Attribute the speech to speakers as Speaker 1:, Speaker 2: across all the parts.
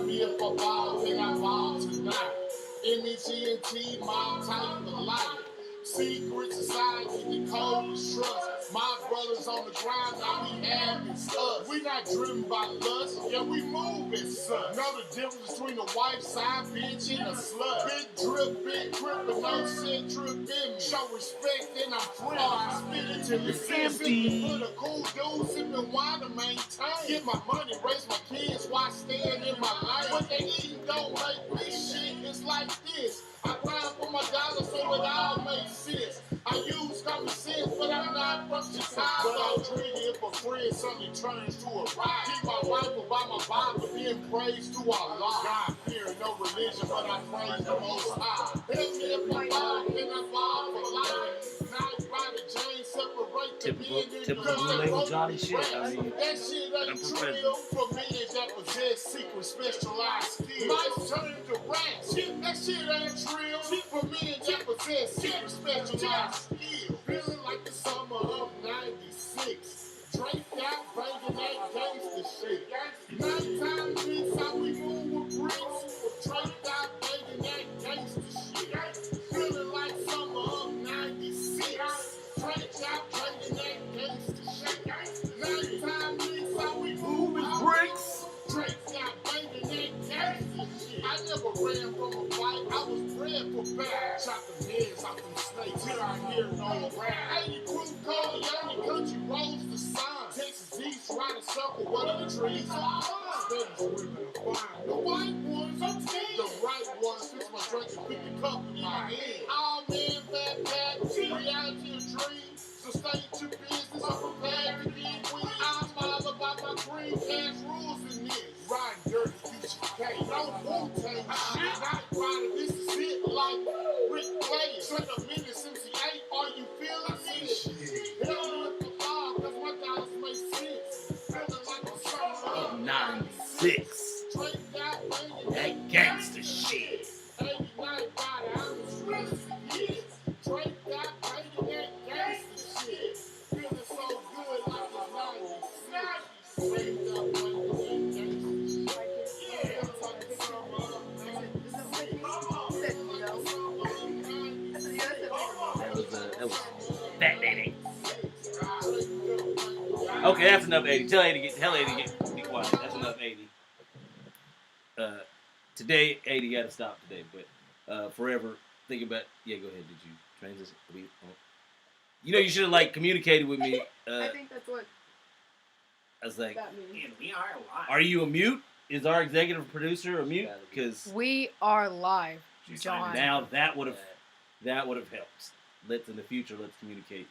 Speaker 1: Me if I ball, then I ball tonight. MEGNT, mom type the light. Secret society, the code is trust. My brothers on the grind, now we have it's us. We not driven by lust, yeah, we move as such. Know the difference between a wife, side bitch, and a slut. Big drip, big grip, but no shit drip in me. Show respect, then I'm free. I spit it till it's empty. Put a cool dude sipping wine to maintain. Get my money, raise my kids while staying in my life. What they eat don't make me shit. It's like this. I grind for my dollars so it all makes sense. I use common sense, but I'm not from Chicago. But I'm drinking for free, something turns to a ride. Keep my rifle by my Bible, being praised to our Lord. God fear no religion, but I praise the Most High. Help me if I fall, then I fall for life. Now by the James separate the
Speaker 2: Typical label Johnny shit. I mean,
Speaker 1: that shit ain't trill for men that possess secret specialized skills. Life's turned to rats. That shit ain't trill for men that possess secret specialized skills. Feeling like the summer of '96. Draped out, banging that gangster shit. Nighttime beats, how we move with bricks. Draped out, banging that gangster shit. Feeling like summer of '96. Draped out, banging that gangster shit. Nighttime beats, how we move with bricks. Draped out, banging that gangster shit. I never ran from a fight, I was bred for bad. Chopping heads off them snakes, here I hear no rap. Hey, you crew call young country rolls the sign. Texas East, ride a circle, what are the trees are? Studies women are fine. The white ones, the right ones, fix my drink and pick the cup in my hand. All men, bad, reality of dreams. So stay to business, I'm prepared to get queen. I'm all about my green cash rules in this. Riding dirty, UGK, no Wu-Tang shit. Not riding, this is it like Rick Flair. Suck a minute, 68, are you feeling it? Hell with the law, cause my dollars make sense. Feeling like the summer of
Speaker 2: '96.
Speaker 1: Straight out, banging
Speaker 2: That gangster shit.
Speaker 1: 89 body, I'm the streets for years. Straight out, banging that gangster shit. Feeling so good like it's 96. Straight out, banging that gangster shit. Yeah, I'm talking summer of
Speaker 2: That was Fat Daddy. Okay, that's enough 80. Tell 80 to be quiet. That's enough 80. Today 80 got to stop today, but forever think about. Yeah, go ahead. Did you transition? You know, you should have like communicated with me.
Speaker 3: I think that's what.
Speaker 2: I was like,
Speaker 3: that means.
Speaker 4: We are live.
Speaker 2: are you a mute? Is our executive producer a mute? Because
Speaker 3: We are live, John.
Speaker 2: now that would have helped. Let's in the future. Let's communicate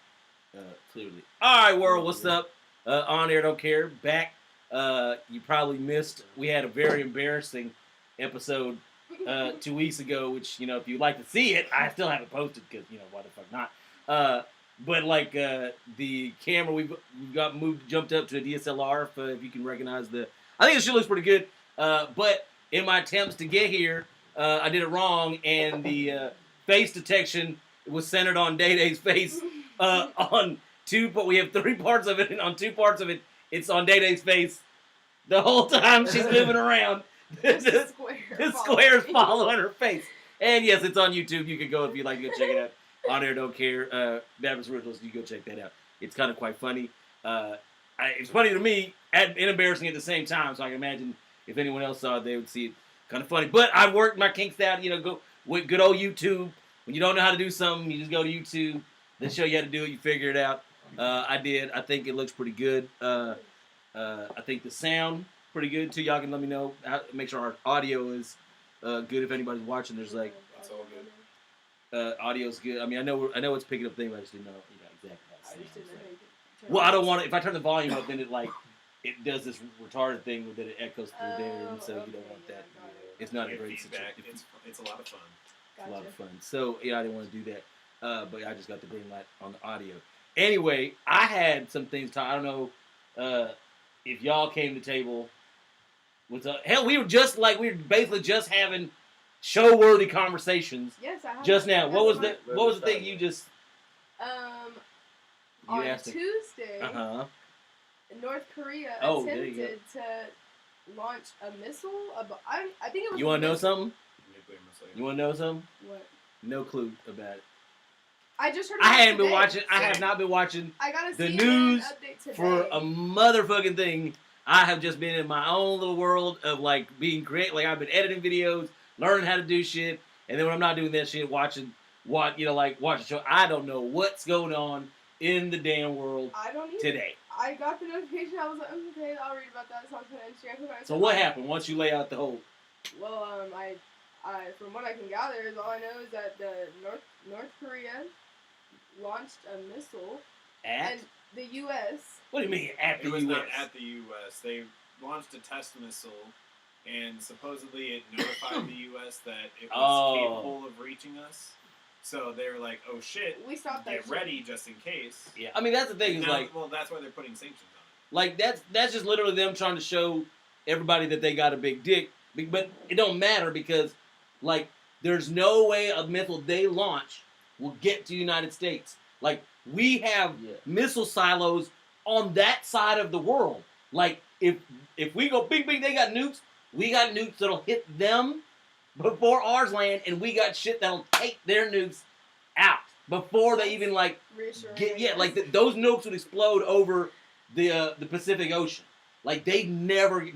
Speaker 2: clearly. All right, world. What's up? On air, don't care. Back. You probably missed. We had a very embarrassing episode 2 weeks ago, which if you'd like to see it, I still haven't posted because why the fuck not? But like the camera, we've got jumped up to a DSLR. If you can recognize I think it still looks pretty good. But in my attempts to get here, I did it wrong, and the face detection was centered on Day Day's face on two. But we have 3 parts of it, and on 2 parts of it, it's on Day Day's face the whole time she's moving around. The square is following her face. And yes, it's on YouTube. You can go if you'd like to go check it out. On Air Don't Care. Baptist Rituals, you go check that out. It's kind of quite funny. It's funny to me and embarrassing at the same time, so I can imagine if anyone else saw it, they would see it kind of funny. But I worked my kinks out, go with good old YouTube. When you don't know how to do something, you just go to YouTube. They show you how to do it, you figure it out. I did. I think it looks pretty good. I think the sound pretty good too. Y'all can let me know. Make sure our audio is good if anybody's watching. There's like
Speaker 4: It's all good.
Speaker 2: audio's good. I mean, I know it's picking up things, but I just didn't know exactly how it sounds. Well, I don't want it. If I turn the volume up, then it does this retarded thing that it echoes through there, and so you don't want that. It's not a great
Speaker 4: feedback.
Speaker 2: situation.
Speaker 4: It's a lot of fun.
Speaker 2: It's a lot of fun. So I didn't want to do that, but I just got the green light on the audio. Anyway, I had some things. I don't know if y'all came to the table. Hell, we were basically just having show-worthy conversations.
Speaker 3: Yes, I have.
Speaker 2: Just now, what was the thing you just?
Speaker 3: On Tuesday, North Korea attempted to launch a missile. I think it was.
Speaker 2: You want to know something?
Speaker 4: Nuclear missile.
Speaker 2: You want to know something?
Speaker 3: What?
Speaker 2: No clue about it.
Speaker 3: I just heard.
Speaker 2: I
Speaker 3: about it
Speaker 2: hadn't been
Speaker 3: today.
Speaker 2: watching. I have not been watching
Speaker 3: I got a
Speaker 2: the
Speaker 3: CNN
Speaker 2: news
Speaker 3: update today.
Speaker 2: for a motherfucking thing. I have just been in my own little world of like being creative. Like I've been editing videos, learning how to do shit, and then when I'm not doing that shit, watching watching show. I don't know what's going on in the damn world
Speaker 3: I don't either.
Speaker 2: today.
Speaker 3: I got the notification. I was like, okay, I'll read about that. So I'm on Instagram.
Speaker 2: So what happened once you lay out the whole?
Speaker 3: Well, I from what I can gather is all I know is that the North Korea launched a missile
Speaker 2: At?
Speaker 3: and the U.S.
Speaker 2: What do you mean at the
Speaker 4: It was
Speaker 2: U.S.?
Speaker 4: not at the U.S. They launched a test missile, and supposedly it notified the U.S. that it was capable of reaching us. So they were like, "Oh shit,
Speaker 3: We stopped that.
Speaker 4: get
Speaker 3: shit.
Speaker 4: ready just in case."
Speaker 2: Yeah, I mean that's the thing is
Speaker 4: Now-
Speaker 2: like
Speaker 4: well, that's why they're putting sanctions on
Speaker 2: like that's just literally them trying to show everybody that they got a big dick, but it don't matter because like there's no way a missile they launch will get to the United States. Like we have missile silos on that side of the world. Like if we go bing bing, they got nukes. We got nukes that'll hit them before ours land, and we got shit that'll take their nukes out before they even like
Speaker 3: Reassuring,
Speaker 2: get.
Speaker 3: I
Speaker 2: Yeah,
Speaker 3: guess.
Speaker 2: like those nukes would explode over the Pacific Ocean. Like they never.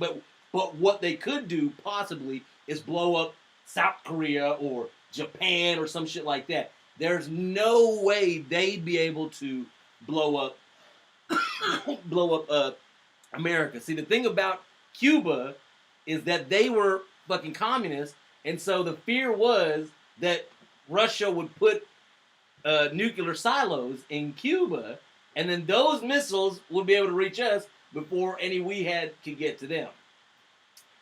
Speaker 2: But what they could do possibly is blow up South Korea or Japan or some shit like that. There's no way they'd be able to blow up America. See, the thing about Cuba is that they were fucking communists, and so the fear was that Russia would put nuclear silos in Cuba, and then those missiles would be able to reach us before any we had could get to them.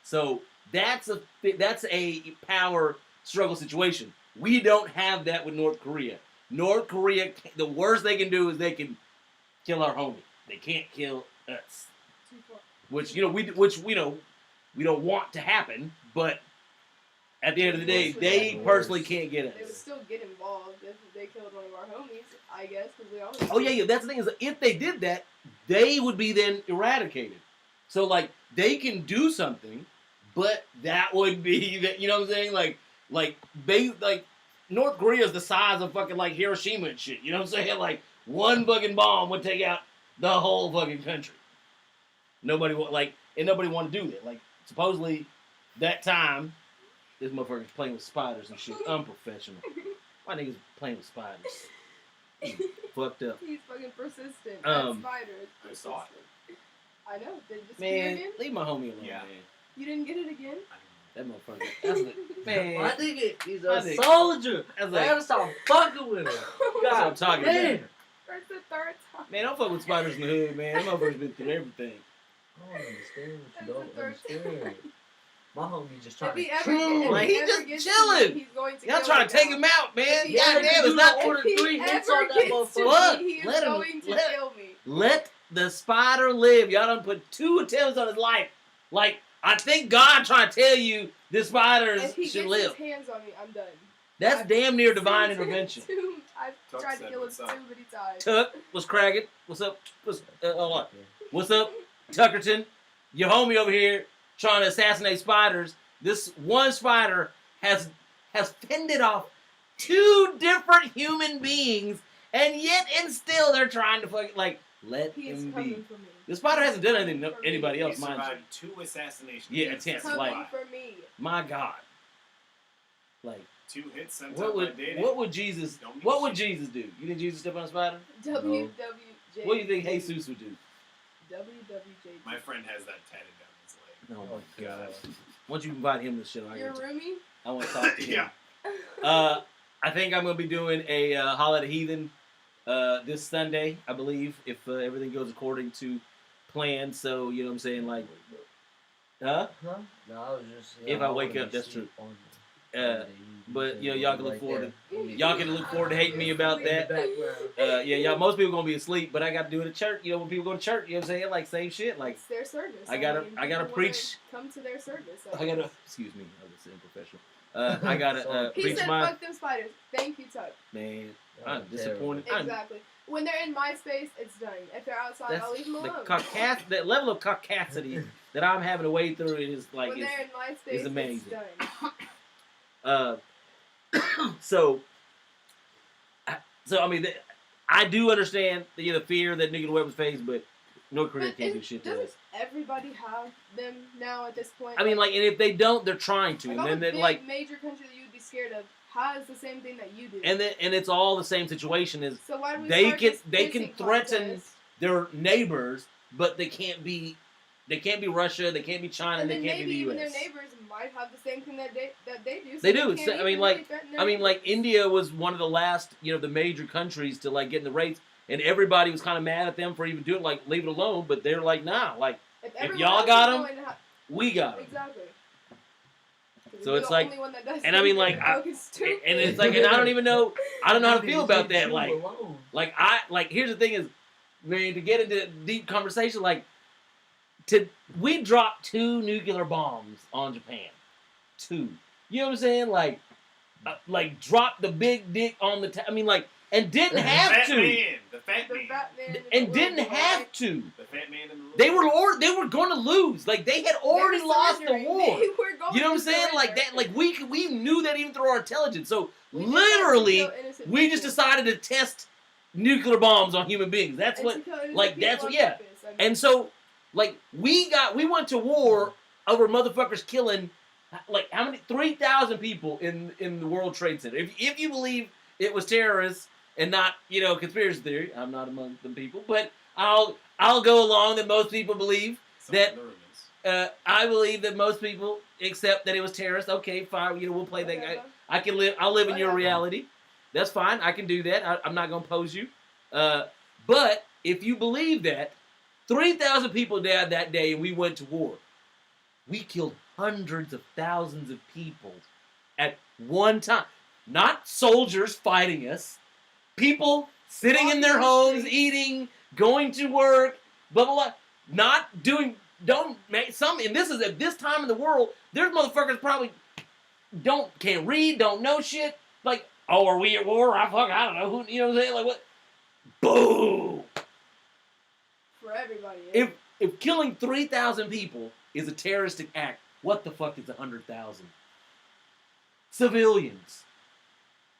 Speaker 2: So that's a power struggle situation. We don't have that with North Korea. North Korea, the worst they can do is they can kill our homie. They can't kill us,
Speaker 3: Too far.
Speaker 2: which we don't want to happen. But at the end of the day, they personally can't get
Speaker 3: They would
Speaker 2: us.
Speaker 3: still get involved if they killed one of our homies, I guess, because we all.
Speaker 2: Oh yeah. That's the thing is that if they did that, they would be then eradicated. So like they can do something, but that would be that you know what I'm saying? Like North Korea is the size of fucking like Hiroshima and shit. You know what I'm saying? Like one fucking bomb would take out the whole fucking country. Nobody wanted to do that. Like supposedly that time, this motherfucker's playing with spiders and shit. Unprofessional. Why niggas playing with spiders? Fucked up.
Speaker 3: He's fucking persistent.
Speaker 2: Um,
Speaker 3: That spider is
Speaker 4: I saw it.
Speaker 3: persistent. I know. Did it disappear
Speaker 2: Man,
Speaker 3: again?
Speaker 2: leave my homie alone,
Speaker 4: Yeah.
Speaker 2: man.
Speaker 3: You didn't get it again?
Speaker 2: That motherfucker. That's the, man.
Speaker 5: My nigga, he's
Speaker 2: My
Speaker 5: a
Speaker 2: nigga.
Speaker 5: soldier.
Speaker 2: That's
Speaker 5: I
Speaker 2: like,
Speaker 5: gotta stop fucking with him.
Speaker 2: that's what I'm
Speaker 5: God
Speaker 2: talking
Speaker 5: damn.
Speaker 2: about.
Speaker 3: That's the third time.
Speaker 2: Man, don't fuck with spiders in the hood, man. Them motherfuckers been through everything.
Speaker 5: I don't understand what
Speaker 3: That's
Speaker 5: you
Speaker 3: the
Speaker 5: don't
Speaker 3: third
Speaker 5: understand. My homie just
Speaker 3: If
Speaker 5: trying
Speaker 3: he
Speaker 5: to
Speaker 3: ever,
Speaker 5: chill.
Speaker 3: if
Speaker 2: Like,
Speaker 3: he
Speaker 2: he
Speaker 3: ever
Speaker 2: just
Speaker 3: gets
Speaker 2: chilling.
Speaker 3: to me, he's going to
Speaker 2: Y'all
Speaker 3: kill
Speaker 2: trying to
Speaker 3: me
Speaker 2: take
Speaker 3: now.
Speaker 2: him out, man.
Speaker 3: If he
Speaker 2: Goddamn,
Speaker 3: ever
Speaker 2: it's
Speaker 3: gets-
Speaker 2: not.
Speaker 5: order
Speaker 3: if he
Speaker 5: 3 hits
Speaker 3: ever
Speaker 5: on that
Speaker 3: gets to
Speaker 5: motherfucker.
Speaker 3: me, he is
Speaker 2: Let him-
Speaker 3: going to
Speaker 2: let-
Speaker 3: kill me.
Speaker 2: Let the spider live. Y'all done put 2 attempts on his life. Like, I think God trying to tell you this spider
Speaker 3: If he
Speaker 2: should
Speaker 3: gets
Speaker 2: live.
Speaker 3: his hands on me, I'm done.
Speaker 2: That's
Speaker 3: I've
Speaker 2: damn near divine
Speaker 3: sent him
Speaker 2: intervention.
Speaker 3: I've
Speaker 4: Tuck
Speaker 3: tried to
Speaker 4: said
Speaker 3: kill him
Speaker 4: what's up.
Speaker 3: too many times.
Speaker 2: Tuck, what's cracking? What's up? What's up, Tuckerton? Your homie over here trying to assassinate spiders. This one spider has fended off 2 different human beings, and yet and still they're trying to fucking like let
Speaker 3: He is
Speaker 2: him
Speaker 3: coming
Speaker 2: be.
Speaker 3: for me.
Speaker 2: The spider hasn't done anything to
Speaker 3: For me.
Speaker 2: anybody
Speaker 4: He
Speaker 2: else, mind you.
Speaker 4: survived 2 assassinations.
Speaker 2: Yeah,
Speaker 4: against
Speaker 2: attempts,
Speaker 4: his
Speaker 3: Coming
Speaker 2: like-
Speaker 4: life.
Speaker 3: for me.
Speaker 2: My God. Like
Speaker 4: 2 hits sent
Speaker 2: what
Speaker 4: out by
Speaker 2: would
Speaker 4: dating.
Speaker 2: what would Jesus
Speaker 4: Don't mean
Speaker 2: what would
Speaker 4: shit.
Speaker 2: Jesus do? You think Jesus step on a spider?
Speaker 3: WWJ.
Speaker 2: What do you think Jesus would do?
Speaker 3: WWJ.
Speaker 4: My friend has that tatted down his leg.
Speaker 2: Oh
Speaker 5: Oh,
Speaker 2: my God.
Speaker 5: God.
Speaker 2: Once you invite him to the show,
Speaker 3: Your roomie?
Speaker 2: I want to talk to him.
Speaker 4: Yeah.
Speaker 2: I think I'm going to be doing a Holiday Heathen this Sunday, I believe, if everything goes according to plan. So, you know what I'm saying? Like, huh?
Speaker 5: Huh? No, I was just.
Speaker 2: If I wake up, that's true. But, you know, y'all can look forward Y'all can look forward to hating me about that. Yeah, y'all. Most people gonna be asleep, but I got to do it at church. You know, when people go to church, you know what I'm saying? Like, same shit. Like,
Speaker 3: It's their service.
Speaker 2: I gotta
Speaker 3: mean,
Speaker 2: I gotta
Speaker 3: people wanna
Speaker 2: preach.
Speaker 3: Come to their service.
Speaker 2: I gotta. Excuse me, I was unprofessional. I gotta
Speaker 5: Sorry.
Speaker 3: He
Speaker 2: preach
Speaker 3: said,
Speaker 2: my
Speaker 3: "Fuck them spiders." Thank you, Tuck.
Speaker 2: man.
Speaker 5: Oh,
Speaker 2: I'm disappointed.
Speaker 3: Exactly. When they're in my space, it's done. If they're outside, I'll leave them
Speaker 2: the
Speaker 3: alone.
Speaker 2: that level of caucasity that I'm having to wade through is like
Speaker 3: when
Speaker 2: is
Speaker 3: they're in my space,
Speaker 2: amazing.
Speaker 3: it's done.
Speaker 2: So I mean, I do understand the fear that nuclear weapons face, but North Korea
Speaker 3: But
Speaker 2: can't do shit to
Speaker 3: doesn't
Speaker 2: us.
Speaker 3: everybody have them now at this point?
Speaker 2: I mean, like, and if they don't, they're trying to,
Speaker 3: like
Speaker 2: and
Speaker 3: all
Speaker 2: then
Speaker 3: the
Speaker 2: they're
Speaker 3: big
Speaker 2: like,
Speaker 3: major country that you'd be scared of has the same thing that you do.
Speaker 2: and it's all the same situation. Is
Speaker 3: so why do we
Speaker 2: they
Speaker 3: start
Speaker 2: can-
Speaker 3: this
Speaker 2: they can
Speaker 3: pissing
Speaker 2: threaten-
Speaker 3: contest?
Speaker 2: their neighbors, but they can't be Russia, they can't be China,
Speaker 3: And
Speaker 2: they
Speaker 3: then
Speaker 2: can't
Speaker 3: maybe
Speaker 2: be the
Speaker 3: even
Speaker 2: U.S.
Speaker 3: their neighbors might have the same thing that they do. So
Speaker 2: They do.
Speaker 3: can't
Speaker 2: So, I
Speaker 3: even
Speaker 2: mean,
Speaker 3: really
Speaker 2: like-
Speaker 3: threaten their
Speaker 2: I mean, like
Speaker 3: neighbors.
Speaker 2: India was one of the last, the major countries to like get in the rates, and everybody was kind of mad at them for even doing like leave it alone. But they're like, nah, like
Speaker 3: everyone
Speaker 2: y'all
Speaker 3: else
Speaker 2: got
Speaker 3: is
Speaker 2: 'em,
Speaker 3: going to have-
Speaker 2: we got 'em.
Speaker 3: Exactly. 'Cause
Speaker 2: So
Speaker 3: we're
Speaker 2: it's
Speaker 3: the
Speaker 2: like-
Speaker 3: only one that does
Speaker 2: and I mean, like,
Speaker 3: something fucking stupid.
Speaker 2: And it's like, and I don't even know, I don't know how to feel about that. Like,
Speaker 5: Alone.
Speaker 2: here's the thing is, man, to get into deep conversation, like, we dropped 2 nuclear bombs on Japan. 2. You know what I'm saying? Like drop the big dick on the. I mean, like, and didn't have
Speaker 4: fat
Speaker 2: to,
Speaker 4: man, the fat
Speaker 3: The
Speaker 4: man,
Speaker 3: fat man in the
Speaker 2: and
Speaker 3: little
Speaker 2: didn't
Speaker 3: boy.
Speaker 2: have to.
Speaker 4: the fat man in the little
Speaker 2: They
Speaker 4: boy.
Speaker 2: they were going to lose. Like they had
Speaker 3: They
Speaker 2: already
Speaker 3: were
Speaker 2: lost the
Speaker 3: surrendering.
Speaker 2: war.
Speaker 3: They were going
Speaker 2: You know what I'm
Speaker 3: to
Speaker 2: saying? Like
Speaker 3: surrender.
Speaker 2: that. Like we knew that even through our intelligence. So
Speaker 3: We did that to
Speaker 2: literally,
Speaker 3: kill innocent
Speaker 2: we just
Speaker 3: people.
Speaker 2: decided to test nuclear bombs on human beings. That's
Speaker 3: And
Speaker 2: what.
Speaker 3: to kill innocent
Speaker 2: like,
Speaker 3: people
Speaker 2: that's
Speaker 3: on
Speaker 2: yeah.
Speaker 3: purpose. I mean,
Speaker 2: And so, like, we went to war over motherfuckers killing, like, how many? 3,000 people in the World Trade Center. If you believe it was terrorists and not, conspiracy theory, I'm not among them people, but I'll go along that most people believe.
Speaker 4: Some
Speaker 2: that-
Speaker 4: of the rumors.
Speaker 2: I believe that most people accept that it was terrorists. Okay, fine. We'll play that guy. I can live. I'll live in your reality. That's fine. I can do that. I'm not gonna oppose you. But if you believe that, 3,000 people died that day, and we went to war. We killed hundreds of thousands of people at one time. Not soldiers fighting us. People sitting in their homes, eating, going to work, blah blah blah. Not doing. Don't make some. And this is at this time in the world. There's motherfuckers probably can't read, don't know shit. Like, oh, are we at war? I don't know who. You know what I'm saying? Like what? Boom.
Speaker 3: For everybody.
Speaker 2: If killing 3,000 people is a terroristic act, what the fuck is 100,000 civilians?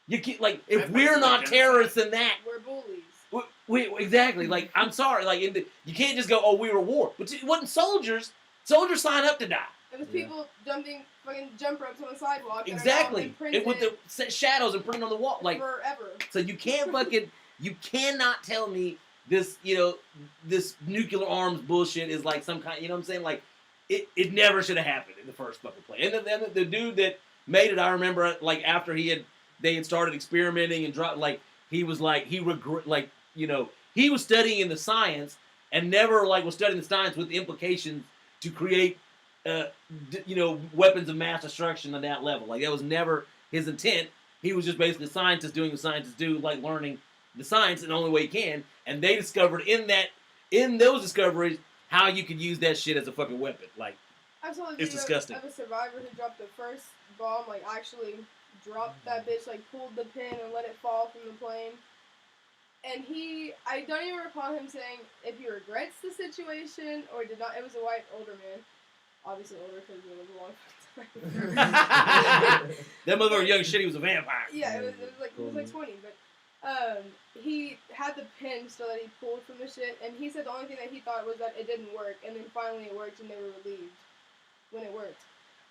Speaker 2: You can't, like, if
Speaker 4: That's
Speaker 2: we're not
Speaker 4: genocide.
Speaker 2: terrorists in that,
Speaker 3: We're bullies.
Speaker 2: we exactly. Like, I'm sorry. Like, you can't just go, oh, we were war. But it wasn't soldiers. Soldiers sign up to die.
Speaker 3: It was
Speaker 5: Yeah.
Speaker 3: people jumping fucking jump ropes on the sidewalk. that are now
Speaker 2: Exactly.
Speaker 3: imprinted
Speaker 2: With the shadows and printed on the wall. Like,
Speaker 3: forever.
Speaker 2: so you can't fucking, you cannot tell me this, this nuclear arms bullshit is like some kind, you know what I'm saying? Like, it never should have happened in the first fucking place. And then the dude that made it, I remember, like, after they had started experimenting and dropped, like, he was like, he was studying the science and never, like, was studying the science with the implications to create, weapons of mass destruction on that level. Like, that was never his intent. He was just basically a scientist doing what scientists do, like learning the science in the only way he can. And they discovered in those discoveries how you could use that shit as a fucking weapon. Like,
Speaker 3: I saw a
Speaker 2: It's
Speaker 3: video
Speaker 2: disgusting.
Speaker 3: of a survivor who dropped the first bomb, like actually dropped that bitch, like pulled the pin and let it fall from the plane. And I don't even recall him saying if he regrets the situation or did not. It was a white older man, obviously older because it was a long time.
Speaker 2: that motherfucker young shit, he was a vampire.
Speaker 3: Yeah, it was like 20, but he had the pin still that he pulled from the shit, and he said the only thing that he thought was that it didn't work, and then finally it worked, and they were relieved when it worked.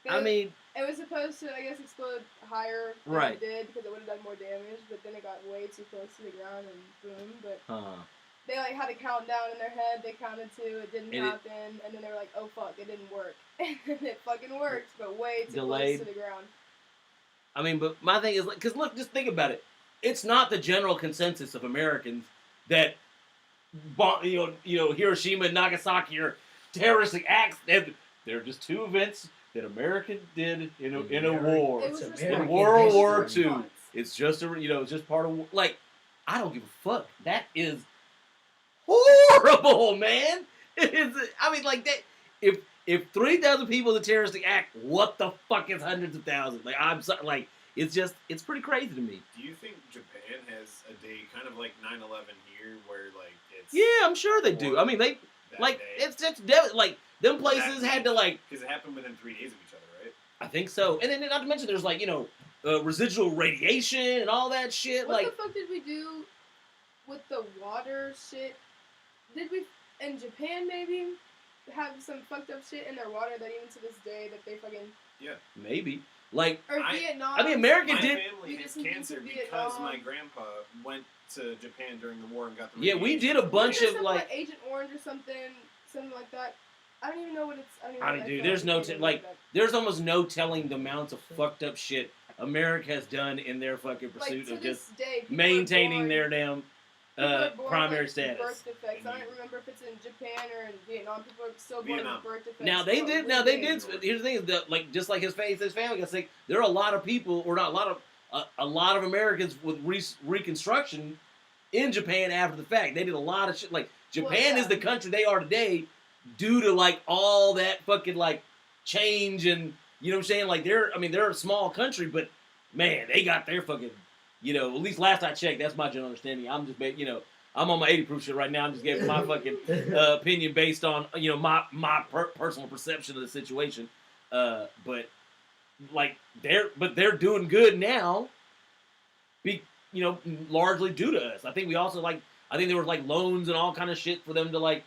Speaker 2: I mean,
Speaker 3: It was supposed to, I guess, explode higher than
Speaker 2: Right.
Speaker 3: it did because it would have done more damage, but then it got way too close to the ground and boom. But they like had a countdown in their head. They counted 2. It didn't
Speaker 2: And it-
Speaker 3: happen, and then they were like, "Oh fuck, it didn't work." And then it fucking worked, but way too
Speaker 2: Delayed.
Speaker 3: close to the ground.
Speaker 2: I mean, but my thing is, like, because look, just think about it. It's not the general consensus of Americans that, Hiroshima and Nagasaki are terroristic acts. They're just 2 events that America did in a war.
Speaker 3: It was
Speaker 5: It's
Speaker 3: just
Speaker 5: American
Speaker 3: like
Speaker 2: World
Speaker 3: history
Speaker 2: War
Speaker 3: response.
Speaker 2: II. It's just it's just part of, like, I don't give a fuck. That is horrible, man. I mean, like, that, if 3,000 people is a terroristic act, what the fuck is hundreds of thousands? Like I'm sorry, like it's pretty crazy to me.
Speaker 4: Do you think Japan has a day kind of like 9/11 here, where like it's
Speaker 2: Yeah, I'm sure they do. I mean, they
Speaker 4: that
Speaker 2: like
Speaker 4: day?
Speaker 2: like them places
Speaker 4: That
Speaker 2: had to like.
Speaker 4: because it happened within 3 days of each other, right?
Speaker 2: I think so, and then not to mention there's like residual radiation and all that shit.
Speaker 3: What
Speaker 2: Like
Speaker 3: the fuck did we do with the water shit? Did we in Japan maybe have some fucked up shit in their water that even to this day that they fucking
Speaker 2: maybe like
Speaker 3: or
Speaker 4: I-
Speaker 3: Vietnam?
Speaker 2: I mean America
Speaker 4: My
Speaker 2: did.
Speaker 4: family
Speaker 3: We
Speaker 4: has
Speaker 3: just moved to
Speaker 4: cancer because
Speaker 3: Vietnam.
Speaker 4: my grandpa went to Japan during the war and got the
Speaker 2: Yeah, we
Speaker 4: radiation.
Speaker 2: did a bunch
Speaker 3: Wasn't
Speaker 2: of
Speaker 3: there
Speaker 2: like.
Speaker 3: something Agent Orange or something like that. I don't even know what it's. I don't even
Speaker 2: I
Speaker 3: know
Speaker 2: mean,
Speaker 3: what
Speaker 2: dude,
Speaker 3: that
Speaker 2: there's no
Speaker 3: fucking
Speaker 2: like,
Speaker 3: is,
Speaker 2: there's almost no telling the amounts of fucked up shit America has done in their fucking
Speaker 3: but, like,
Speaker 2: pursuit
Speaker 3: to
Speaker 2: of
Speaker 3: this
Speaker 2: just
Speaker 3: day, people
Speaker 2: maintaining
Speaker 3: are born,
Speaker 2: their damn
Speaker 3: people are born
Speaker 2: primary
Speaker 3: with
Speaker 2: status.
Speaker 3: Birth defects. I don't remember if it's in Japan or in Vietnam. People are still born
Speaker 4: Vietnam.
Speaker 3: with birth defects.
Speaker 2: Now they
Speaker 3: for
Speaker 2: did.
Speaker 3: a
Speaker 2: Now they
Speaker 3: living.
Speaker 2: did. Here's the thing: is that like just like his family got sick. There are a lot of people, or not a lot of Americans with reconstruction in Japan after the fact. They did a lot of shit. Like Japan
Speaker 3: Well, yeah.
Speaker 2: is the country they are today due to like all that fucking like change and you know what I'm saying. Like they're a small country, but man, they got their fucking at least last I checked, that's my general understanding. I'm just I'm on my 80 proof shit right now. I'm just giving my fucking opinion based on my personal perception of the situation. But like they're doing good now. Largely due to us. I think we also I think there were like loans and all kind of shit for them to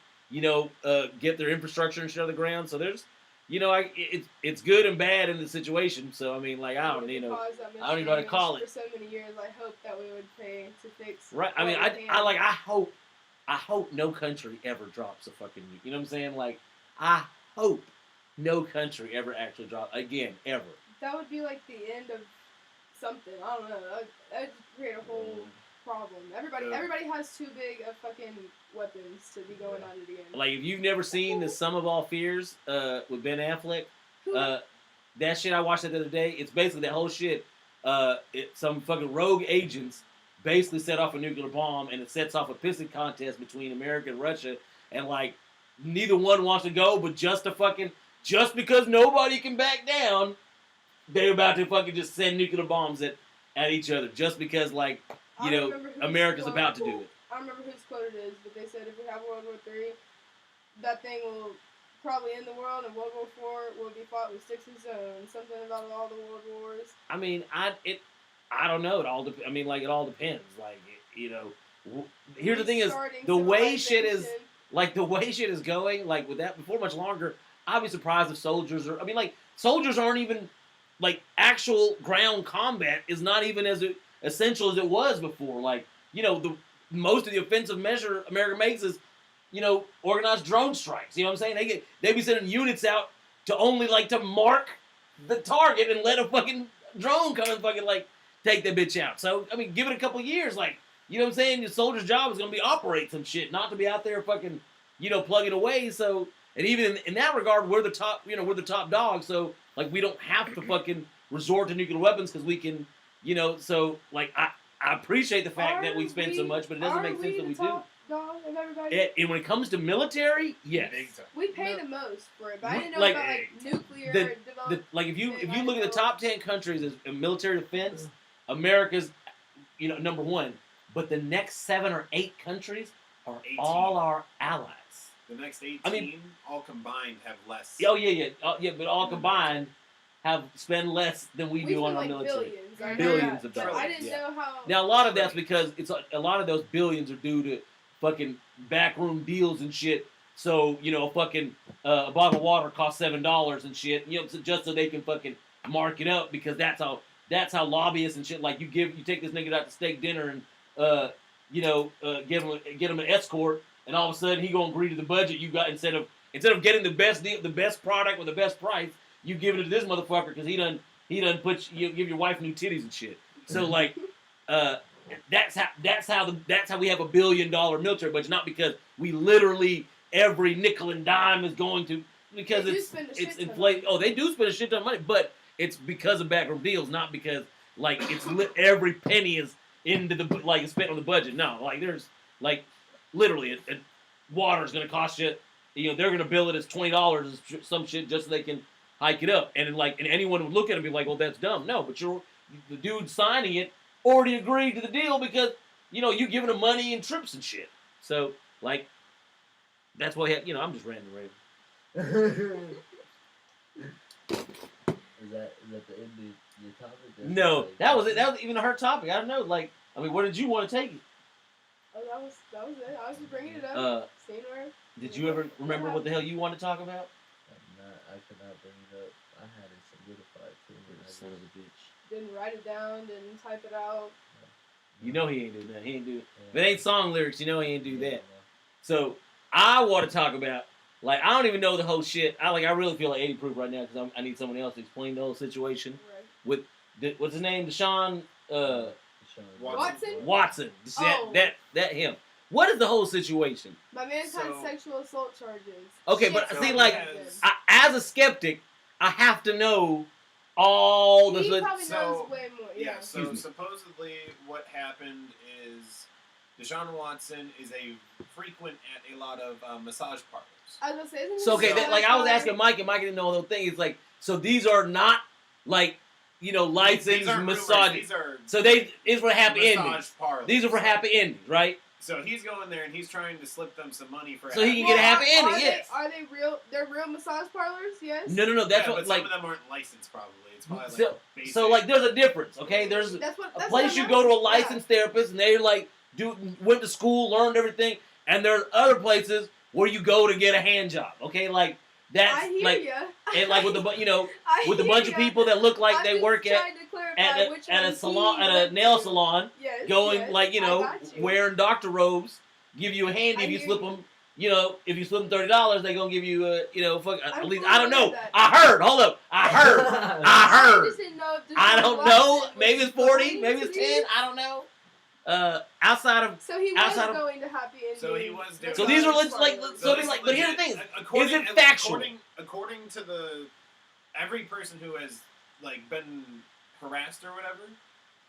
Speaker 2: get their infrastructure and shit on the ground. So there's it's good and bad in the situation. So I mean I don't
Speaker 3: With the
Speaker 2: know.
Speaker 3: cause that
Speaker 2: I don't even know how to
Speaker 3: damage
Speaker 2: call it.
Speaker 3: For so many years, I hope that we would pay to fix.
Speaker 2: Right. I mean,
Speaker 3: what we can.
Speaker 2: I hope no country ever drops a fucking nuke. You know what I'm saying? Like, I hope no country ever actually drops again, ever.
Speaker 3: That would be like the end of something. I don't know. That'd create a whole problem. Everybody has too big of fucking weapons to be going at it again.
Speaker 2: Like, if you've never seen The Sum of All Fears with Ben Affleck, that shit I watched that the other day. It's basically that whole shit. Some fucking rogue agents basically set off a nuclear bomb, and it sets off a pissing contest between America and Russia, and like neither one wants to go, but just because nobody can back down, they're about to fucking just send nuclear bombs at each other, just because
Speaker 3: I don't remember whose
Speaker 2: America's
Speaker 3: quote-
Speaker 2: about to do it.
Speaker 3: I don't remember whose quote it is, but they said if we have World War III, that thing will probably end the world, and World War IV will be fought with sticks and stones. Something about all the world wars.
Speaker 2: I mean, I don't know. It all it all depends. Here's the thing is
Speaker 3: Restarting
Speaker 2: the way shit is.
Speaker 3: civilization.
Speaker 2: Like, the way shit is going, like, with that, before much longer, I'd be surprised if soldiers are... I mean, like, soldiers aren't even... Like, actual ground combat is not even as essential as it was before. Like, most of the offensive measure America makes is, organized drone strikes. You know what I'm saying? They be sending units out to only, to mark the target and let a fucking drone come and fucking, take that bitch out. So, I mean, give it a couple years, you know what I'm saying? Your soldier's job is going to be operate some shit, not to be out there fucking, plugging away. So, and even in that regard, we're the top, we're the top dog. So, we don't have to fucking resort to nuclear weapons because we can, so, I appreciate the fact that we spend so much, but it doesn't make sense that we do.
Speaker 3: Top dog of everybody?
Speaker 2: And when it comes to military, yes.
Speaker 4: Big time.
Speaker 3: We pay the most for it, but I
Speaker 2: We-
Speaker 3: didn't know
Speaker 2: like,
Speaker 3: about nuclear
Speaker 2: the-
Speaker 3: development.
Speaker 2: If you look at the top 10 countries as in military defense, America's, number one. But the next 7 or 8 countries are
Speaker 4: 18.
Speaker 2: all our allies.
Speaker 4: The next 18,
Speaker 2: I mean-
Speaker 4: all combined, have less.
Speaker 2: Oh yeah. But all combined have spend less than we do on our
Speaker 3: spend,
Speaker 2: military.
Speaker 3: billions. I know
Speaker 2: Billions
Speaker 3: that,
Speaker 2: of
Speaker 3: but
Speaker 2: dollars,
Speaker 3: I didn't
Speaker 2: yeah.
Speaker 3: know how.
Speaker 2: Now a lot of that's because a lot of those billions are due to fucking backroom deals and shit. So a fucking a bottle of water costs $7 and shit. Just so they can fucking mark it up because that's how lobbyists and shit you take this nigga out to steak dinner and get him an escort, and all of a sudden he gonna agree to the budget you got instead of getting the best deal, the best product with the best price, you give it to this motherfucker because he done give your wife new titties and shit. So that's how we have $1 billion military budget, not because we literally every nickel and dime is going to because
Speaker 3: They do
Speaker 2: it's
Speaker 3: spend a shit ton of
Speaker 2: inflated.
Speaker 3: money.
Speaker 2: Oh, they do spend a shit ton of money, but it's because of backroom deals, not because every penny is into the spent on the budget. No, there's literally water's gonna cost you they're gonna bill it as $20 some shit just so they can hike it up, and anyone would look at it and be like, well, that's dumb. No, but the dude signing it already agreed to the deal because you giving him money and trips and shit. So like that's why I'm just ranting.
Speaker 5: Is that the end of your topic? That's
Speaker 2: No,
Speaker 5: like-
Speaker 2: that was it. That was even her topic. I don't know. Like, I mean, where did you want to take it?
Speaker 3: Oh, that was it. I was just bringing it up. Seeing where.
Speaker 2: Did you ever remember what the hell you want to talk about?
Speaker 5: I could not bring it up. I had it solidified too. and I
Speaker 2: Son of
Speaker 5: just-
Speaker 2: a bitch.
Speaker 3: Didn't write it down. Didn't type it out.
Speaker 2: You know he ain't do that. He ain't do.
Speaker 5: Yeah.
Speaker 2: If it ain't song lyrics, you know he ain't do
Speaker 5: Yeah,
Speaker 2: that. So I want to talk about. Like, I don't even know the whole shit. I really feel like 80 proof right now because I need someone else to explain the whole situation
Speaker 3: Right.
Speaker 2: with what's his name, Deshaun
Speaker 3: Watson?
Speaker 2: Watson.
Speaker 3: Oh.
Speaker 2: That him. What is the whole situation?
Speaker 3: My man's had
Speaker 4: So-
Speaker 3: sexual assault charges.
Speaker 2: Okay,
Speaker 3: Shit
Speaker 2: but
Speaker 4: So
Speaker 2: see,
Speaker 4: he
Speaker 2: like,
Speaker 4: has-
Speaker 2: as a skeptic, I have to know all the.
Speaker 3: He probably
Speaker 4: So-
Speaker 3: knows way more.
Speaker 4: Yeah, so
Speaker 2: Excuse me.
Speaker 4: supposedly what happened is Deshaun Watson is a frequent at a lot of massage parlors.
Speaker 3: I was gonna say, isn't
Speaker 2: So okay,
Speaker 3: this
Speaker 4: So-
Speaker 3: so
Speaker 2: like I was
Speaker 3: much
Speaker 2: asking Mike, and Mike didn't know the whole thing. It's like, so these are not like licensed
Speaker 4: These aren't rumors,
Speaker 2: massage.
Speaker 4: These are
Speaker 2: So these for happy endings.
Speaker 4: massage parlors.
Speaker 2: These are for happy endings, right?
Speaker 4: So he's going there and he's trying to slip them some money for.
Speaker 2: So he can get a happy ending, yes.
Speaker 3: Are they real? They're real massage parlors? Yes.
Speaker 2: No. That's
Speaker 4: yeah,
Speaker 2: what
Speaker 4: but
Speaker 2: like.
Speaker 4: some of them aren't licensed. Probably it's probably
Speaker 2: So-
Speaker 4: like basic.
Speaker 2: So like, there's a difference. Okay, there's
Speaker 3: That's what.
Speaker 2: a
Speaker 3: That's
Speaker 2: place
Speaker 3: what
Speaker 2: you
Speaker 3: I'm
Speaker 2: go to a
Speaker 3: asking.
Speaker 2: licensed therapist, and they like went to school, learned everything, and there's other places where you go to get a hand job. Okay, like
Speaker 3: Yeah.
Speaker 2: that's
Speaker 3: I hear
Speaker 2: like
Speaker 3: ya.
Speaker 2: and like with the with a
Speaker 3: hear
Speaker 2: bunch of
Speaker 3: ya.
Speaker 2: people that look like
Speaker 3: I'm
Speaker 2: they
Speaker 3: just
Speaker 2: work at
Speaker 3: trying to clarify which
Speaker 2: a
Speaker 3: one
Speaker 2: salon
Speaker 3: he
Speaker 2: at a
Speaker 3: went
Speaker 2: nail
Speaker 3: to.
Speaker 2: salon,
Speaker 3: Yes,
Speaker 2: going
Speaker 3: yes,
Speaker 2: like
Speaker 3: I got you.
Speaker 2: wearing doctor robes, give you a handy
Speaker 3: I
Speaker 2: if you
Speaker 3: hear
Speaker 2: slip
Speaker 3: you.
Speaker 2: them. If you slip them $30, they gonna give you fuck. At
Speaker 3: I'm
Speaker 2: least
Speaker 3: cool
Speaker 2: I don't
Speaker 3: with
Speaker 2: know.
Speaker 3: that.
Speaker 2: I heard. Hold up. I heard. I
Speaker 3: I
Speaker 2: heard.
Speaker 3: just didn't know if this
Speaker 2: I
Speaker 3: was
Speaker 2: don't
Speaker 3: Watson
Speaker 2: know.
Speaker 3: was
Speaker 2: Maybe it's 40.
Speaker 3: going
Speaker 2: Maybe
Speaker 3: to
Speaker 2: it's
Speaker 3: be-
Speaker 2: 10. I don't know. Outside of
Speaker 3: So he was
Speaker 2: outside of-
Speaker 3: going to happy ending.
Speaker 4: So he was doing-
Speaker 2: So these are
Speaker 3: massage
Speaker 2: like
Speaker 3: parlors.
Speaker 2: so
Speaker 4: this
Speaker 2: like
Speaker 4: is
Speaker 2: but here's the
Speaker 4: legit.
Speaker 2: thing.
Speaker 4: According-
Speaker 2: Is it factual?
Speaker 4: According to every person who has like been harassed or whatever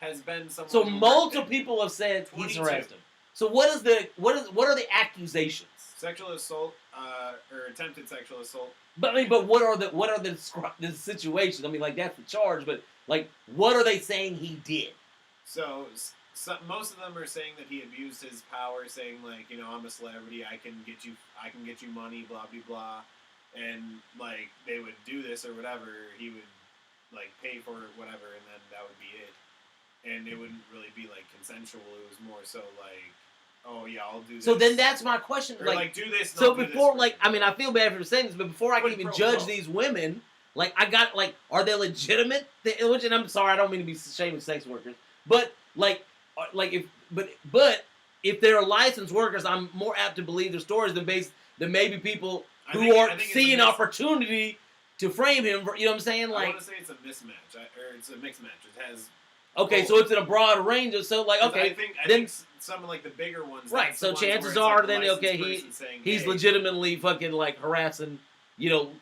Speaker 4: has been someone.
Speaker 2: So
Speaker 4: who
Speaker 2: multiple
Speaker 4: worked in
Speaker 2: people have said he's
Speaker 4: 22.
Speaker 2: harassed him. So what are the accusations?
Speaker 4: sexual assault or attempted sexual assault.
Speaker 2: But I mean, what are the situations? I mean, like that's the charge, but like what are they saying he did?
Speaker 4: So most of them are saying that he abused his power, saying like, I'm a celebrity, I can get you money, blah blah blah, and like they would do this or whatever, he would like pay for it, whatever, and then that would be it, and it wouldn't really be like consensual. It was more so like, oh yeah, I'll do this.
Speaker 2: So then that's my question.
Speaker 4: or,
Speaker 2: Like,
Speaker 4: do this. and
Speaker 2: so
Speaker 4: I'll do
Speaker 2: before,
Speaker 4: this
Speaker 2: like,
Speaker 4: for
Speaker 2: I mean, I feel bad for saying this, but before I can
Speaker 4: Quid
Speaker 2: even
Speaker 4: pro
Speaker 2: judge
Speaker 4: quo.
Speaker 2: these women, like, I got like, are they legitimate? Which, and I'm sorry, I don't mean to be shaming sex workers, but like if they're licensed workers, I'm more apt to believe their stories than maybe people
Speaker 4: I
Speaker 2: who
Speaker 4: think- I
Speaker 2: are
Speaker 4: think it's a
Speaker 2: seeing
Speaker 4: mix.
Speaker 2: opportunity to frame him. You know what I'm saying?
Speaker 4: I
Speaker 2: Like,
Speaker 4: want to say it's a mismatch, or it's a mixed match. It has.
Speaker 2: okay, so it's in a broad range of so like
Speaker 4: 'cause
Speaker 2: okay,
Speaker 4: I think
Speaker 2: then-
Speaker 4: some of like the bigger ones.
Speaker 2: Right,
Speaker 4: that's
Speaker 2: so
Speaker 4: the ones where
Speaker 2: chances
Speaker 4: it's, like,
Speaker 2: are
Speaker 4: the
Speaker 2: then,
Speaker 4: licensed
Speaker 2: okay,
Speaker 4: person saying,
Speaker 2: he's
Speaker 4: hey,
Speaker 2: legitimately fucking like harassing,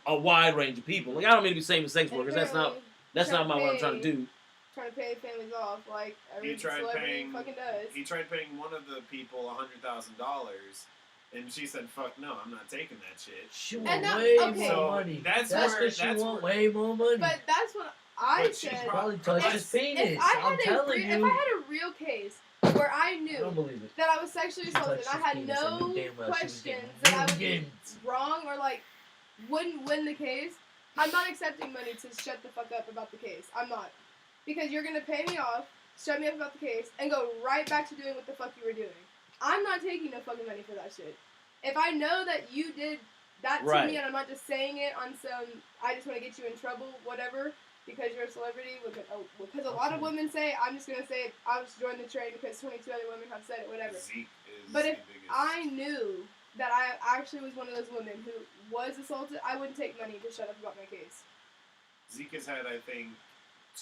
Speaker 2: a wide range of people. Like I don't mean to be saying sex workers. That's not what I'm trying to do.
Speaker 3: Trying to pay families off like every
Speaker 4: He tried
Speaker 3: celebrity
Speaker 4: paying-
Speaker 3: fucking does.
Speaker 4: He tried paying one of the people $100,000, and she said, "Fuck no, I'm not taking that shit."
Speaker 5: She want
Speaker 3: And that-
Speaker 5: way
Speaker 3: okay.
Speaker 5: more
Speaker 4: So,
Speaker 5: money.
Speaker 4: that's
Speaker 5: That's
Speaker 4: where-
Speaker 5: because she
Speaker 4: that's
Speaker 5: want
Speaker 4: where-
Speaker 5: way more money.
Speaker 3: But that's what I
Speaker 4: But she's
Speaker 3: said.
Speaker 5: Probably touched
Speaker 3: If-
Speaker 5: his penis.
Speaker 3: If I
Speaker 5: I'm
Speaker 3: had
Speaker 5: telling
Speaker 3: if
Speaker 5: you.
Speaker 3: I had a real case where I
Speaker 5: I don't
Speaker 3: knew
Speaker 5: believe it.
Speaker 3: that I was sexually
Speaker 5: She touched
Speaker 3: assaulted, I
Speaker 5: his
Speaker 3: had
Speaker 5: penis and
Speaker 3: no
Speaker 5: knew damn well she was getting
Speaker 3: questions that I would be
Speaker 5: millions.
Speaker 3: wrong or like wouldn't win the case, I'm not accepting money to shut the fuck up about the case. I'm not. Because you're gonna pay me off, shut me up about the case, and go right back to doing what the fuck you were doing. I'm not taking no fucking money for that shit. If I know that you did that to
Speaker 2: Right.
Speaker 3: me and I'm not just saying it on some I just want to get you in trouble, whatever, because you're a celebrity, because a lot of women say, I'm just gonna say I'll just join the train because 22 other women have said it, whatever.
Speaker 4: Zeke is
Speaker 3: But
Speaker 4: the
Speaker 3: if
Speaker 4: biggest.
Speaker 3: I knew that I actually was one of those women who was assaulted, I wouldn't take money to shut up about my case.
Speaker 4: Zeke has had, I think,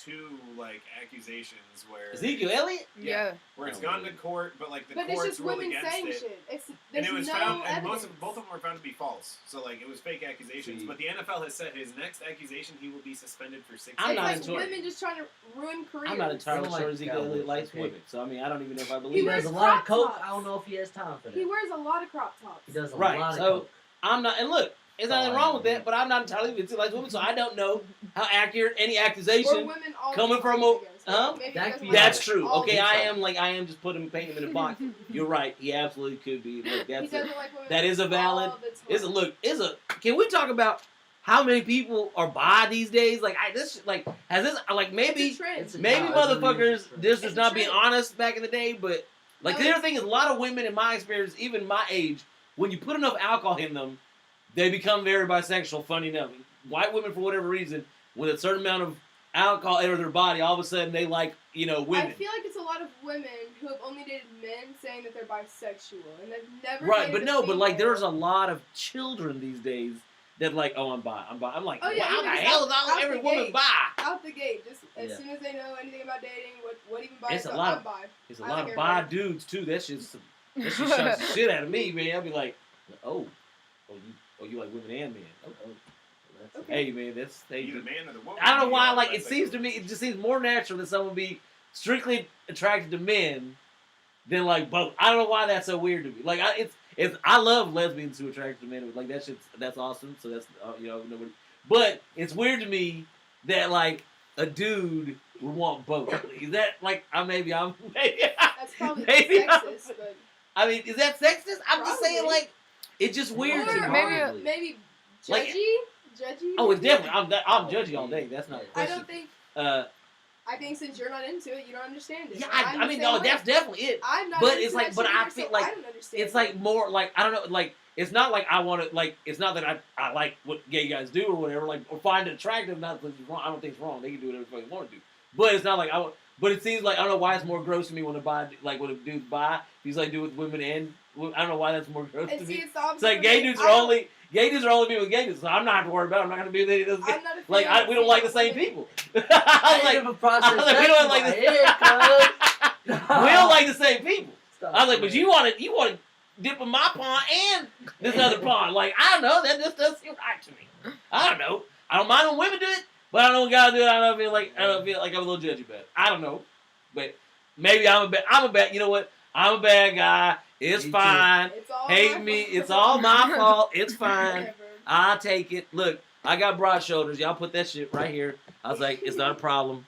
Speaker 4: 2 like accusations where
Speaker 2: Ezekiel Elliott.
Speaker 4: Yeah. where it's
Speaker 2: Oh,
Speaker 4: gone to
Speaker 2: really?
Speaker 4: court, but like the
Speaker 3: But it's
Speaker 4: courts
Speaker 3: just
Speaker 4: ruled
Speaker 3: women
Speaker 4: against
Speaker 3: saying
Speaker 4: it.
Speaker 3: shit. It's
Speaker 4: And
Speaker 3: there's
Speaker 4: it was
Speaker 3: no
Speaker 4: found, and
Speaker 3: evidence.
Speaker 4: both of them were found to be false. So like it was fake accusations.
Speaker 2: See.
Speaker 4: But the NFL has said his next accusation he will be suspended for 6
Speaker 2: I'm
Speaker 3: It's
Speaker 2: not
Speaker 3: like
Speaker 2: into it.
Speaker 3: women just trying to ruin careers.
Speaker 2: I'm not entirely
Speaker 5: Don't like
Speaker 2: sure Ezekiel
Speaker 5: Cowboys,
Speaker 2: Elliott likes
Speaker 5: okay.
Speaker 2: women, so I mean I don't even know if I
Speaker 3: He
Speaker 2: believe
Speaker 5: He
Speaker 2: that.
Speaker 5: does
Speaker 3: wears
Speaker 5: a lot of
Speaker 3: crop
Speaker 5: coke.
Speaker 3: tops.
Speaker 5: I don't know if he has time for that.
Speaker 3: He wears a lot of crop tops.
Speaker 5: He does a
Speaker 2: Right,
Speaker 5: lot of
Speaker 2: so-
Speaker 5: coke.
Speaker 2: I'm not. And look, there's nothing
Speaker 5: Fine.
Speaker 2: wrong with that, but I'm not entirely like women, so I don't know how accurate any
Speaker 3: Or
Speaker 2: accusation
Speaker 3: women all the
Speaker 2: coming
Speaker 3: time,
Speaker 2: from
Speaker 3: I
Speaker 2: a.
Speaker 3: guess.
Speaker 2: Huh?
Speaker 3: Maybe he
Speaker 5: That
Speaker 3: doesn't
Speaker 5: could
Speaker 3: like
Speaker 5: be
Speaker 2: That's
Speaker 3: it
Speaker 2: true.
Speaker 3: all
Speaker 2: Okay,
Speaker 3: the
Speaker 2: I
Speaker 3: time.
Speaker 2: am just painting him in a box. You're right. He absolutely could be. Look,
Speaker 3: He
Speaker 2: that's
Speaker 3: doesn't like women
Speaker 2: that is a valid.
Speaker 3: all the time.
Speaker 2: It's a look. It's a. Can we talk about how many people are bi these days? Like this. Like has this? Like maybe.
Speaker 3: It's a trend.
Speaker 5: It's a-
Speaker 2: Maybe
Speaker 5: No, it really
Speaker 2: motherfuckers
Speaker 5: is a trend.
Speaker 2: just
Speaker 3: It's
Speaker 2: is
Speaker 3: a
Speaker 2: not being
Speaker 3: trend.
Speaker 2: honest back in the day, but like
Speaker 3: No,
Speaker 2: the other thing is a lot of women in my experience, even my age, when you put enough alcohol in them, they become very bisexual. Funny enough, white women for whatever reason, with a certain amount of alcohol enter their body, all of a sudden they like women.
Speaker 3: I feel like it's a lot of women who have only dated men saying that they're bisexual, and they've never
Speaker 2: Right,
Speaker 3: dated
Speaker 2: but
Speaker 3: a
Speaker 2: no, but like
Speaker 3: female.
Speaker 2: there's a lot of children these days that like, oh, I'm bi. I'm like,
Speaker 3: Oh, yeah,
Speaker 2: wow,
Speaker 3: even
Speaker 2: the
Speaker 3: just
Speaker 2: hell is
Speaker 3: out
Speaker 2: all
Speaker 3: the
Speaker 2: every woman
Speaker 3: gate.
Speaker 2: bi?
Speaker 3: out the gate, just as
Speaker 5: Yeah.
Speaker 3: soon as they know anything about dating, what even bi
Speaker 2: It's
Speaker 3: is,
Speaker 2: a lot
Speaker 3: I'm
Speaker 2: of-
Speaker 3: bi.
Speaker 2: There's a
Speaker 3: I
Speaker 2: lot
Speaker 3: like
Speaker 2: of bi
Speaker 3: everybody.
Speaker 2: dudes too. That shit shocks the shit out of me, man. I'll be like, you like women and men.
Speaker 5: Oh, that's
Speaker 3: Okay.
Speaker 2: Hey, man, that's
Speaker 4: Are you the man or the woman?
Speaker 2: I don't know why.
Speaker 4: Yeah,
Speaker 2: Like, it
Speaker 4: that's
Speaker 2: seems to me, it just seems more natural that someone be strictly attracted to men than like both. I don't know why that's so weird to me. Like, I love lesbians who are attracted to men. Like that's awesome. So that's nobody. But it's weird to me that like a dude would want both. Is that like maybe I'm maybe
Speaker 3: That's probably
Speaker 2: maybe
Speaker 3: sexist, but
Speaker 2: I mean, is that sexist? I'm just saying
Speaker 3: Probably.
Speaker 2: like it's just weird to
Speaker 3: or
Speaker 2: me.
Speaker 5: Maybe-
Speaker 3: maybe
Speaker 2: Like-
Speaker 3: judgy.
Speaker 2: Oh, it's definitely. I'm judgy all day. That's not a
Speaker 5: I
Speaker 3: I
Speaker 2: question.
Speaker 3: don't think.
Speaker 2: I
Speaker 3: think since you're not into it, you don't understand it.
Speaker 2: yeah,
Speaker 3: I'm
Speaker 2: I
Speaker 3: the
Speaker 2: mean,
Speaker 3: same
Speaker 2: no,
Speaker 3: way.
Speaker 2: that's definitely it.
Speaker 3: I'm not.
Speaker 2: but
Speaker 3: into
Speaker 2: it's like-
Speaker 3: that
Speaker 2: but
Speaker 3: shit
Speaker 2: I
Speaker 3: either,
Speaker 2: feel
Speaker 3: so
Speaker 2: like
Speaker 3: I don't understand
Speaker 2: It's
Speaker 3: it.
Speaker 2: like more like I don't know, like it's not like I want to like it's not that I like what gay guys do or whatever, like or find it attractive. Not that it's wrong. I don't think it's wrong. They can do whatever they want to do. But it's not like I. But it seems like I don't know why it's more gross to me when a dude's bi. He's like do with women and I don't know why that's more gross
Speaker 3: And
Speaker 2: to
Speaker 3: see,
Speaker 2: me.
Speaker 3: it's the opposite.
Speaker 2: It's like
Speaker 3: for
Speaker 2: gay
Speaker 3: me.
Speaker 2: dudes
Speaker 3: I
Speaker 2: are
Speaker 3: don't-
Speaker 2: only being with gay dudes. So I'm not have to worry about it. I'm not gonna be with any of those.
Speaker 3: I'm not a fan
Speaker 2: Like
Speaker 3: of
Speaker 2: we don't like the same
Speaker 3: female
Speaker 2: people.
Speaker 5: I
Speaker 2: I'm like
Speaker 5: have a process.
Speaker 2: we don't like
Speaker 5: the
Speaker 2: the-
Speaker 5: head, cuz.
Speaker 2: we don't like the same people.
Speaker 5: Stop
Speaker 2: I was like, but
Speaker 5: it.
Speaker 2: you want to dip in my pond and this other pond. Like, I don't know. That just doesn't seem right to me. I don't know. I don't mind when women do it, but I don't know when guys do it. I don't feel like I'm a little judgy about it. I don't know, but maybe I'm a bad. You know what? I'm a bad guy. It's
Speaker 5: Me too.
Speaker 2: fine.
Speaker 3: It's all
Speaker 2: Hate
Speaker 3: my
Speaker 2: me.
Speaker 3: fault.
Speaker 2: It's all my fault. It's fine.
Speaker 3: Whatever.
Speaker 2: I'll take it. Look, I got broad shoulders. Y'all put that shit right here. I was like, it's not a problem.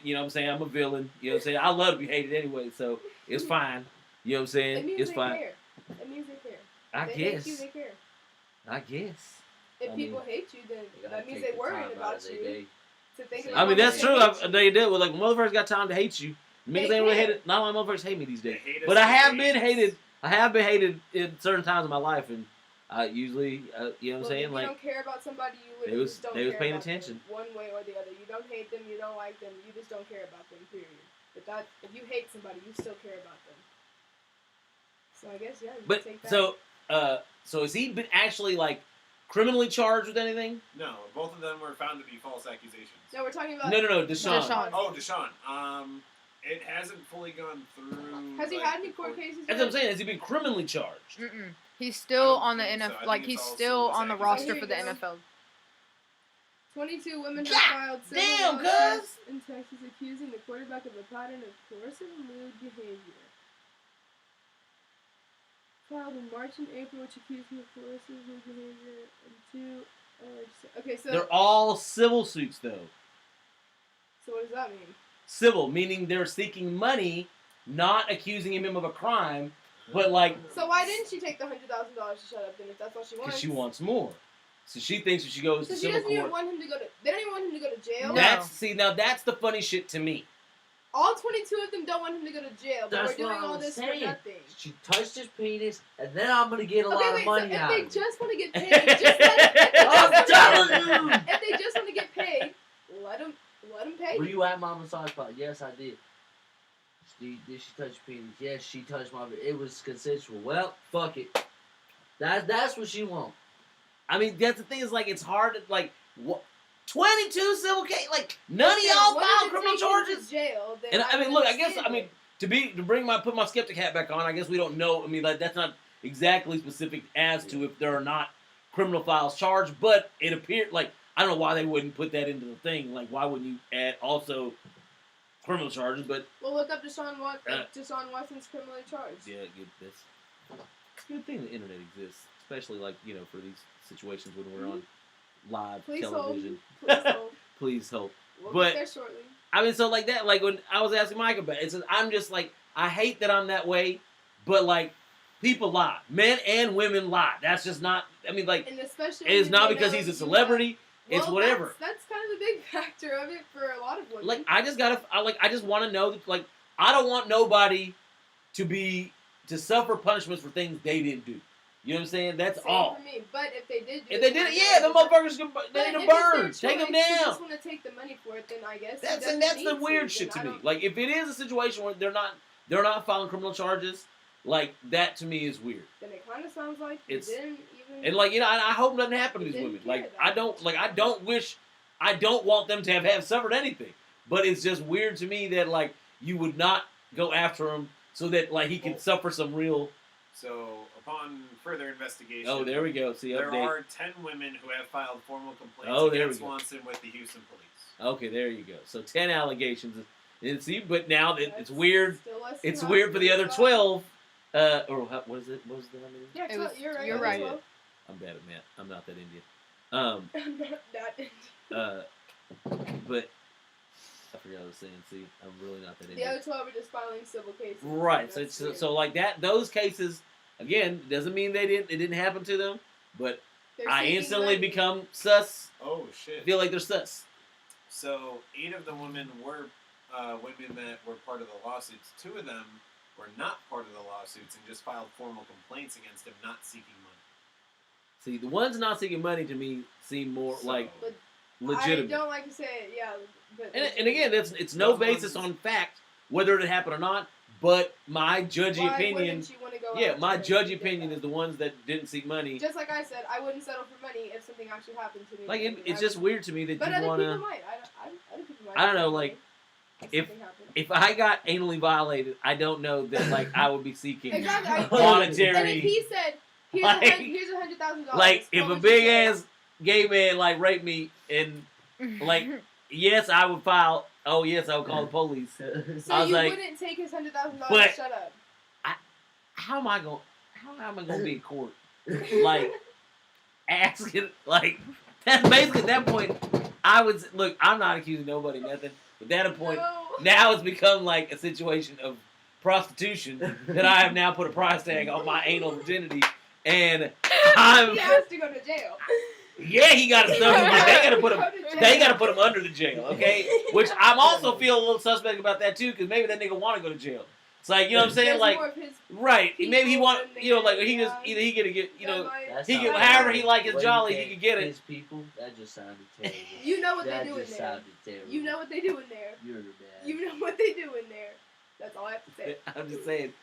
Speaker 2: You know what I'm saying? I'm a villain. You know what I'm saying? I love to be hated anyway, so it's fine. You know what I'm saying?
Speaker 3: It means
Speaker 2: It's
Speaker 3: they
Speaker 2: fine.
Speaker 3: care. It means they care.
Speaker 2: I
Speaker 3: They
Speaker 2: guess.
Speaker 3: hate you, they care.
Speaker 2: I guess.
Speaker 3: If
Speaker 2: I
Speaker 3: people hate you, then
Speaker 5: You gotta
Speaker 3: that means
Speaker 5: take
Speaker 3: they
Speaker 5: the
Speaker 3: worried
Speaker 5: time out
Speaker 3: about
Speaker 5: of their
Speaker 3: you.
Speaker 5: day.
Speaker 3: To think
Speaker 5: I
Speaker 3: about
Speaker 2: I mean,
Speaker 3: why
Speaker 2: that's
Speaker 3: they
Speaker 2: true.
Speaker 3: hate you.
Speaker 2: They did. Well, like, motherfuckers got time to hate you. Niggas
Speaker 3: They
Speaker 2: ain't really
Speaker 3: care.
Speaker 2: hated. Not a lot of motherfuckers hate me these
Speaker 4: They
Speaker 2: days.
Speaker 4: hate us
Speaker 2: But I
Speaker 4: as
Speaker 2: have been
Speaker 4: gays.
Speaker 2: hated. I have been hated in certain times of my life, and usually, you know what I'm
Speaker 3: Well,
Speaker 2: saying?
Speaker 3: if you
Speaker 2: Like,
Speaker 3: don't care about somebody, you
Speaker 2: they
Speaker 3: literally
Speaker 2: was-
Speaker 3: just don't
Speaker 2: they was
Speaker 3: care
Speaker 2: paying
Speaker 3: about them
Speaker 2: attention.
Speaker 3: one way or the other. You don't hate them, you don't like them, you just don't care about them. Period. But if you hate somebody, you still care about them. So I guess yeah. You
Speaker 2: but
Speaker 3: take that.
Speaker 2: so has he been actually like criminally charged with anything?
Speaker 4: No, both of them were found to be false accusations.
Speaker 3: No, we're talking about.
Speaker 2: No, Deshaun.
Speaker 6: Deshaun.
Speaker 4: Oh, Deshaun. It hasn't fully gone through.
Speaker 3: Has he
Speaker 4: like,
Speaker 3: had any
Speaker 4: the
Speaker 3: court cases?
Speaker 2: That's what I'm saying. Has he been criminally charged?
Speaker 6: Mm-mm. He's
Speaker 4: I
Speaker 6: still
Speaker 4: don't
Speaker 6: on the
Speaker 4: think so. I
Speaker 6: NFL.
Speaker 4: think
Speaker 6: Like
Speaker 4: it's
Speaker 6: he's
Speaker 4: all
Speaker 6: still
Speaker 4: serious
Speaker 6: on the
Speaker 4: accusations.
Speaker 6: roster for the
Speaker 3: Here you go.
Speaker 6: NFL.
Speaker 3: 22 women have
Speaker 2: God
Speaker 3: filed
Speaker 2: damn,
Speaker 3: civil
Speaker 2: cuz.
Speaker 3: lawsuits in Texas accusing the quarterback of a pattern of coercive lewd behavior. Filed in March and April, which accused him of coercive lewd behavior, and two. Okay, so
Speaker 2: They're all civil suits, though.
Speaker 3: so what does that mean?
Speaker 2: Civil, meaning they're seeking money, not accusing him of a crime, but like
Speaker 3: So why didn't she take the $100,000 to shut up then if that's what she wants?
Speaker 2: because she wants more. So she thinks if she goes
Speaker 3: So
Speaker 2: to
Speaker 3: she
Speaker 2: civil
Speaker 3: doesn't even
Speaker 2: court,
Speaker 3: want him to go to. They don't even want him to go to jail.
Speaker 6: No.
Speaker 2: that's the funny shit to me.
Speaker 3: All 22 of them don't want him to go to jail, but
Speaker 5: That's
Speaker 3: we're doing
Speaker 5: what I
Speaker 3: all
Speaker 5: was
Speaker 3: this
Speaker 5: saying.
Speaker 3: for nothing.
Speaker 5: She touched his penis, and then I'm gonna get a lot
Speaker 3: Okay,
Speaker 5: of
Speaker 3: wait.
Speaker 5: money
Speaker 3: So
Speaker 5: out
Speaker 3: if
Speaker 5: of
Speaker 3: they
Speaker 5: it.
Speaker 3: just want to get paid, just let.
Speaker 5: I'm telling you.
Speaker 3: If they just want to get paid, let them pay.
Speaker 5: Were you at my massage spot? Yes, I did. Did she touch your penis? Yes, she touched my. It was consensual. Well, fuck it. That's what she wants.
Speaker 2: I mean, that's the thing is like it's hard to like what 22 civil case like none of
Speaker 3: If they
Speaker 2: y'all
Speaker 3: wanted
Speaker 2: filed
Speaker 3: to
Speaker 2: criminal
Speaker 3: take him to
Speaker 2: charges.
Speaker 3: Jail, then
Speaker 2: And I mean,
Speaker 3: would
Speaker 2: look, I guess
Speaker 3: understand
Speaker 2: I mean
Speaker 3: it.
Speaker 2: to put my skeptic hat back on. I guess we don't know. I mean, like that's not exactly specific as to if there are not criminal files charged, but it appeared like I don't know why they wouldn't put that into the thing. Like, why wouldn't you add also criminal charges? But
Speaker 3: We'll look up Deshaun Watson's criminally charged.
Speaker 2: yeah, get this. It's a good thing the internet exists. especially like for these situations when we're on live
Speaker 3: Please
Speaker 2: television.
Speaker 3: Please hold.
Speaker 2: Please hold.
Speaker 3: We'll
Speaker 2: But-
Speaker 3: get there shortly.
Speaker 2: I mean, so like that, like when I was asking Mike about it, I'm just like, I hate that I'm that way, but like, people lie. Men and women lie. That's just not, I mean, like,
Speaker 3: And especially
Speaker 2: it's
Speaker 3: when
Speaker 2: not
Speaker 3: they
Speaker 2: because
Speaker 3: know
Speaker 2: he's a
Speaker 3: you
Speaker 2: celebrity, it's
Speaker 3: well,
Speaker 2: whatever.
Speaker 3: That's kind of the big factor of it for a lot of women.
Speaker 2: Like, I just want to know that, like, I don't want nobody to suffer punishments for things they didn't do. You know what I'm saying? That's
Speaker 3: Same
Speaker 2: all.
Speaker 3: for me. But if they did,
Speaker 2: If they did it, yeah, the motherfuckers they need to burn. Take them
Speaker 3: If you
Speaker 2: down.
Speaker 3: just want to take the money for it, then I guess
Speaker 2: That's
Speaker 3: he doesn't
Speaker 2: the
Speaker 3: need
Speaker 2: weird
Speaker 3: to,
Speaker 2: shit to
Speaker 3: then I
Speaker 2: me.
Speaker 3: don't-
Speaker 2: Like, if it is a situation where they're not filing criminal charges, like that to me is weird.
Speaker 3: Then it kind of sounds like you
Speaker 2: It's-
Speaker 3: didn't even.
Speaker 2: And like I hope nothing happened to
Speaker 3: You
Speaker 2: these
Speaker 3: didn't
Speaker 2: women.
Speaker 3: care
Speaker 2: Like
Speaker 3: that
Speaker 2: I don't want them to have suffered anything. But it's just weird to me that like you would not go after him so that like he could suffer some real.
Speaker 4: So, upon further investigation,
Speaker 2: Oh, there we go. See,
Speaker 4: there
Speaker 2: update.
Speaker 4: are 10 women who have filed formal complaints
Speaker 2: Oh, there we
Speaker 4: against
Speaker 2: go.
Speaker 4: Swanson with the Houston police.
Speaker 2: Okay, there you go. So 10 allegations. And see, but now that
Speaker 3: That's
Speaker 2: it's weird.
Speaker 3: still less than
Speaker 2: It's
Speaker 3: half
Speaker 2: weird for the
Speaker 3: of
Speaker 2: other
Speaker 3: the
Speaker 2: 12. What is it? What was the number?
Speaker 3: Yeah,
Speaker 6: It was-
Speaker 3: you're right.
Speaker 6: you're right.
Speaker 3: Well,
Speaker 2: I'm bad at math. I'm not that Indian.
Speaker 3: I'm not that.
Speaker 2: But I forgot what I was saying. See, I'm really not that
Speaker 3: The
Speaker 2: Indian.
Speaker 3: other 12 are just filing civil cases.
Speaker 2: Right. So
Speaker 3: That's
Speaker 2: it's,
Speaker 3: it.
Speaker 2: so like that. Those cases again doesn't mean it didn't happen to them. But
Speaker 3: They're
Speaker 2: I
Speaker 3: seeking
Speaker 2: instantly
Speaker 3: money.
Speaker 2: become sus.
Speaker 4: Oh,
Speaker 2: I
Speaker 4: shit.
Speaker 2: feel like they're sus.
Speaker 4: So, 8 of the women were women that were part of the lawsuits. 2 of them were not part of the lawsuits and just filed formal complaints against him, not seeking money.
Speaker 2: See, the ones not seeking money to me seem more
Speaker 4: So-
Speaker 2: like
Speaker 3: But
Speaker 2: legitimate.
Speaker 3: I don't like to say it, yeah. But
Speaker 2: And again, it's no
Speaker 4: Those
Speaker 2: basis
Speaker 4: ones-
Speaker 2: on fact whether it happened or not. But my judgy
Speaker 3: why
Speaker 2: opinion,
Speaker 3: wouldn't you want to go
Speaker 2: yeah,
Speaker 3: after
Speaker 2: my
Speaker 3: them if
Speaker 2: judgy
Speaker 3: you did
Speaker 2: opinion
Speaker 3: that?
Speaker 2: is the ones that didn't seek money.
Speaker 3: Just like I said, I wouldn't settle for money if something actually happened to me.
Speaker 2: Like
Speaker 3: I
Speaker 2: it's just
Speaker 3: would-
Speaker 2: weird to me that
Speaker 3: But
Speaker 2: you
Speaker 3: other
Speaker 2: want
Speaker 3: people
Speaker 2: to.
Speaker 3: might. Other people might.
Speaker 2: I don't know,
Speaker 3: settle
Speaker 2: like,
Speaker 3: if
Speaker 2: if-
Speaker 3: something happened.
Speaker 2: If I got anally violated, I don't know that like I would be seeking
Speaker 3: Exactly. And if
Speaker 2: monetary.
Speaker 3: he said, "Here's
Speaker 2: Like-
Speaker 3: here's $100,000,"
Speaker 2: Like if
Speaker 3: what
Speaker 2: a
Speaker 3: would you
Speaker 2: big
Speaker 3: say?
Speaker 2: ass gay man like raped me and like yes I would file. Oh yes, I would call the police.
Speaker 3: So
Speaker 2: I was
Speaker 3: you
Speaker 2: like-
Speaker 3: wouldn't take his $100,000.
Speaker 2: But-
Speaker 3: Shut up.
Speaker 2: How am I gonna be in court? Like asking like that's basically at that point. I would look. I'm not accusing nobody nothing. But at that point,
Speaker 3: No.
Speaker 2: now it's become like a situation of prostitution that I have now put a price tag on my anal virginity, and I'm
Speaker 3: He has to go to jail.
Speaker 2: yeah he got to stuff. They got to put him.
Speaker 3: Go to jail.
Speaker 2: They got to put him under the jail, okay? Which I'm also feel a little suspect about that too, because maybe that nigga want to go to jail. It's like you know what I'm saying,
Speaker 3: There's
Speaker 2: like
Speaker 3: more of his
Speaker 2: right? Maybe he
Speaker 3: people
Speaker 2: want
Speaker 3: in
Speaker 2: you know like
Speaker 3: there,
Speaker 2: he just
Speaker 3: yeah.
Speaker 2: either he get you know
Speaker 3: that might-
Speaker 5: That
Speaker 2: he
Speaker 5: sounded
Speaker 2: could however he
Speaker 5: terrible.
Speaker 2: like his
Speaker 5: Way
Speaker 2: jolly
Speaker 5: you
Speaker 2: he could get it.
Speaker 5: His people, that just sounded terrible.
Speaker 3: You know what they
Speaker 5: that
Speaker 3: do in
Speaker 5: just
Speaker 3: there.
Speaker 5: sounded terrible.
Speaker 3: You know what they do in there.
Speaker 5: You're the bad.
Speaker 3: You know what they do in there. That's all I have to say.
Speaker 2: I'm just saying,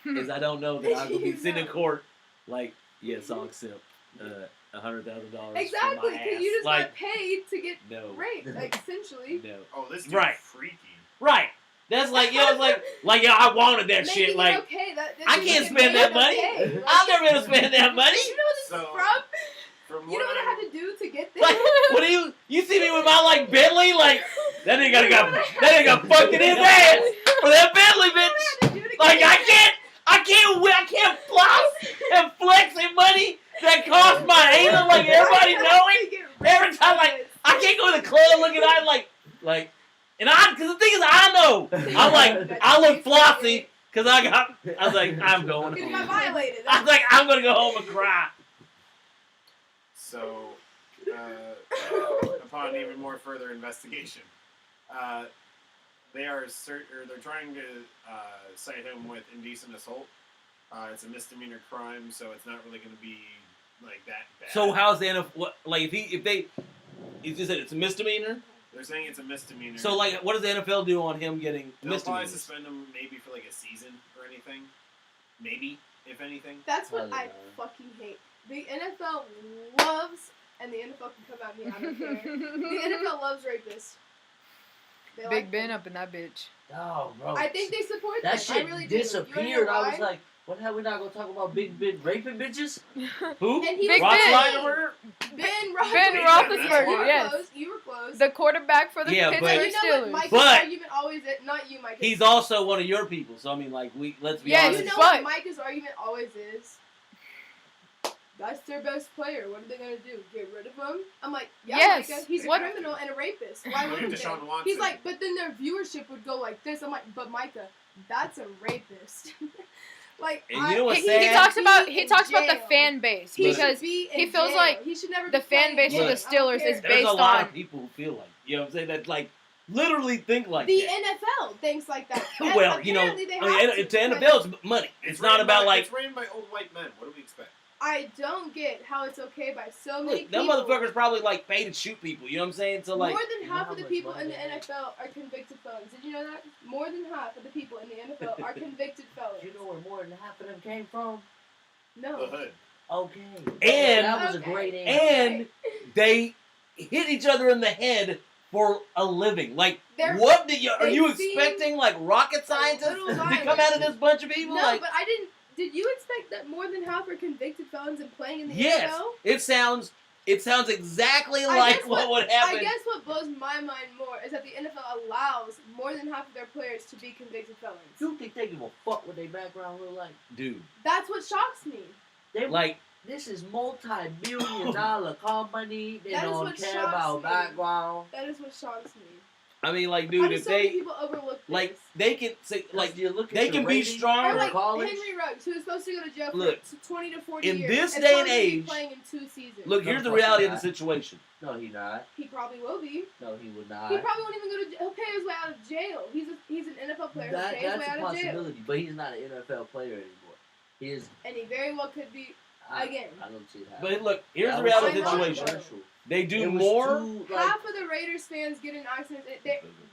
Speaker 2: is I don't know that I could be
Speaker 3: You
Speaker 2: sitting in
Speaker 3: know.
Speaker 2: court like yes I'll accept $100,000.
Speaker 3: Exactly, because you just
Speaker 2: like
Speaker 3: got paid to get
Speaker 2: no
Speaker 3: raped, like essentially.
Speaker 2: no
Speaker 4: Oh, this dude's
Speaker 2: Right.
Speaker 4: freaky.
Speaker 2: right. That's like you know it's like yeah I wanted that
Speaker 3: Making
Speaker 2: shit
Speaker 3: it
Speaker 2: like.
Speaker 3: okay, that
Speaker 2: I
Speaker 3: you
Speaker 2: can't
Speaker 3: get
Speaker 2: spend that
Speaker 3: paid
Speaker 2: money.
Speaker 3: okay, like-
Speaker 2: I'm never gonna spend that money.
Speaker 3: You know what this
Speaker 4: So-
Speaker 3: is from?
Speaker 4: From
Speaker 3: You know what I
Speaker 4: I-
Speaker 3: had to do to get there?
Speaker 2: Like, what do you see me with my like Bentley? Like that nigga got fucked in his ass for that Bentley, bitch. Like I can't floss and flex in money that cost my anal like everybody knowing. Every time, like, I can't go to the club looking at like, and because the thing is I know I'm like I look flossy because I was like I'm going
Speaker 3: Because you got
Speaker 2: home.
Speaker 3: violated.
Speaker 2: I was like I'm gonna go home and cry.
Speaker 4: So, upon even more further investigation, they're trying to cite him with indecent assault. It's a misdemeanor crime, so it's not really going to be like that bad.
Speaker 2: So how's the NFL? Like if they said it's a misdemeanor.
Speaker 4: They're saying it's a misdemeanor.
Speaker 2: So like what does the NFL do on him getting
Speaker 4: they'll probably
Speaker 2: misdemeanors?
Speaker 4: suspend him maybe for like a season or anything. Maybe, if anything.
Speaker 3: That's what
Speaker 5: Probably
Speaker 3: I
Speaker 5: not.
Speaker 3: fucking hate. The NFL loves, and the NFL can come at me, I don't care. The NFL loves rapists. They
Speaker 6: Big
Speaker 3: like
Speaker 6: Ben
Speaker 3: them.
Speaker 6: up in that bitch.
Speaker 5: Oh, bro.
Speaker 3: I think they support
Speaker 5: that
Speaker 3: them.
Speaker 5: shit
Speaker 3: I really do. You
Speaker 5: disappeared.
Speaker 3: wanna know
Speaker 5: I was
Speaker 3: why?
Speaker 5: like, what the hell? We're not gonna talk about Big Ben raping bitches?
Speaker 2: Who?
Speaker 3: And he
Speaker 6: Big
Speaker 3: was
Speaker 6: Ben.
Speaker 2: Roethlisberger?
Speaker 3: Ben
Speaker 6: Ben
Speaker 3: Roethlisberger.
Speaker 6: Roethlisberger, yes.
Speaker 3: You were close.
Speaker 6: The quarterback for the
Speaker 2: Yeah,
Speaker 3: But
Speaker 6: Pittsburgh
Speaker 3: you know what
Speaker 6: Steelers.
Speaker 3: Mike's
Speaker 2: But-
Speaker 3: argument always is? Not you, Mike.
Speaker 2: He's also one of your people. So I mean, like let's be
Speaker 6: Yes,
Speaker 3: You
Speaker 2: honest.
Speaker 3: know
Speaker 6: but-
Speaker 3: what Mike's argument always is? That's their best player. What are they gonna do? Get rid of him? I'm like, yeah,
Speaker 6: Yes.
Speaker 3: Micah, he's
Speaker 6: What-
Speaker 3: a criminal and a rapist. Why
Speaker 4: Look at
Speaker 3: wouldn't they?
Speaker 4: Deshaun Watson.
Speaker 3: He's like, but then their viewership would go like this. I'm like, but Micah, that's a rapist. like,
Speaker 2: And you know what's
Speaker 6: He
Speaker 2: sad?
Speaker 6: talks about
Speaker 3: Be
Speaker 6: he
Speaker 3: in
Speaker 6: talks about the
Speaker 3: jail.
Speaker 6: fan base
Speaker 3: He
Speaker 6: because
Speaker 3: should be in
Speaker 6: he feels
Speaker 3: jail.
Speaker 6: like
Speaker 3: he should never
Speaker 6: the
Speaker 3: be
Speaker 6: fan
Speaker 3: playing
Speaker 6: base of the
Speaker 3: games. I don't
Speaker 6: Steelers
Speaker 3: care.
Speaker 6: is
Speaker 2: There's
Speaker 6: based
Speaker 2: a lot
Speaker 6: on
Speaker 2: of people who feel like, you know what I'm saying, that like literally think like
Speaker 3: The
Speaker 2: that.
Speaker 3: NFL thinks like that.
Speaker 2: Well, you know,
Speaker 3: Apparently they
Speaker 2: I mean,
Speaker 3: have
Speaker 2: to
Speaker 3: to,
Speaker 2: NFL, it's money. It's not
Speaker 4: ran
Speaker 2: about
Speaker 4: by,
Speaker 2: like,
Speaker 4: it's ran by old white men. What do we expect?
Speaker 3: I don't get how it's okay by so many
Speaker 2: look, them
Speaker 3: people.
Speaker 2: motherfuckers probably like pay to shoot people. You know what I'm saying? So like,
Speaker 3: More than
Speaker 5: You know
Speaker 3: half
Speaker 5: how
Speaker 3: of the
Speaker 5: much
Speaker 3: people
Speaker 5: money
Speaker 3: in the
Speaker 5: they make?
Speaker 3: NFL are convicted felons. Did you know that? More than half of the people in the NFL are convicted felons.
Speaker 5: You know where more than half of them came from?
Speaker 3: No.
Speaker 4: The hood.
Speaker 5: Okay.
Speaker 2: And-
Speaker 5: that was a
Speaker 3: Okay.
Speaker 5: great answer.
Speaker 2: and they hit each other in the head for a living. Like,
Speaker 3: They're-
Speaker 2: what did you? Are
Speaker 3: they
Speaker 2: you
Speaker 3: seem
Speaker 2: expecting like rocket scientists
Speaker 3: little
Speaker 2: to
Speaker 3: violent.
Speaker 2: come out of this bunch of people?
Speaker 3: No,
Speaker 2: like,
Speaker 3: but I didn't. Did you expect that more than half are convicted felons and playing in the
Speaker 2: yes,
Speaker 3: NFL?
Speaker 2: it sounds exactly
Speaker 3: I
Speaker 2: like
Speaker 3: guess
Speaker 2: what would happen.
Speaker 3: I guess what blows my mind more is that the NFL allows more than half of their players to be convicted felons.
Speaker 5: You think they give a fuck what their background look like?
Speaker 2: Dude,
Speaker 3: That's what shocks me.
Speaker 5: They
Speaker 2: like,
Speaker 5: This is multi-billion-dollar company. They
Speaker 3: That is
Speaker 5: don't
Speaker 3: what
Speaker 5: care
Speaker 3: shocks
Speaker 5: about
Speaker 3: me.
Speaker 5: background.
Speaker 3: That is what shocks me.
Speaker 2: I mean, like,
Speaker 3: How
Speaker 2: dude,
Speaker 3: do
Speaker 2: if
Speaker 3: so many
Speaker 2: they
Speaker 3: people overlook this?
Speaker 2: like, they can say like,
Speaker 5: You look at
Speaker 2: they
Speaker 5: the
Speaker 2: can be
Speaker 5: rating
Speaker 2: strong.
Speaker 3: or
Speaker 5: for
Speaker 3: like
Speaker 5: college.
Speaker 3: Henry Ruggs, who was supposed to go to jail
Speaker 2: Look,
Speaker 3: for 20 to 40
Speaker 2: in
Speaker 3: years.
Speaker 2: this
Speaker 3: is
Speaker 2: day and
Speaker 3: supposed to be
Speaker 2: age-
Speaker 3: playing in 2 seasons.
Speaker 2: Look,
Speaker 5: No
Speaker 2: here's the
Speaker 5: fucking
Speaker 2: reality of the
Speaker 5: not.
Speaker 2: situation.
Speaker 5: No, he not.
Speaker 3: He probably will be.
Speaker 5: No, he would
Speaker 3: He
Speaker 5: not.
Speaker 3: probably won't even go to. He'll pay his way out of jail. He's an NFL player. He'll pay his
Speaker 5: That's
Speaker 3: way
Speaker 5: a
Speaker 3: out of jail,
Speaker 5: possibility, but he's not an NFL player anymore. He is.
Speaker 3: and he very well could be. Again.
Speaker 5: I don't see that.
Speaker 2: But look, here's the
Speaker 5: That was
Speaker 2: reality of the
Speaker 3: I know.
Speaker 2: situation.
Speaker 5: controversial.
Speaker 2: They
Speaker 5: It
Speaker 2: do
Speaker 5: was
Speaker 2: more.
Speaker 5: too, like,
Speaker 3: Half of the Raiders fans get in accidents.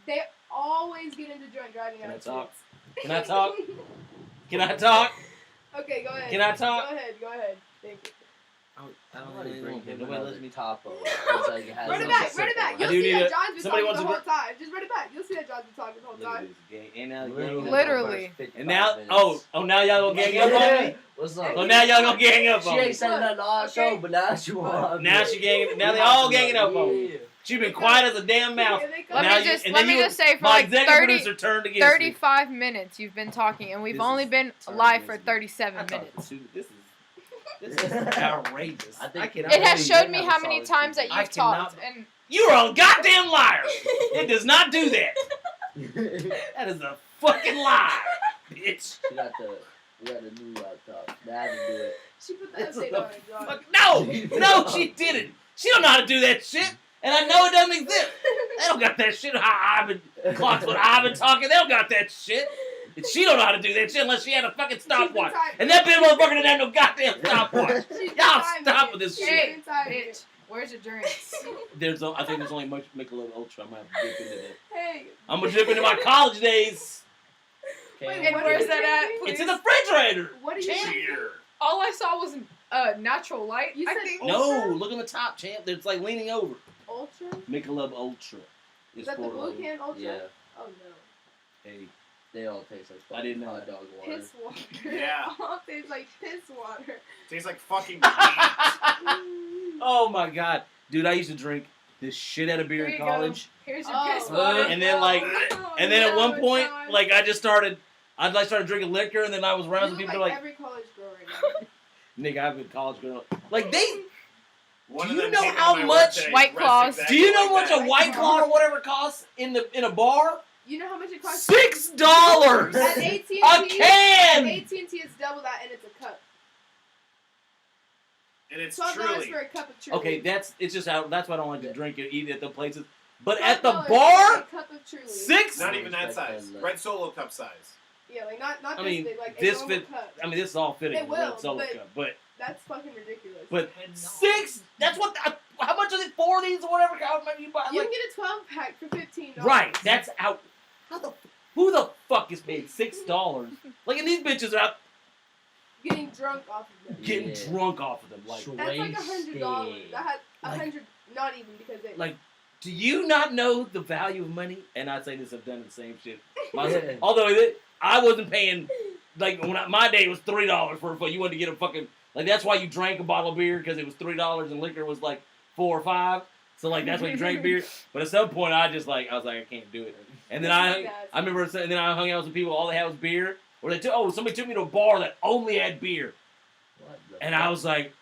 Speaker 3: They always get into drunk driving
Speaker 2: Can I
Speaker 3: accidents.
Speaker 2: talk? Can I talk? Can I talk?
Speaker 3: Okay, go ahead.
Speaker 2: Can I talk?
Speaker 3: Go ahead. Go ahead. Thank you.
Speaker 5: Somebody bring him
Speaker 2: Nobody lets
Speaker 5: another
Speaker 2: me
Speaker 5: taco. It's like it has
Speaker 3: Run it
Speaker 5: no
Speaker 3: back.
Speaker 5: sense.
Speaker 3: Run it back.
Speaker 2: I
Speaker 3: You'll
Speaker 2: do
Speaker 3: see
Speaker 2: need
Speaker 3: that
Speaker 2: a-
Speaker 3: John's been
Speaker 2: somebody
Speaker 3: talking the
Speaker 2: wants
Speaker 3: whole
Speaker 2: to
Speaker 3: time. Just run it back. You'll see that John's been talking the whole
Speaker 2: Look at
Speaker 3: time.
Speaker 2: this game. And now,
Speaker 6: Literally.
Speaker 2: and now, oh, now y'all gonna gang up on me.
Speaker 5: What's up?
Speaker 2: So now y'all gonna gang up
Speaker 5: She
Speaker 2: on me.
Speaker 5: ain't said nothing all
Speaker 3: Okay.
Speaker 5: show, but now she want.
Speaker 2: Now she ganging. Now they all ganging up on me.
Speaker 5: Yeah.
Speaker 2: She been quiet as a damn mouse.
Speaker 3: Here they come.
Speaker 6: Let
Speaker 2: Now
Speaker 6: me
Speaker 2: you-
Speaker 6: just
Speaker 2: and
Speaker 6: let
Speaker 2: then
Speaker 6: me
Speaker 2: you-
Speaker 6: just say for
Speaker 2: My
Speaker 6: like
Speaker 2: executive
Speaker 6: 30,
Speaker 2: producer turned against me.
Speaker 6: 35 minutes you've been talking, and we've
Speaker 2: This
Speaker 6: only
Speaker 2: is
Speaker 6: been
Speaker 2: turned
Speaker 6: live for
Speaker 2: against me.
Speaker 6: 37
Speaker 2: I thought,
Speaker 6: minutes.
Speaker 2: dude, this is outrageous.
Speaker 5: I think-
Speaker 2: cannot
Speaker 6: It has
Speaker 2: believe
Speaker 6: showed
Speaker 2: they
Speaker 6: me
Speaker 2: have
Speaker 6: how
Speaker 2: a
Speaker 6: many
Speaker 2: solid
Speaker 6: times that
Speaker 2: season. I
Speaker 6: you've
Speaker 2: cannot-
Speaker 6: talked, and
Speaker 2: You're a goddamn liar. It does not do that. That is a fucking lie, bitch.
Speaker 5: We got the new laptop. That didn't do it.
Speaker 3: She put the
Speaker 2: This is
Speaker 3: update
Speaker 2: a
Speaker 3: on it, John.
Speaker 2: fuck, no, she didn't. She don't know how to do that shit, and I know it doesn't exist. They don't got that shit. How I've been clocks when I've been talking. They don't got that shit. And she don't know how to do that shit unless she had a fucking stopwatch. And that bitch motherfucker didn't have no goddamn stopwatch.
Speaker 3: She's been
Speaker 2: Y'all
Speaker 3: timing
Speaker 2: stop
Speaker 3: it.
Speaker 2: with this
Speaker 3: She's
Speaker 2: shit.
Speaker 3: been timing
Speaker 6: bitch,
Speaker 3: it.
Speaker 6: where's your drinks?
Speaker 2: I think there's only much Michelob Ultra. I'm gonna have to dip into that.
Speaker 3: Hey.
Speaker 2: I'm gonna dip into my college days.
Speaker 3: Wait,
Speaker 6: And
Speaker 3: what
Speaker 6: where's
Speaker 3: are you
Speaker 6: that at,
Speaker 3: drinking?
Speaker 2: It's in the refrigerator.
Speaker 3: What are you
Speaker 2: Champ.
Speaker 3: drinking?
Speaker 4: Cheer.
Speaker 6: All I saw was natural light.
Speaker 3: You
Speaker 6: I
Speaker 3: said
Speaker 6: think.
Speaker 3: Ultra?
Speaker 2: No, look on the top, champ. It's like leaning over.
Speaker 3: Ultra?
Speaker 2: Michelob Ultra.
Speaker 3: Is that the blue can Ultra?
Speaker 5: Yeah,
Speaker 3: Oh no.
Speaker 2: Hey,
Speaker 5: they all taste like
Speaker 2: I didn't know
Speaker 5: hot
Speaker 2: that.
Speaker 5: dog water.
Speaker 3: Piss water.
Speaker 4: Yeah.
Speaker 3: All tastes like piss water.
Speaker 4: Tastes like fucking meat.
Speaker 2: oh my god, dude! I used to drink this shit out of beer
Speaker 6: Here
Speaker 2: in
Speaker 6: you
Speaker 2: college.
Speaker 6: Here's your
Speaker 3: Oh,
Speaker 6: piss water.
Speaker 2: And then, like-
Speaker 3: oh,
Speaker 2: And then at
Speaker 3: no,
Speaker 2: one point,
Speaker 3: John.
Speaker 2: like I just started, started drinking liquor, and then I was around
Speaker 3: you
Speaker 2: some
Speaker 3: look
Speaker 2: people
Speaker 3: like
Speaker 2: like,
Speaker 3: every college girl right now.
Speaker 2: nigga, I've been college girl. Like they,
Speaker 4: One
Speaker 2: Do
Speaker 4: of
Speaker 2: you
Speaker 4: them
Speaker 2: know
Speaker 4: came to
Speaker 2: how
Speaker 4: my
Speaker 2: much
Speaker 4: birthday
Speaker 6: White
Speaker 4: dressed
Speaker 6: Claws-
Speaker 2: do
Speaker 4: exactly
Speaker 2: you know
Speaker 4: like
Speaker 2: what
Speaker 4: that.
Speaker 2: a White Claw or whatever costs in a bar?
Speaker 3: You know how much it costs?
Speaker 2: $6
Speaker 3: At AT&T,
Speaker 2: a
Speaker 3: At
Speaker 2: can.
Speaker 3: AT&T, it's double that, and it's a cup.
Speaker 4: And it's
Speaker 3: $12
Speaker 4: truly.
Speaker 3: for a cup of Truly.
Speaker 2: Okay, that's just how. That's why I don't like to drink it, eat at the places. But
Speaker 3: $12
Speaker 2: at the
Speaker 3: for
Speaker 2: bar,
Speaker 3: a cup of Truly.
Speaker 2: $6.
Speaker 4: Not even that
Speaker 5: Respect
Speaker 4: size.
Speaker 5: that.
Speaker 4: Red Solo cup size.
Speaker 3: Yeah, like not
Speaker 2: I
Speaker 3: this
Speaker 2: mean,
Speaker 3: big, like
Speaker 2: this
Speaker 3: a normal
Speaker 2: fit-
Speaker 3: cup.
Speaker 2: I mean, this is all fitting.
Speaker 3: It
Speaker 2: in the
Speaker 3: will,
Speaker 2: red solo
Speaker 3: but-
Speaker 2: cup, but
Speaker 3: That's fucking ridiculous.
Speaker 2: $6. That's what. How much is it? 40s or whatever. How much you buy?
Speaker 3: You
Speaker 2: Like,
Speaker 3: can get a 12 pack for $15.
Speaker 2: right. That's out. Who the fuck is paid $6? Like, and these bitches are out
Speaker 3: Getting drunk off of them.
Speaker 2: getting
Speaker 5: Yeah.
Speaker 2: drunk off of them. Like,
Speaker 5: Sure.
Speaker 3: That's like
Speaker 5: Wasted.
Speaker 3: $100. That had
Speaker 2: Like-
Speaker 3: 100, not even because they.
Speaker 2: like, do you not know the value of money? And I say this, I've done the same shit.
Speaker 5: Yeah.
Speaker 2: Although I wasn't paying, like, my day was $3 for a fuck. You wanted to get a fucking, like, that's why you drank a bottle of beer, because it was $3 and liquor was like $4 or $5. So, like, that's why you drank beer. But at some point, I was like, I can't do it. And then I remember, and then I hung out with some people, all they had was beer. Or somebody took me to a bar that only had beer.
Speaker 5: What the
Speaker 2: And
Speaker 5: fuck?
Speaker 2: I was like,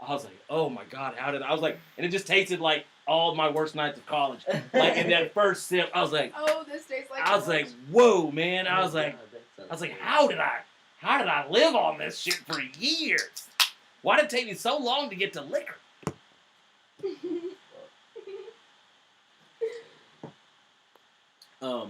Speaker 2: I was like, oh my God, how did I was like, and it just tasted like all my worst nights of college. Like in that first sip, I was like,
Speaker 3: Oh, this tastes like.
Speaker 2: I was like,
Speaker 3: lunch.
Speaker 2: whoa, man. I was
Speaker 5: Oh,
Speaker 2: like,
Speaker 5: God, that sounds
Speaker 2: I was like,
Speaker 5: good.
Speaker 2: how did I live on this shit for years? Why did it take me so long to get to liquor? What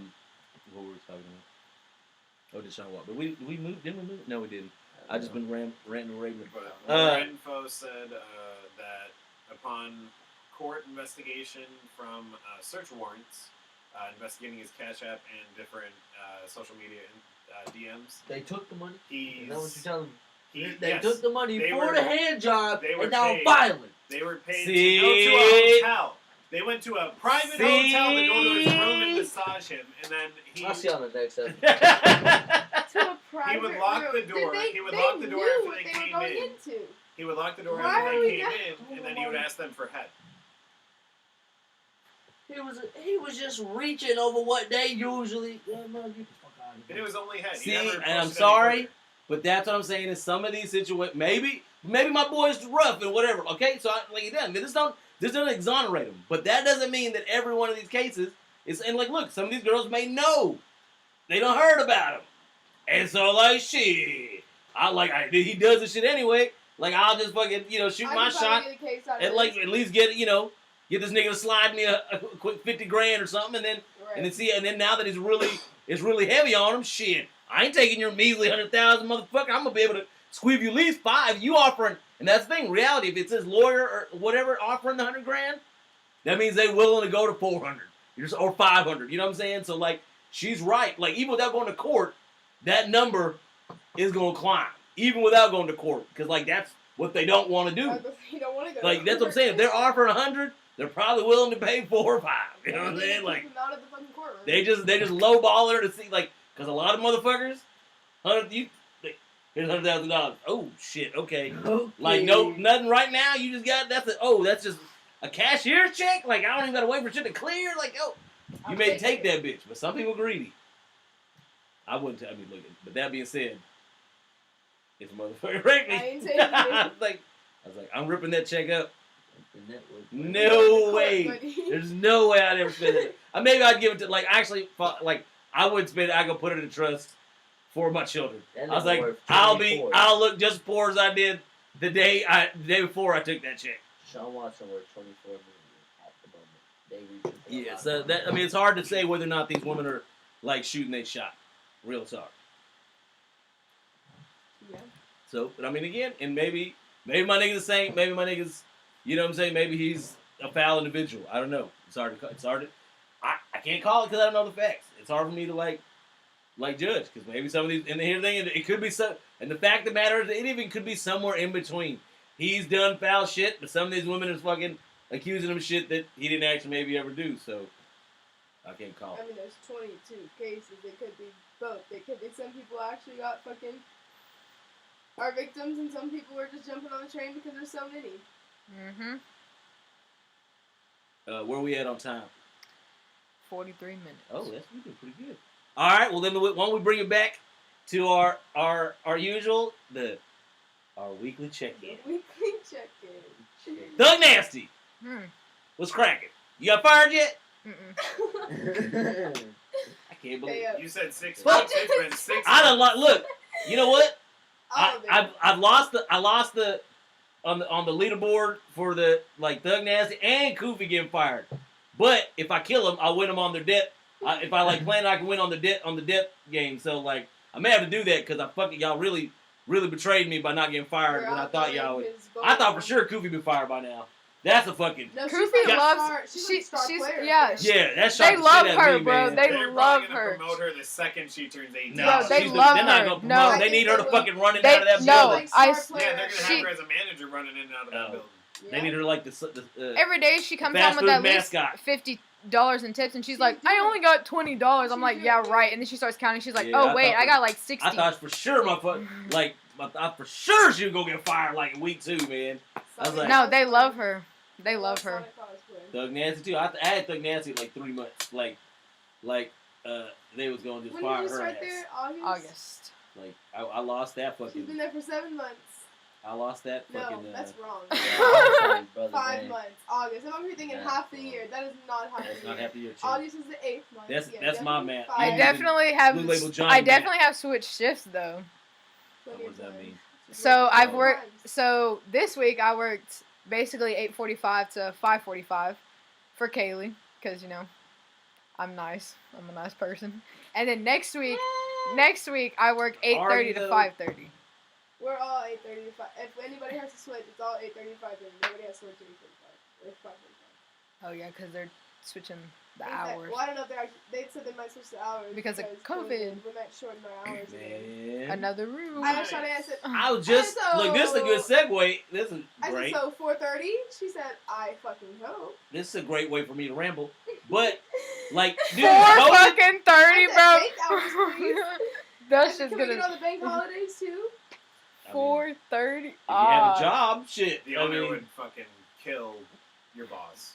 Speaker 2: were we talking about? Oh, Deshaun Watson. But we moved? Didn't we move? No, we didn't. I just been ranting and raving.
Speaker 4: But
Speaker 2: Uh,
Speaker 4: Info said that upon court investigation from search warrants investigating his Cash App and different social media DMs,
Speaker 5: They took the money.
Speaker 4: he's
Speaker 5: Is that what you're telling me? They
Speaker 4: yes,
Speaker 5: took the money
Speaker 4: they
Speaker 5: for
Speaker 4: were-
Speaker 5: the hand job
Speaker 4: they were
Speaker 5: and now
Speaker 4: paid.
Speaker 5: violent.
Speaker 4: they were paid
Speaker 2: See?
Speaker 4: to go to a hotel. They went to a private
Speaker 2: See?
Speaker 4: hotel to go to his room and massage him, and then
Speaker 5: I'll see you on the next episode.
Speaker 3: To a private
Speaker 4: would lock
Speaker 3: room.
Speaker 4: the door.
Speaker 3: They,
Speaker 4: He would
Speaker 3: they
Speaker 4: lock the door
Speaker 3: knew
Speaker 4: after
Speaker 3: what
Speaker 4: they
Speaker 3: they
Speaker 4: came
Speaker 3: were going
Speaker 4: in.
Speaker 3: into.
Speaker 4: he would lock the door
Speaker 3: Why
Speaker 4: after
Speaker 3: are
Speaker 4: they
Speaker 3: we
Speaker 4: came
Speaker 3: not-
Speaker 4: in, and then he would ask them for head.
Speaker 5: He was just reaching over what they usually. Yeah, man, get the fuck out of
Speaker 4: And it
Speaker 5: here.
Speaker 4: was only head. He
Speaker 2: See,
Speaker 4: never
Speaker 2: and
Speaker 4: pushed
Speaker 2: I'm
Speaker 4: any
Speaker 2: sorry,
Speaker 4: further.
Speaker 2: but that's what I'm saying. In some of these situations, maybe my boy's rough and whatever. Okay, so like it doesn't. This doesn't exonerate him, but that doesn't mean that every one of these cases is. And like, look, some of these girls may know, they don't heard about him, and so like shit. He does this shit anyway. Like I'll just fucking shoot
Speaker 3: I
Speaker 2: my
Speaker 3: could probably
Speaker 2: shot
Speaker 3: get a case out of
Speaker 2: and like
Speaker 3: this.
Speaker 2: at least get this nigga to slide me a quick 50 grand or something, and then.
Speaker 3: Right.
Speaker 2: And then now that it's really heavy on him, shit, I ain't taking your measly 100,000, motherfucker. I'm gonna be able to squeeze you at least 5. You offering, and that's the thing. Reality, if it's his lawyer or whatever offering the 100 grand, that means they willing to go to 400 or 500. You know what I'm saying? So like, she's right. Like even without going to court, that number is gonna climb, even without going to court, because like that's what they don't want to do.
Speaker 3: You don't want to go.
Speaker 2: Like that's what I'm saying. If they're offering 100, they're probably willing to pay 4 or 5. You know what I'm
Speaker 3: They
Speaker 2: saying?
Speaker 3: keep
Speaker 2: Like.
Speaker 3: him out of the fucking courtroom.
Speaker 2: They just lowball her to see because a lot of motherfuckers, here's $100,000. Oh shit, okay.
Speaker 5: Okay.
Speaker 2: Like nothing right now. You just got that's just a cashier's check. Like I don't even gotta wait for shit to clear. Like you
Speaker 3: I'll
Speaker 2: may
Speaker 3: take
Speaker 2: take
Speaker 3: it.
Speaker 2: that bitch, but some people greedy. I wouldn't. Look. But that being said, if a motherfucker raped me,
Speaker 3: I ain't taking it.
Speaker 2: I was like, I'm ripping that check up.
Speaker 5: The network.
Speaker 2: No way.
Speaker 3: Buddy.
Speaker 2: There's no way I'd ever spend it. Maybe I'd give it to I wouldn't spend it. I go put it in trust for my children.
Speaker 5: That
Speaker 2: I was
Speaker 5: nigga
Speaker 2: like,
Speaker 5: worth
Speaker 2: I'll
Speaker 5: 24.
Speaker 2: look just as poor as I did the day before I took that check.
Speaker 5: Sean Watson worth 24 million at the moment. They reaching for
Speaker 2: Yeah,
Speaker 5: a
Speaker 2: so
Speaker 5: lot.
Speaker 2: it's hard to say whether or not these women are like shooting they shot. Real talk.
Speaker 3: Yeah.
Speaker 2: So, but again, and maybe my nigga's the same. Maybe my nigga's, you know what I'm saying? Maybe he's a foul individual. I don't know. It's hard to. I can't call it because I don't know the facts. It's hard for me to like judge because maybe some of these. And here's the thing: it could be some. And the fact of the matter is, it even could be somewhere in between. He's done foul shit, but some of these women are fucking accusing him of shit that he didn't actually maybe ever do. So I can't call
Speaker 3: I
Speaker 2: it.
Speaker 3: mean, there's 22 cases. It could be both. It could be some people actually got fucking are victims, and some people are just jumping on the train because there's so many.
Speaker 6: Mm-hmm.
Speaker 2: Where we at on time?
Speaker 6: 43 minutes.
Speaker 2: Oh, we did pretty good. All right, well then, why don't we bring it back to our usual our weekly check-in.
Speaker 3: Weekly check-in.
Speaker 2: Thug Nasty,
Speaker 6: Hmm.
Speaker 2: what's cracking? You got fired yet?
Speaker 6: Mm-mm.
Speaker 2: I can't believe.
Speaker 3: Hey,
Speaker 2: it.
Speaker 4: You said 6
Speaker 2: Fuck.
Speaker 4: months. It's been 6
Speaker 2: I done
Speaker 4: months.
Speaker 2: look. You know what?
Speaker 3: all of it.
Speaker 2: I lost the on the leaderboard for the Thug Nasty and Koofy getting fired. But if I kill them, I'll win them on their debt. If I plan, I can win on the debt game. So I may have to do that because y'all really betrayed me by not getting fired when I thought y'all would. I thought for sure Koofy been fired by now. That's a fucking
Speaker 3: No,
Speaker 6: Koofy
Speaker 3: she's like a
Speaker 6: loves-
Speaker 3: star- she's like a star
Speaker 6: she's-
Speaker 3: player.
Speaker 6: yeah,
Speaker 2: yeah. That shot
Speaker 6: They
Speaker 2: the
Speaker 6: love
Speaker 2: shit out of
Speaker 6: her,
Speaker 2: me,
Speaker 6: bro.
Speaker 2: man.
Speaker 6: They
Speaker 4: They're
Speaker 6: love
Speaker 4: probably gonna
Speaker 6: her.
Speaker 4: promote her the second she turns 18.
Speaker 2: No,
Speaker 6: Yo, they
Speaker 2: she's
Speaker 6: love
Speaker 2: they're not
Speaker 6: her.
Speaker 2: gonna
Speaker 6: No.
Speaker 2: promote. They need her to fucking running
Speaker 6: They-
Speaker 2: out of that
Speaker 6: no.
Speaker 2: building.
Speaker 3: Like
Speaker 6: I-
Speaker 3: star
Speaker 4: Yeah,
Speaker 3: player.
Speaker 4: they're gonna
Speaker 6: She-
Speaker 4: have her as a manager running in and out of that
Speaker 2: Oh.
Speaker 4: building.
Speaker 3: Yeah.
Speaker 2: They need her like the
Speaker 6: Every day she comes
Speaker 2: fast
Speaker 6: home with
Speaker 2: food
Speaker 6: at least
Speaker 2: mascot.
Speaker 6: $50 in tips, and she's
Speaker 3: She's
Speaker 6: like, "I
Speaker 3: doing-
Speaker 6: only got $20." I'm
Speaker 3: she's
Speaker 6: like,
Speaker 3: doing
Speaker 6: "Yeah,
Speaker 3: good.
Speaker 6: right." And then she starts counting. She's like,
Speaker 2: Yeah,
Speaker 6: "Oh
Speaker 2: I
Speaker 6: wait,
Speaker 2: thought
Speaker 6: I got like 60."
Speaker 2: I thought for sure I thought for sure she was gonna get fired like in week 2, man. I was like-
Speaker 6: No, they love her. They love her.
Speaker 3: Sonic cosplay.
Speaker 2: Thug Nancy too. I had Thug Nancy like 3 months. They was gonna just
Speaker 3: When
Speaker 2: fire
Speaker 3: did you
Speaker 2: her
Speaker 3: start
Speaker 2: ass.
Speaker 3: there? August?
Speaker 6: August.
Speaker 2: Like I lost that
Speaker 3: She's
Speaker 2: fucking.
Speaker 3: been there for 7 months.
Speaker 2: I lost that
Speaker 3: No,
Speaker 2: fucking.
Speaker 3: that's wrong.
Speaker 5: I'm sorry, brother,
Speaker 3: 5
Speaker 5: man.
Speaker 3: months. August. I'm over here thinking
Speaker 5: Nah,
Speaker 3: half the
Speaker 5: bro.
Speaker 3: year. That is not half
Speaker 2: That's
Speaker 3: the
Speaker 2: not
Speaker 3: year.
Speaker 2: half the year. Chief.
Speaker 3: August is the 8th month.
Speaker 2: That's-
Speaker 3: Yeah,
Speaker 2: that's my
Speaker 3: definitely
Speaker 2: math.
Speaker 6: I
Speaker 3: five.
Speaker 6: definitely have.
Speaker 2: Blue Label Johnny
Speaker 6: I
Speaker 2: math.
Speaker 6: definitely have switched shifts though.
Speaker 3: Plenty
Speaker 2: What
Speaker 3: of
Speaker 2: does that
Speaker 3: time.
Speaker 2: mean?
Speaker 6: So I've
Speaker 2: Oh.
Speaker 6: worked. So this week I worked basically 8:45 to 5:45 for Kaylee, because I'm nice. I'm a nice person. And then next week I work 8:30 to
Speaker 2: though?
Speaker 6: 5:30.
Speaker 3: We're all 8:30 to 5. If anybody has to switch, it's all 8:30 to 5:30. Nobody has to switch to 8:45. Or 5:45.
Speaker 6: Oh yeah, because they're switching the
Speaker 3: Is that-
Speaker 6: hours.
Speaker 3: Well, I don't know if they said they might switch the hours.
Speaker 6: Because of COVID.
Speaker 3: We might shorten our hours again.
Speaker 2: Man.
Speaker 6: Another rule.
Speaker 3: I asked Shawty, I said,
Speaker 2: I was just look. This is a good segue. This is
Speaker 3: I
Speaker 2: great.
Speaker 3: said, so 4:30? She said, I fucking hope.
Speaker 2: This is a great way for me to ramble. But like, dude,
Speaker 6: 4
Speaker 2: COVID,
Speaker 6: fucking 30,
Speaker 3: I said,
Speaker 6: bro.
Speaker 3: bank hours, please.
Speaker 6: That's
Speaker 3: Can
Speaker 6: just
Speaker 3: we get
Speaker 6: gonna
Speaker 3: all the bank holidays too?
Speaker 6: 4:30.
Speaker 2: if you have a job, shit.
Speaker 4: The
Speaker 2: I
Speaker 4: owner
Speaker 2: mean,
Speaker 4: would fucking kill your boss.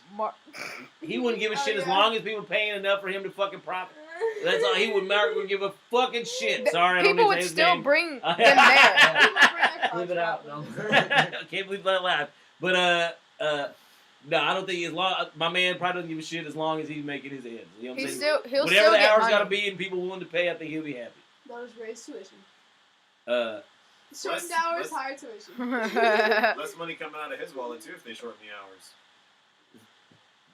Speaker 2: he wouldn't give a shit as
Speaker 3: yeah.
Speaker 2: long as people were paying enough for him to fucking profit. That's all he would. Mark would give a fucking shit. Sorry, I don't
Speaker 6: People
Speaker 2: need
Speaker 6: would
Speaker 2: to say
Speaker 6: still
Speaker 2: his
Speaker 6: bring them
Speaker 2: name.
Speaker 6: there.
Speaker 5: Leave it out, no.
Speaker 2: I can't believe that laugh. But no, I don't think as long. My man probably doesn't give a shit as long as he's making his ends. You know what I'm saying?
Speaker 6: He'll
Speaker 2: Whatever
Speaker 6: still
Speaker 2: the
Speaker 6: get
Speaker 2: hours
Speaker 6: money.
Speaker 2: gotta be and people willing to pay, I think he'll be happy.
Speaker 3: They'll just raise tuition.
Speaker 2: Uh,
Speaker 3: Shortened
Speaker 4: Less-
Speaker 3: hours,
Speaker 4: less-
Speaker 3: higher tuition.
Speaker 4: Less money coming out of his wallet too if they shorten the hours.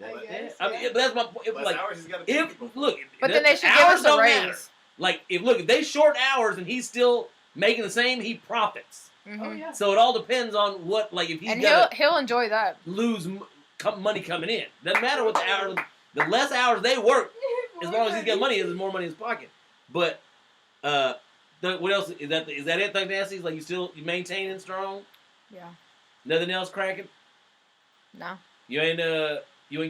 Speaker 3: I guess,
Speaker 2: I mean,
Speaker 3: yeah.
Speaker 2: but that's my point.
Speaker 4: Less
Speaker 2: like,
Speaker 4: hours he's got to pay
Speaker 2: if
Speaker 4: people.
Speaker 2: look,
Speaker 6: But then they should give
Speaker 2: hours
Speaker 6: us a
Speaker 2: don't
Speaker 6: raise.
Speaker 2: matter. Like, if they short hours and he's still making the same, he profits.
Speaker 6: Mhm.
Speaker 3: Oh, yeah.
Speaker 2: So it all depends on what, like, if he's
Speaker 6: And
Speaker 2: got
Speaker 6: he'll enjoy that.
Speaker 2: to lose money coming in. Doesn't matter what the hours. The less hours they work, as long as he's got money, there's more money in his pocket. But what else is that? Is that it? Like Nancy's like you maintaining strong.
Speaker 6: Yeah.
Speaker 2: Nothing else cracking.
Speaker 6: No.
Speaker 2: You ain't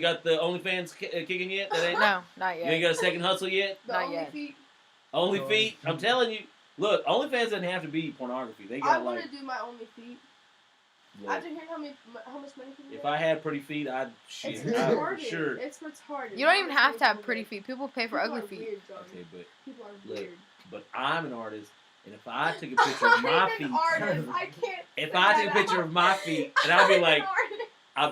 Speaker 2: got the OnlyFans kicking yet. That ain't.
Speaker 6: No, not
Speaker 2: You ain't
Speaker 6: yet.
Speaker 2: got a second hustle yet.
Speaker 3: The
Speaker 6: Not
Speaker 3: only
Speaker 6: yet.
Speaker 3: feet.
Speaker 2: Only
Speaker 5: Oh.
Speaker 2: feet. I'm telling you. Look, OnlyFans doesn't have to be pornography. They
Speaker 3: I
Speaker 2: got
Speaker 3: want
Speaker 2: like.
Speaker 3: to do my only feet.
Speaker 2: look,
Speaker 3: After hearing how much money people
Speaker 2: if
Speaker 3: get,
Speaker 2: I had pretty feet, I'd
Speaker 3: it's
Speaker 2: shit. I
Speaker 3: retarded.
Speaker 2: for sure.
Speaker 3: It's retarded.
Speaker 6: You don't even have to have
Speaker 3: People
Speaker 6: pretty
Speaker 3: get-
Speaker 6: feet. People pay for
Speaker 3: people
Speaker 6: ugly
Speaker 3: are
Speaker 6: feet.
Speaker 3: Weird, John.
Speaker 2: Okay, but
Speaker 3: People are
Speaker 2: Look,
Speaker 3: weird.
Speaker 2: but I'm an artist, and if I took a picture of my
Speaker 3: I'm
Speaker 2: feet,
Speaker 3: an artist. I can't.
Speaker 2: if
Speaker 3: say
Speaker 2: I took a
Speaker 3: that
Speaker 2: picture
Speaker 3: out.
Speaker 2: of my feet, and I'd be
Speaker 3: I'm
Speaker 2: like,
Speaker 3: an artist.
Speaker 2: I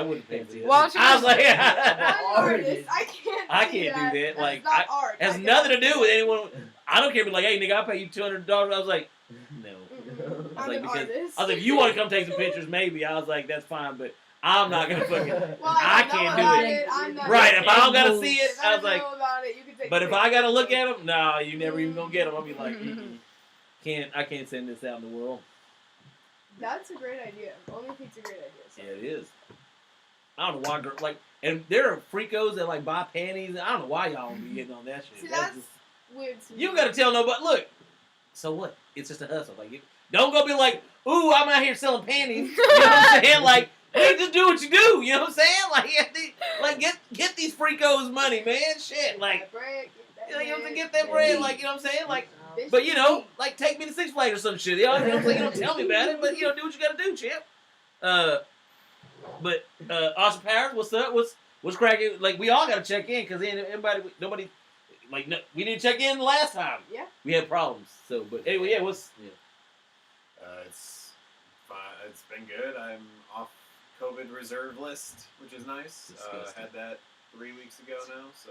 Speaker 2: wouldn't pay for this.
Speaker 6: Why don't you
Speaker 2: I was like,
Speaker 3: I'm
Speaker 2: it
Speaker 3: an artist. I can't.
Speaker 2: I
Speaker 3: do
Speaker 2: can't do that.
Speaker 3: That's
Speaker 2: Like,
Speaker 3: not art.
Speaker 2: has
Speaker 3: I
Speaker 2: nothing to
Speaker 3: cannot
Speaker 2: do with anyone. I don't care. But like, hey, nigga, I'll pay you $200. I was like, no.
Speaker 3: Mm-mm.
Speaker 2: I was
Speaker 3: I'm
Speaker 2: like,
Speaker 3: an
Speaker 2: because
Speaker 3: artist.
Speaker 2: I was like, if you want to come take some pictures, maybe. I was like, that's fine, but I'm not gonna fucking.
Speaker 3: Well,
Speaker 2: I
Speaker 3: don't know
Speaker 2: can't do
Speaker 3: about
Speaker 2: it.
Speaker 3: I'm not
Speaker 2: Right,
Speaker 3: gonna-
Speaker 2: if I don't gotta see it,
Speaker 3: If
Speaker 2: I was
Speaker 3: don't
Speaker 2: like,
Speaker 3: know about it, you can take
Speaker 2: but
Speaker 3: a
Speaker 2: if I
Speaker 3: picture.
Speaker 2: gotta look at them, no, you never even gonna get them. I'll be like,
Speaker 3: Mhm.
Speaker 2: I can't send this out in the world.
Speaker 3: That's a great idea. Only feet's a great idea. So.
Speaker 2: Yeah, it is. I don't know why, like, and there are freakos that like buy panties. I don't know why y'all be getting on that shit.
Speaker 3: See,
Speaker 2: That's
Speaker 3: that's
Speaker 2: just,
Speaker 3: weird. To
Speaker 2: you
Speaker 3: me.
Speaker 2: gotta tell nobody. Look, so what? It's just a hustle. Like, don't go be like, ooh, I'm out here selling panties. You know what I'm saying? Like, hey, just do what you do. You know what I'm saying? Like, get these freakos money, man. Shit,
Speaker 3: Get
Speaker 2: like,
Speaker 3: that bread, get that
Speaker 2: you have to
Speaker 3: bread.
Speaker 2: get that bread. Like, you know what I'm saying? Like,
Speaker 3: Bitch,
Speaker 2: but you know,
Speaker 3: feet.
Speaker 2: like, take me to Six Flags or some shit. You know what I'm saying? You don't tell me about it, but you know, do what you gotta do, champ. But Austin Powers, what's up? What's cracking? Like, we all gotta check in because nobody, like, no, we didn't check in the last time.
Speaker 3: Yeah.
Speaker 2: We had problems. So, but anyway, yeah,
Speaker 4: It's fine. It's been good. I'm off COVID reserve list, which is nice.
Speaker 2: Disgusting.
Speaker 4: Had that 3 weeks ago now, so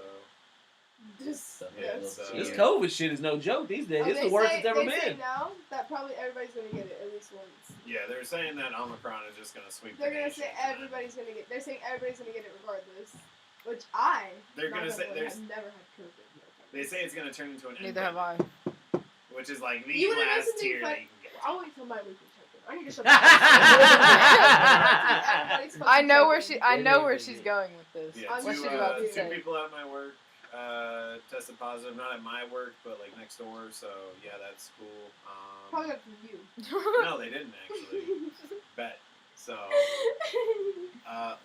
Speaker 3: This,
Speaker 4: Yeah,
Speaker 3: that's
Speaker 4: it's,
Speaker 2: this
Speaker 3: cheating.
Speaker 2: COVID shit is no joke these days.
Speaker 3: Oh,
Speaker 2: It's
Speaker 3: they
Speaker 2: the worst
Speaker 3: say-
Speaker 2: it's ever
Speaker 3: they say
Speaker 2: been.
Speaker 3: now that probably everybody's gonna get it at least once.
Speaker 4: yeah, they're saying that Omicron is just gonna sweep.
Speaker 3: They're
Speaker 4: the
Speaker 3: gonna
Speaker 4: nation,
Speaker 3: say
Speaker 4: and
Speaker 3: everybody's gonna get. They're saying everybody's gonna get it regardless. Which
Speaker 4: They're
Speaker 3: knock
Speaker 4: gonna
Speaker 3: on
Speaker 4: say
Speaker 3: wood,
Speaker 4: there's.
Speaker 3: have never had COVID.
Speaker 4: They say it's gonna turn into an
Speaker 6: Neither have
Speaker 4: endemic,
Speaker 6: I.
Speaker 4: which is like the
Speaker 3: You wanna know
Speaker 4: last
Speaker 3: something
Speaker 4: tier
Speaker 3: fun-
Speaker 4: that you can get.
Speaker 3: I'll wait till my weekly check-in. I need to shut
Speaker 6: I know where she's going with this.
Speaker 4: Yeah,
Speaker 3: I'm
Speaker 6: What's
Speaker 3: just
Speaker 6: she about to
Speaker 3: about
Speaker 4: two
Speaker 6: say?
Speaker 4: people at my work tested positive, not at my work, but like next door. So yeah, that's cool.
Speaker 3: Probably not from you.
Speaker 4: No, they didn't actually. Bet. So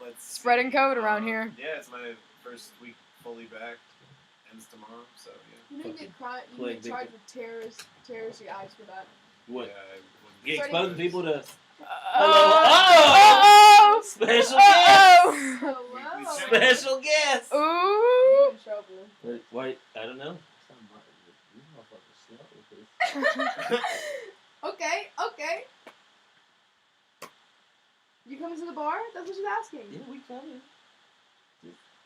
Speaker 4: let's
Speaker 6: Spreading
Speaker 4: see.
Speaker 6: COVID around here.
Speaker 4: Yeah, it's my first week fully back. Ends tomorrow, so yeah.
Speaker 3: You didn't get caught. You
Speaker 2: Plague
Speaker 3: get charged with terrorist eyes for that.
Speaker 2: What?
Speaker 4: Yeah, I wouldn't-
Speaker 2: Get
Speaker 3: Freddie-
Speaker 2: exposing people to
Speaker 6: Oh!
Speaker 2: special
Speaker 6: Oh!
Speaker 3: Hello.
Speaker 2: special guest.
Speaker 6: Ooh!
Speaker 3: In trouble.
Speaker 2: Wait, I don't know.
Speaker 3: Okay. You coming to the bar? That's what she's asking.
Speaker 2: Yeah, we coming.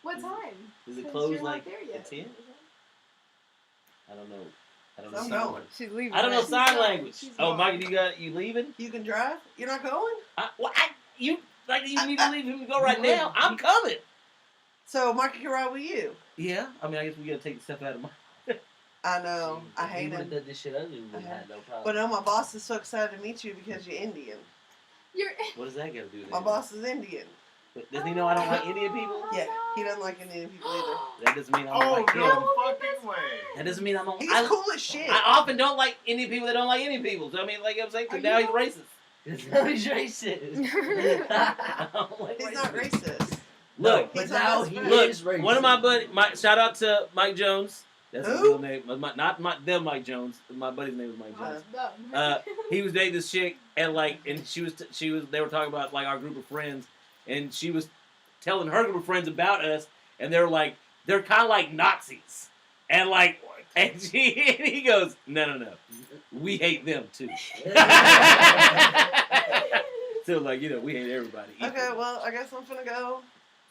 Speaker 3: What time?
Speaker 2: Does it
Speaker 3: 'Cause
Speaker 2: close
Speaker 3: you're not
Speaker 2: like
Speaker 3: there yet.
Speaker 2: at 10? I don't know. I don't know
Speaker 7: I'm
Speaker 2: sign
Speaker 7: going.
Speaker 2: language.
Speaker 6: She's leaving.
Speaker 2: I don't know
Speaker 6: right?
Speaker 3: She's
Speaker 2: sign
Speaker 3: going.
Speaker 2: language.
Speaker 3: She's
Speaker 2: Oh,
Speaker 3: going.
Speaker 2: Mike, you leaving?
Speaker 7: You can drive? You're not going?
Speaker 2: You need to leave him to go right now. I'm coming.
Speaker 7: So Marky can ride with you.
Speaker 2: Yeah, I mean, I guess we gotta take stuff out of my.
Speaker 7: I know. I hate
Speaker 5: He would have
Speaker 7: him.
Speaker 5: done this shit earlier. We would have had no problem.
Speaker 7: But no, my boss is so excited to meet you because you're Indian.
Speaker 3: You're.
Speaker 2: What does that got to do with
Speaker 7: My
Speaker 2: it?
Speaker 7: boss is Indian.
Speaker 2: But doesn't he know I don't like Indian people?
Speaker 7: Yeah, he doesn't like Indian people either.
Speaker 2: That doesn't mean I don't
Speaker 4: Oh,
Speaker 2: like him.
Speaker 4: no fucking way.
Speaker 2: That doesn't mean I don't.
Speaker 7: He's
Speaker 2: I,
Speaker 7: cool as shit.
Speaker 2: I often don't like Indian people that don't like Indian people. So I mean, like I'm saying, 'cause
Speaker 3: Are
Speaker 2: now
Speaker 3: you
Speaker 2: he's racist.
Speaker 5: He's racist.
Speaker 2: I don't like
Speaker 7: He's
Speaker 2: racist
Speaker 7: not
Speaker 2: people.
Speaker 7: racist.
Speaker 2: Look,
Speaker 5: but
Speaker 7: He's
Speaker 5: now
Speaker 7: not
Speaker 5: he
Speaker 7: best
Speaker 2: look.
Speaker 5: is racist.
Speaker 2: One of my buddy, shout out to Mike Jones. That's his
Speaker 7: Who?
Speaker 2: real name. Not them Mike Jones. My buddy's name was Mike
Speaker 3: Oh,
Speaker 2: Jones.
Speaker 3: it's dumb.
Speaker 2: He was dating this chick, and she was. They were talking about like our group of friends, and she was telling her group of friends about us, and they're kind of like Nazis, and he goes, no, we hate them too. So we hate everybody.
Speaker 7: Okay,
Speaker 2: equally.
Speaker 7: well, I guess I'm finna go.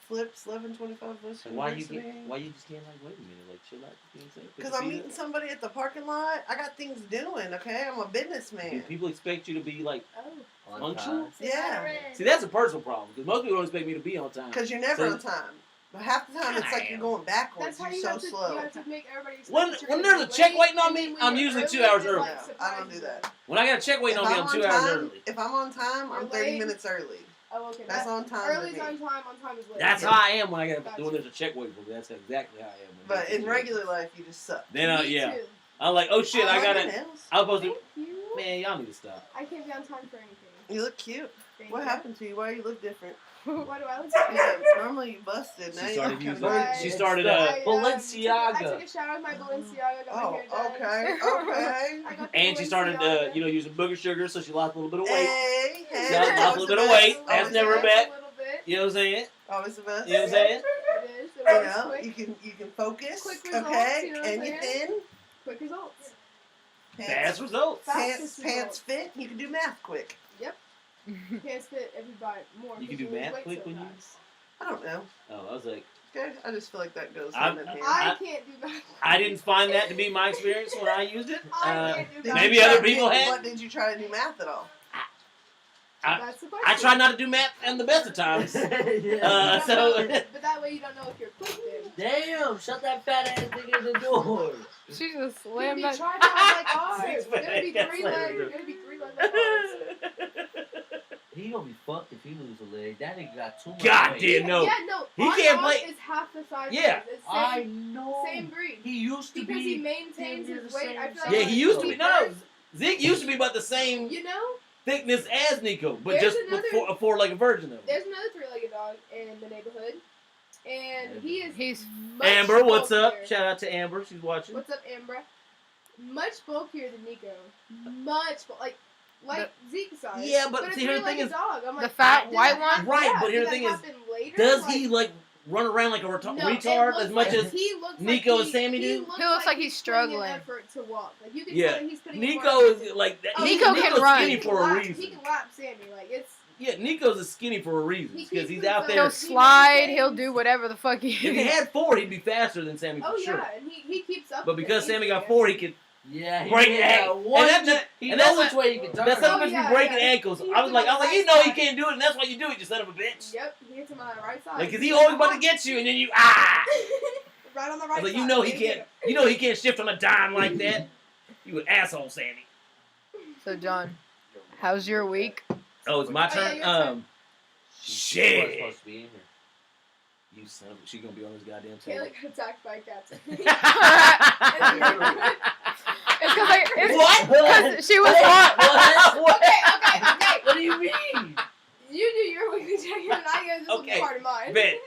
Speaker 7: Flips 1125 Bush
Speaker 2: And why you
Speaker 7: University.
Speaker 2: just can't wait a minute, chill out? You know what I'm saying? Put
Speaker 7: Because
Speaker 2: your
Speaker 7: I'm
Speaker 2: feet
Speaker 7: meeting
Speaker 2: up.
Speaker 7: somebody at the parking lot. I got things doing, okay? I'm a
Speaker 2: Do
Speaker 7: businessman.
Speaker 2: people expect you to be like
Speaker 3: Oh.
Speaker 5: On
Speaker 2: punctual?
Speaker 5: time.
Speaker 7: Yeah.
Speaker 2: See, that's a personal problem because most people don't expect me to be on time.
Speaker 7: Because you're never
Speaker 2: So-
Speaker 7: on time. But half the time, it's like you're going backwards.
Speaker 3: That's how
Speaker 7: You're
Speaker 3: you
Speaker 7: so
Speaker 3: have to.
Speaker 7: slow.
Speaker 3: You have to make everybody. expect
Speaker 2: When-
Speaker 3: that you're
Speaker 2: when
Speaker 3: gonna
Speaker 2: there's
Speaker 3: be
Speaker 2: a check
Speaker 3: late,
Speaker 2: waiting on
Speaker 3: and
Speaker 2: me,
Speaker 3: then when
Speaker 2: I'm
Speaker 3: you're
Speaker 2: usually 2
Speaker 3: early,
Speaker 2: hours
Speaker 3: it,
Speaker 2: early.
Speaker 3: like,
Speaker 7: Yeah, I don't
Speaker 3: surprises
Speaker 7: do that.
Speaker 3: them.
Speaker 2: When I got a check waiting
Speaker 7: If
Speaker 2: on me,
Speaker 7: I'm
Speaker 2: I'm 2
Speaker 7: on
Speaker 2: hours
Speaker 7: time,
Speaker 2: early.
Speaker 7: if I'm on time, I'm
Speaker 3: You're
Speaker 7: 30
Speaker 3: late.
Speaker 7: minutes early.
Speaker 3: Oh, okay.
Speaker 7: That's on time
Speaker 3: Early
Speaker 7: with me.
Speaker 3: on time is late.
Speaker 2: That's
Speaker 7: Yeah.
Speaker 2: how I am when
Speaker 3: Gotcha.
Speaker 2: there's a check waiting for me. That's exactly how I am.
Speaker 7: But in regular life, you just suck.
Speaker 2: Then
Speaker 3: Me
Speaker 2: yeah,
Speaker 3: too.
Speaker 2: I'm like, oh shit,
Speaker 7: I
Speaker 2: I
Speaker 7: like my
Speaker 2: gotta.
Speaker 7: nails.
Speaker 2: I was supposed to.
Speaker 3: Thank you.
Speaker 2: Man, y'all need to stop.
Speaker 3: I can't be on time for anything.
Speaker 7: You look cute.
Speaker 3: Thank
Speaker 7: What
Speaker 3: you.
Speaker 7: happened to you? Why you look different?
Speaker 3: Why do I look
Speaker 7: You
Speaker 3: so
Speaker 7: look- normally you busted. Now
Speaker 2: She
Speaker 7: you
Speaker 2: started
Speaker 7: look
Speaker 2: using.
Speaker 7: kinda
Speaker 3: Right.
Speaker 2: She
Speaker 7: good.
Speaker 2: started.
Speaker 3: I
Speaker 5: Balenciaga.
Speaker 3: took a shower with my Balenciaga. Got my
Speaker 7: Oh,
Speaker 3: hair done.
Speaker 7: okay, okay.
Speaker 3: I got the
Speaker 2: And she started,
Speaker 3: Balenciaga.
Speaker 2: using booger sugar, so she lost a little bit of weight.
Speaker 7: Hey, hey.
Speaker 2: She lost a
Speaker 7: always
Speaker 2: little
Speaker 7: the
Speaker 2: bit of
Speaker 7: best.
Speaker 2: weight. That's
Speaker 7: Always
Speaker 2: never
Speaker 7: the
Speaker 2: a
Speaker 7: best.
Speaker 2: bet.
Speaker 3: A little bit.
Speaker 2: You know what I'm saying?
Speaker 7: Always the best.
Speaker 2: You know what I'm saying?
Speaker 3: It is. It
Speaker 7: You
Speaker 3: was
Speaker 7: know,
Speaker 3: quick.
Speaker 7: you can focus,
Speaker 3: Quick results,
Speaker 7: okay,
Speaker 3: you know what
Speaker 7: and
Speaker 3: I'm
Speaker 7: you're
Speaker 3: saying?
Speaker 7: thin.
Speaker 3: Quick results.
Speaker 2: Fast
Speaker 7: Pants,
Speaker 2: results.
Speaker 3: Fastest
Speaker 7: pants fit. You can do math quick.
Speaker 3: Can't fit everybody more.
Speaker 2: You can
Speaker 3: 'cause
Speaker 2: do
Speaker 3: lose
Speaker 2: math
Speaker 3: weight
Speaker 2: quick
Speaker 3: so
Speaker 2: when you-
Speaker 3: fast.
Speaker 7: I don't know.
Speaker 2: Oh, I was like,
Speaker 7: Okay, I just feel like that goes
Speaker 2: I'm-
Speaker 7: hand in hand.
Speaker 3: I can't do math.
Speaker 2: I didn't find that to be my experience when I used it.
Speaker 3: I can't do
Speaker 7: Did
Speaker 3: math.
Speaker 2: maybe
Speaker 7: you
Speaker 2: other
Speaker 7: try-
Speaker 2: people
Speaker 7: did-
Speaker 2: had.
Speaker 7: What did you try to do math at all?
Speaker 3: That's the question.
Speaker 2: I try not to do math in the best of times.
Speaker 5: Yeah.
Speaker 2: So-
Speaker 3: But that way you don't know if you're quick then.
Speaker 5: Damn, shut that fat ass nigga in the door.
Speaker 6: She just
Speaker 3: Gonna
Speaker 6: slammed
Speaker 3: be
Speaker 6: that.
Speaker 3: tripods like ours.
Speaker 2: Six
Speaker 3: Gonna be
Speaker 2: pack,
Speaker 3: three
Speaker 2: that's
Speaker 3: legs.
Speaker 2: like-
Speaker 3: Gonna be three legs like ours.
Speaker 5: He gonna be fucked if he lose a leg. That nigga got too much
Speaker 2: God
Speaker 5: weight.
Speaker 2: damn. no.
Speaker 3: Yeah, no.
Speaker 2: He
Speaker 3: our
Speaker 2: can't
Speaker 3: dog
Speaker 2: play-
Speaker 3: Is half the size.
Speaker 2: Yeah.
Speaker 3: of his. It's
Speaker 5: I
Speaker 3: same,
Speaker 5: know.
Speaker 3: same breed.
Speaker 5: He used to
Speaker 3: Because he
Speaker 5: be.
Speaker 3: maintains
Speaker 5: damn near
Speaker 3: his
Speaker 5: the
Speaker 3: weight.
Speaker 5: same
Speaker 3: I feel
Speaker 5: size.
Speaker 3: like
Speaker 2: Yeah, he used to be.
Speaker 3: he
Speaker 2: No,
Speaker 3: first-
Speaker 2: Zeke used to be about the same
Speaker 3: You know,
Speaker 2: thickness as Nico, but
Speaker 3: There's
Speaker 2: just with
Speaker 3: another-
Speaker 2: a four-legged version of him.
Speaker 3: there's another three-legged dog in the neighborhood, and he is.
Speaker 6: He's
Speaker 3: much
Speaker 2: Amber, what's up?
Speaker 3: bulkier.
Speaker 2: Shout out to Amber. She's watching.
Speaker 3: What's up, Amber? Much bulkier than Nico. Like Zeke's size.
Speaker 2: Yeah, but
Speaker 3: a
Speaker 2: see, here the thing
Speaker 3: three-legged
Speaker 2: is-
Speaker 3: dog. I'm
Speaker 6: The
Speaker 3: like,
Speaker 6: fat
Speaker 3: did
Speaker 6: white
Speaker 3: that happen-
Speaker 2: one? Right,
Speaker 3: yeah,
Speaker 2: but here
Speaker 3: did
Speaker 2: the thing
Speaker 3: that
Speaker 2: is,
Speaker 3: happen later?
Speaker 2: Does he run around like a
Speaker 3: No,
Speaker 2: retard
Speaker 3: it
Speaker 2: as
Speaker 3: looks
Speaker 2: much
Speaker 3: like
Speaker 2: as
Speaker 3: he looks
Speaker 2: Nico
Speaker 3: like
Speaker 2: and Sammy do?
Speaker 6: He looks like he's
Speaker 3: putting in
Speaker 6: struggling.
Speaker 3: effort to walk. Like you can
Speaker 2: Yeah.
Speaker 3: tell that he's putting
Speaker 2: Nico
Speaker 3: in work.
Speaker 2: is like that?
Speaker 3: Oh,
Speaker 6: Nico can
Speaker 2: Nico's
Speaker 6: run.
Speaker 2: skinny
Speaker 3: He can
Speaker 2: for a
Speaker 3: lap-
Speaker 2: reason.
Speaker 3: He can lap Sammy. Like it's.
Speaker 2: Yeah, Nico's is skinny for a reason
Speaker 3: He
Speaker 2: because
Speaker 3: keeps
Speaker 2: he's out
Speaker 3: himself-
Speaker 2: there.
Speaker 6: he'll
Speaker 2: If
Speaker 6: slide. He'll do whatever the fuck he.
Speaker 2: he had 4, he'd be faster than Sammy for
Speaker 3: Oh
Speaker 2: sure.
Speaker 3: yeah, and he keeps up.
Speaker 2: But
Speaker 3: with
Speaker 2: because
Speaker 3: it.
Speaker 2: Sammy got
Speaker 3: He's
Speaker 2: 4, he could.
Speaker 5: Yeah, he
Speaker 2: Break
Speaker 5: only
Speaker 2: it.
Speaker 5: got one.
Speaker 2: And that's just-
Speaker 5: He
Speaker 2: and
Speaker 5: knows
Speaker 2: that's
Speaker 5: which way he can turn.
Speaker 2: That son of a
Speaker 3: Oh,
Speaker 2: bitch
Speaker 3: yeah,
Speaker 2: be breaking
Speaker 3: yeah.
Speaker 2: ankles.
Speaker 3: He
Speaker 2: I was
Speaker 3: hits
Speaker 2: like,
Speaker 3: him on the
Speaker 2: you
Speaker 3: right
Speaker 2: know he
Speaker 3: side.
Speaker 2: can't do it, and that's why you do it, you son of a bitch.
Speaker 3: Yep, he hits him on the right side.
Speaker 2: Like, cause he always about to get you, and then you ah.
Speaker 3: right on the
Speaker 2: I
Speaker 3: right
Speaker 2: was like,
Speaker 3: side.
Speaker 2: you know he
Speaker 3: They
Speaker 2: can't.
Speaker 3: hit
Speaker 2: You know he can't shift on a dime like that. You an asshole, Sandy.
Speaker 6: So John, how's your week?
Speaker 2: Oh, it's my
Speaker 3: Oh, yeah,
Speaker 2: turn.
Speaker 3: your turn.
Speaker 5: She was
Speaker 2: Shit.
Speaker 5: supposed to be in here.
Speaker 2: You son of a. She gonna be on this goddamn
Speaker 3: Kayla
Speaker 2: table.
Speaker 3: got attacked by cats.
Speaker 6: It's because it's
Speaker 2: What?
Speaker 6: 'cause she was
Speaker 5: What?
Speaker 6: hot.
Speaker 2: What?
Speaker 3: okay.
Speaker 5: What do you mean?
Speaker 3: You do your weekly check-in, and I guess this will
Speaker 2: Okay,
Speaker 3: be part of mine.
Speaker 2: Bet.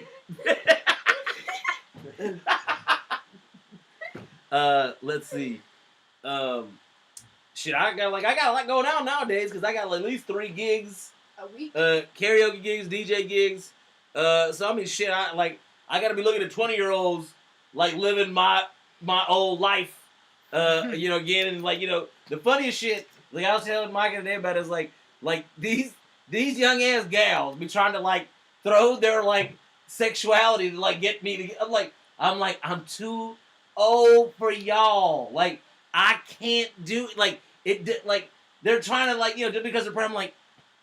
Speaker 2: Let's see. Shit, I got a lot going on nowadays because I got at least 3 gigs,
Speaker 3: A week.
Speaker 2: karaoke gigs, DJ gigs. So I mean, shit, I got to be looking at 20-year-olds like living my old life. Again, and the funniest shit. Like I was telling Mike the other day about it, is like these these young ass gals be trying to like throw their like sexuality to like get me to. I'm like I'm too old for y'all. Like I can't do like it. Like they're trying to like just because they're pregnant. I'm like,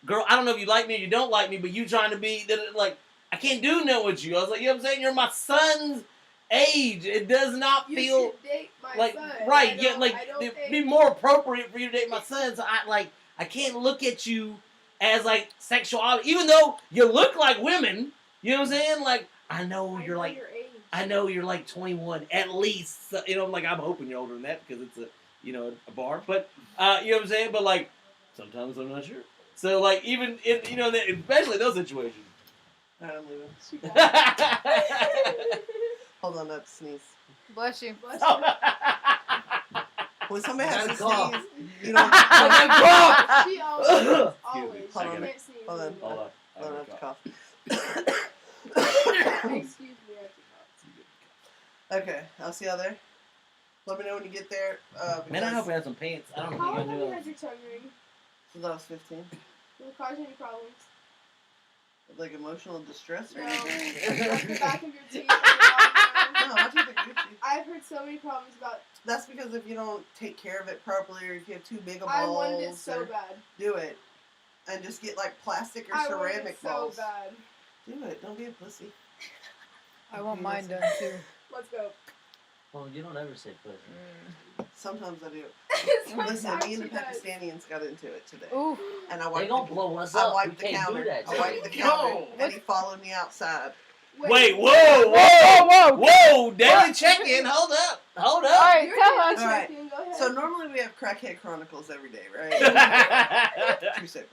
Speaker 2: girl, I don't know if you like me or you don't like me, but you trying to be like I can't do no with you. I was like, you know what I'm saying? You're my son's age. It does not
Speaker 3: You
Speaker 2: feel
Speaker 3: should date my
Speaker 2: like
Speaker 3: son.
Speaker 2: right.
Speaker 3: I
Speaker 2: Yeah,
Speaker 3: don't-
Speaker 2: like
Speaker 3: I don't
Speaker 2: it'd
Speaker 3: think-
Speaker 2: be more appropriate for you to date my son. So I can't look at you as like sexuality, even though you look like women. You know what I'm saying? Like I know you're like.
Speaker 3: your age.
Speaker 2: I know you're like 21 at least. So, I'm like I'm hoping you're older than that because it's a bar. But you know what I'm saying. But like sometimes I'm not sure. So like even in especially those situations.
Speaker 7: Alright, I'm leaving.
Speaker 3: She got
Speaker 7: Hold on, I have to sneeze.
Speaker 6: Bless you.
Speaker 3: Bless
Speaker 2: Oh.
Speaker 3: you.
Speaker 7: When somebody has to
Speaker 5: That's cough.
Speaker 7: sneeze, you don't.
Speaker 2: Oh my God!
Speaker 3: She always,
Speaker 2: Excuse me.
Speaker 3: always.
Speaker 7: Hold
Speaker 3: She
Speaker 7: on.
Speaker 3: can't sneeze.
Speaker 7: Hold on.
Speaker 2: Hold on.
Speaker 7: I don't have to cough.
Speaker 3: Excuse me, I have to cough.
Speaker 7: Okay, I'll see y'all there. Let me know when you get there.
Speaker 2: Man, I
Speaker 7: because
Speaker 2: hope I have some pants. I don't think
Speaker 3: How
Speaker 2: I
Speaker 3: long have you
Speaker 2: do.
Speaker 3: had your tongue ring?
Speaker 7: since I was 15,
Speaker 3: Will it cause any problems?
Speaker 7: like emotional distress or
Speaker 3: No.
Speaker 7: anything.
Speaker 3: Like the back of your teeth. and
Speaker 7: No, my teeth are Gucci.
Speaker 3: I've heard so many problems about.
Speaker 7: That's because if you don't take care of it properly, or if you have too big of balls,
Speaker 3: I wanted it so
Speaker 7: or
Speaker 3: bad.
Speaker 7: do it, and just get like plastic or
Speaker 3: I wanted
Speaker 7: ceramic
Speaker 3: it so
Speaker 7: balls.
Speaker 3: bad.
Speaker 7: Do it. Don't be a pussy.
Speaker 6: I want mine done too.
Speaker 3: Let's go.
Speaker 5: Well, you don't ever say pussy.
Speaker 7: Sometimes I do.
Speaker 3: Sometimes
Speaker 7: Listen, me and the
Speaker 3: she does.
Speaker 7: Pakistanians got into it today,
Speaker 6: Ooh.
Speaker 7: and I
Speaker 5: They
Speaker 7: wiped.
Speaker 5: gonna
Speaker 7: the,
Speaker 5: blow us
Speaker 7: I
Speaker 5: up. We
Speaker 7: wiped the
Speaker 5: can't
Speaker 7: counter.
Speaker 5: do that.
Speaker 7: I wiped the
Speaker 4: Yo.
Speaker 7: counter, and he followed me outside.
Speaker 2: Wait, whoa,
Speaker 6: Whoa,
Speaker 2: whoa,
Speaker 6: whoa.
Speaker 2: whoa! Daily check-in. Hold up, hold
Speaker 6: All
Speaker 2: up.
Speaker 6: right,
Speaker 3: You're
Speaker 6: tell
Speaker 3: doing
Speaker 6: us.
Speaker 3: the
Speaker 7: Alright.
Speaker 3: check-in, Go ahead.
Speaker 7: So normally we have Crackhead Chronicles every day, right?
Speaker 2: I
Speaker 7: True statement.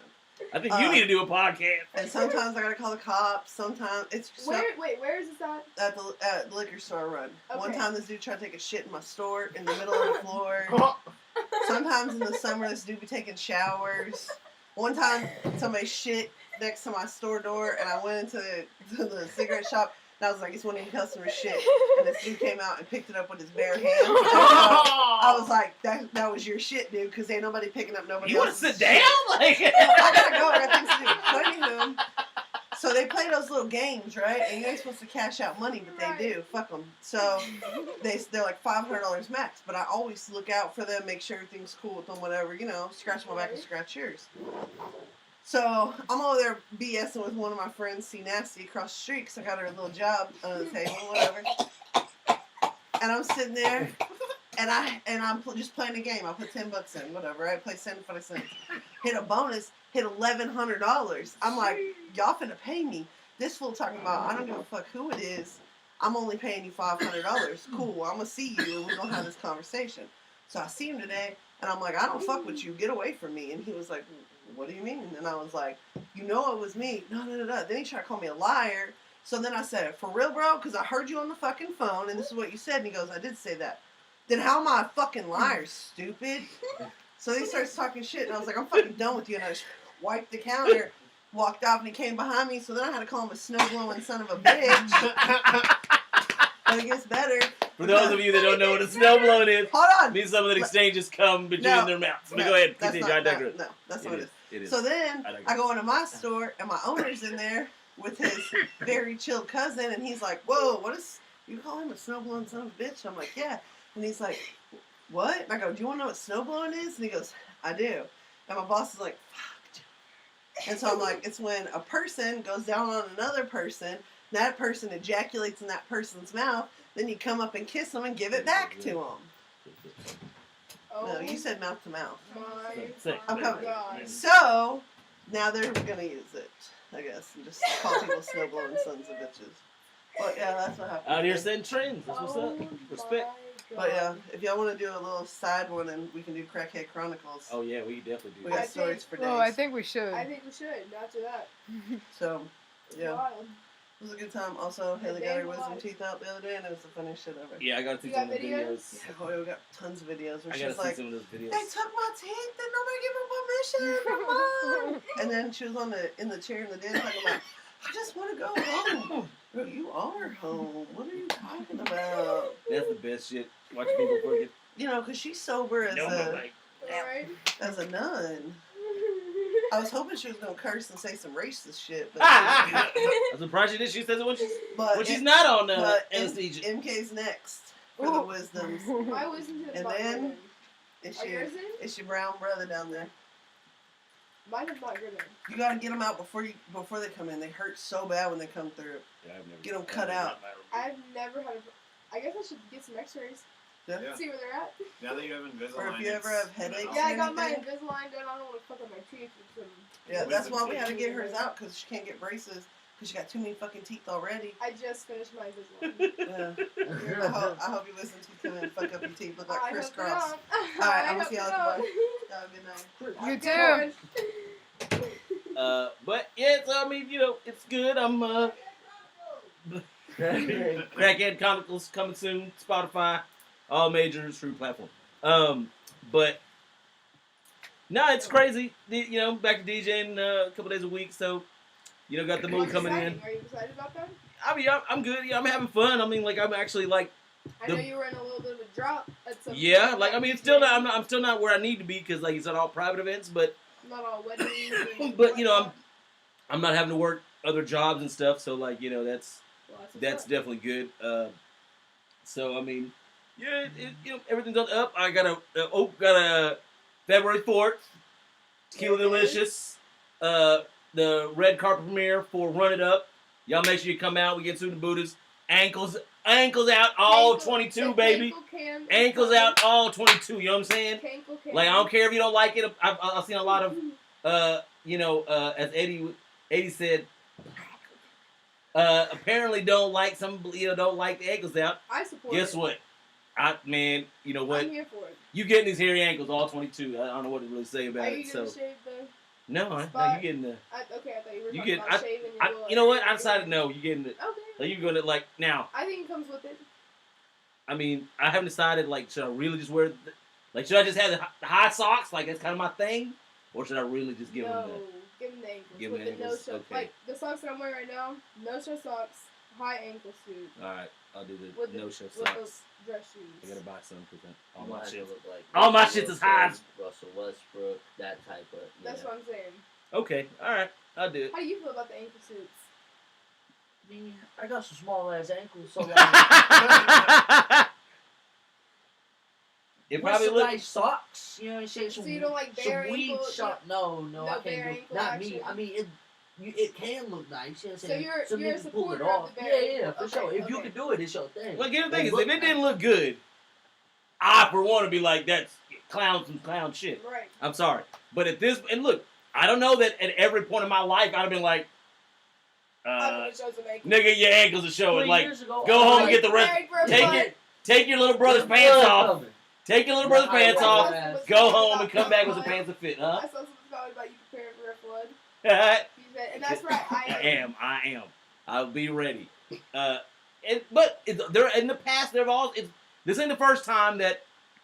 Speaker 2: think you need to do a podcast.
Speaker 7: And sometimes I gotta call the cops. Sometimes it's
Speaker 3: where is this at?
Speaker 7: at the liquor store I run. One
Speaker 3: Okay.
Speaker 7: time this dude tried to take a shit in my store in the middle of the floor. Sometimes in the summer this dude be taking showers. One time somebody shit next to my store door and I went into the cigarette shop and I was like, it's one of your customers' shit. And this dude came out and picked it up with his bare hands. I was like, that was your shit, dude, because ain't nobody picking up nobody
Speaker 2: You want to
Speaker 7: else's
Speaker 2: sit
Speaker 7: shit.
Speaker 2: down? Like,
Speaker 7: I gotta go. I got things to do. So anywho, so they play those little games, right? And you ain't supposed to cash out money, but they do. Fuck them. So they're like $500 max. But I always look out for them, make sure everything's cool with them, whatever. Scratch my back and scratch yours. So I'm over there BSing with one of my friends, C Nasty, across the street, because I got her a little job under the table, whatever. And I'm sitting there. And I'm just playing a game. I put $10 in, whatever. I play 75 cents. Hit a bonus. Hit $1,100. I'm like, y'all finna pay me. This fool talking about, I don't give a fuck who it is. I'm only paying you $500. Cool. I'm gonna see you and we're gonna have this conversation. So I see him today, and I'm like, I don't fuck with you. Get away from me. And he was like, what do you mean? And I was like, you know it was me. No. Then he tried to call me a liar. So then I said, for real, bro? Because I heard you on the fucking phone, and this is what you said. And he goes, I did say that. Then how am I a fucking liar, stupid? So he starts talking shit, and I was like, I'm fucking done with you. And I just wiped the counter, walked off, and he came behind me. So then I had to call him a snow-blowing son of a bitch. But it gets better.
Speaker 2: for those of you that don't know what a snowblown is,
Speaker 7: Hold
Speaker 2: it
Speaker 7: on.
Speaker 2: means some of the exchanges come between
Speaker 7: No.
Speaker 2: their mouths. But
Speaker 7: No,
Speaker 2: go ahead,
Speaker 7: that's
Speaker 2: continue. I
Speaker 7: not,
Speaker 2: digress.
Speaker 7: no, that's not what it is.
Speaker 2: It is.
Speaker 7: So then
Speaker 2: I digress.
Speaker 7: I go into my store, and my owner's in there with his very chill cousin, and he's like, whoa, what is, you call him a snowblowing son of a bitch? I'm like, yeah. And he's like, what? And I go, do you want to know what snowblowing is? And he goes, I do. And my boss is like, fuck, dude. And so I'm like, it's when a person goes down on another person, that person ejaculates in that person's mouth, then you come up and kiss them and give it back to them.
Speaker 3: Oh,
Speaker 7: No, you said mouth to mouth.
Speaker 2: Sick.
Speaker 3: my
Speaker 7: I'm coming.
Speaker 3: God.
Speaker 7: So, now they're gonna use it, I guess, and just call people snowblowing sons of bitches. But yeah, that's what happened.
Speaker 2: Out here setting trends. That's what's up. Respect.
Speaker 7: But yeah, if y'all want to do a little side one, and we can do Crackhead Chronicles.
Speaker 2: Oh yeah, we definitely do.
Speaker 7: We
Speaker 3: I
Speaker 7: got
Speaker 2: that.
Speaker 3: think-
Speaker 7: stories for days.
Speaker 6: Oh, I think we should.
Speaker 3: I think we should after that.
Speaker 7: So, yeah,
Speaker 3: Wild.
Speaker 7: it was a good time. Also, Haley
Speaker 3: Day
Speaker 7: got her
Speaker 3: in the
Speaker 7: wisdom
Speaker 3: life.
Speaker 7: teeth out the other day, and it was the funniest shit ever.
Speaker 2: Yeah, I gotta see
Speaker 3: You
Speaker 2: some
Speaker 3: got
Speaker 2: of the videos.
Speaker 3: videos?
Speaker 7: Yeah, boy, we got tons of videos where
Speaker 2: I
Speaker 7: she's
Speaker 2: gotta see
Speaker 7: like,
Speaker 2: some of those videos.
Speaker 7: they took my teeth and nobody gave me permission. Come on. And then she was in the chair in the den talking about, I just want to go home. Bro, you are home. What are you talking about?
Speaker 2: That's the best shit. Watching people forget.
Speaker 7: You know, because she's sober as
Speaker 2: No,
Speaker 7: a
Speaker 2: like,
Speaker 3: Alright.
Speaker 7: as a nun. I was hoping she was gonna curse and say some racist shit, but
Speaker 2: I'm surprised she did. She says it when she's not on anesthesia.
Speaker 7: MK's next for the wisdoms.
Speaker 3: My wisdom is
Speaker 7: And
Speaker 3: not
Speaker 7: then-
Speaker 3: written.
Speaker 7: It's
Speaker 3: Are
Speaker 7: your
Speaker 3: yours in?
Speaker 7: it's your brown brother down there.
Speaker 3: Mine is not written.
Speaker 7: You gotta get them out before they come in. They hurt so bad when they come through.
Speaker 2: Yeah, I've never
Speaker 7: Get 'em cut out.
Speaker 3: I've never had a. I guess I should get some X-rays.
Speaker 4: Yeah.
Speaker 3: See where they're at.
Speaker 4: Now that you have Invisalign,
Speaker 7: Or if you ever have headaches.
Speaker 3: Yeah, I got my
Speaker 7: anything?
Speaker 3: Invisalign done. I don't want to fuck up my teeth with some.
Speaker 7: Yeah, that's why we had to get hers out because she can't get braces because she got too many fucking teeth already.
Speaker 3: I just finished my Invisalign.
Speaker 7: Yeah. I hope you listen to come in and fuck up your teeth. Look like
Speaker 3: I
Speaker 7: crisscross.
Speaker 3: hope
Speaker 7: All right,
Speaker 3: I
Speaker 7: I'm gonna
Speaker 3: hope
Speaker 7: see
Speaker 3: you
Speaker 7: y'all at the bar. Have a good night.
Speaker 6: You too.
Speaker 2: But yeah, so I mean, it's good. I'm Crackhead Chronicles coming soon. Spotify, all major streaming platforms. But no, it's crazy. Back to DJing a couple days a week. So, got the mood coming in.
Speaker 3: Are you excited about that?
Speaker 2: I mean, I'm good. Yeah, I'm having fun. I mean, like I'm actually like.
Speaker 3: I know you were in a little bit of a drop at some
Speaker 2: Yeah,
Speaker 3: point.
Speaker 2: like I mean, it's still not. I'm still not where I need to be because like it's not all private events, but
Speaker 3: Not all weddings. and
Speaker 2: but
Speaker 3: whatnot.
Speaker 2: I'm not having to work other jobs and stuff. So like that's
Speaker 3: Well, what's
Speaker 2: that's
Speaker 3: up.
Speaker 2: definitely good. So I mean, yeah, everything's on the up. I got a February 4th, Tequila
Speaker 3: There it is.
Speaker 2: Delicious, the red carpet premiere for Run It Up. Y'all make sure you come out. We get Suit and Buddhas. Ankles out, all
Speaker 3: Cankle-
Speaker 2: 22,
Speaker 3: the
Speaker 2: baby.
Speaker 3: cankle can is
Speaker 2: Ankles
Speaker 3: coming.
Speaker 2: out, all 22. You know what I'm saying?
Speaker 3: Cankle can.
Speaker 2: Like I don't care if you don't like it. I've seen a lot of, as Eddie said, apparently don't like don't like the ankles out.
Speaker 3: I support
Speaker 2: Guess
Speaker 3: it.
Speaker 2: what? You know what?
Speaker 3: I'm here for it.
Speaker 2: You getting these hairy ankles, all 22. I don't know what to really say
Speaker 3: Are
Speaker 2: about
Speaker 3: you
Speaker 2: it.
Speaker 3: gonna
Speaker 2: So
Speaker 3: shave the?
Speaker 2: no,
Speaker 3: spot?
Speaker 2: you getting the.
Speaker 3: Okay, I thought you were
Speaker 2: You
Speaker 3: talking
Speaker 2: get-
Speaker 3: about shaving your little
Speaker 2: You know what?
Speaker 3: area.
Speaker 2: I decided no. You getting the.
Speaker 3: Okay.
Speaker 2: Like you gonna like now.
Speaker 3: I think it comes with it.
Speaker 2: I mean, I haven't decided like should I really just wear should I just have the high socks like that's kind of my thing, or should I really just give
Speaker 3: no,
Speaker 2: them the.
Speaker 3: give them the ankles.
Speaker 2: Give
Speaker 3: with
Speaker 2: them
Speaker 3: the
Speaker 2: ankles,
Speaker 3: no-show.
Speaker 2: okay.
Speaker 3: Like the socks that I'm wearing right now, no-show socks, high ankle suit
Speaker 2: All right, I'll do the
Speaker 3: with
Speaker 2: no show
Speaker 3: with
Speaker 2: socks.
Speaker 3: those dress
Speaker 2: I
Speaker 3: shoes.
Speaker 2: gotta buy some because all
Speaker 5: Might
Speaker 2: my shit.
Speaker 5: look like
Speaker 2: All my
Speaker 5: Russell
Speaker 2: shit's as
Speaker 5: Wilson,
Speaker 2: high as-
Speaker 5: Russell Westbrook, that type of.
Speaker 3: That's what I'm saying.
Speaker 2: Okay, all right, I'll do it.
Speaker 3: How do you feel about the ankle suits?
Speaker 5: I got some small ass ankles, so like,
Speaker 2: It
Speaker 5: with
Speaker 2: probably
Speaker 5: some
Speaker 2: look.
Speaker 5: nice socks. You know what I'm saying?
Speaker 3: So you don't like bare
Speaker 5: some weed
Speaker 3: ankle-
Speaker 5: shot. No,
Speaker 3: no
Speaker 5: I
Speaker 3: bare
Speaker 5: can't do.
Speaker 3: ankle
Speaker 5: Not me.
Speaker 3: action?
Speaker 5: I mean, it can look nice. You know what I'm
Speaker 3: So
Speaker 5: saying?
Speaker 3: you're-
Speaker 5: Some
Speaker 3: you're a
Speaker 5: niggas pull it
Speaker 3: supporter of
Speaker 5: off.
Speaker 3: the bare
Speaker 5: Yeah,
Speaker 3: ankle.
Speaker 5: for sure.
Speaker 3: Okay,
Speaker 5: If you
Speaker 3: okay.
Speaker 5: can do it, it's your thing.
Speaker 2: Well, the
Speaker 5: They
Speaker 2: thing is,
Speaker 5: look
Speaker 2: if it didn't
Speaker 5: nice.
Speaker 2: look good, I for one would be like, that's some clown shit.
Speaker 3: Right.
Speaker 2: I'm sorry, but at this and look, I don't know that at every point in my life I'd have been like,
Speaker 3: I'm gonna show some ankles.
Speaker 2: nigga, your ankles are showing.
Speaker 5: 3
Speaker 2: Like,
Speaker 5: years ago,
Speaker 2: go
Speaker 5: I
Speaker 2: home
Speaker 5: was
Speaker 2: and get the rest.
Speaker 3: Married for a
Speaker 2: Take
Speaker 3: month.
Speaker 2: it. Take your little brother's
Speaker 5: like,
Speaker 2: pants
Speaker 5: blood
Speaker 2: off.
Speaker 5: coming.
Speaker 2: Take your little brother's
Speaker 5: No, I
Speaker 2: pants
Speaker 5: was-
Speaker 2: off.
Speaker 3: What's
Speaker 2: Go
Speaker 3: going
Speaker 2: home
Speaker 3: about
Speaker 2: and come back with some
Speaker 3: blood?
Speaker 2: pants that fit,
Speaker 3: I
Speaker 2: huh?
Speaker 3: saw something about you preparing for a flood.
Speaker 2: I
Speaker 3: You said, and that's right. I am.
Speaker 2: am. I'll be ready. But there in the past, this ain't the first time that,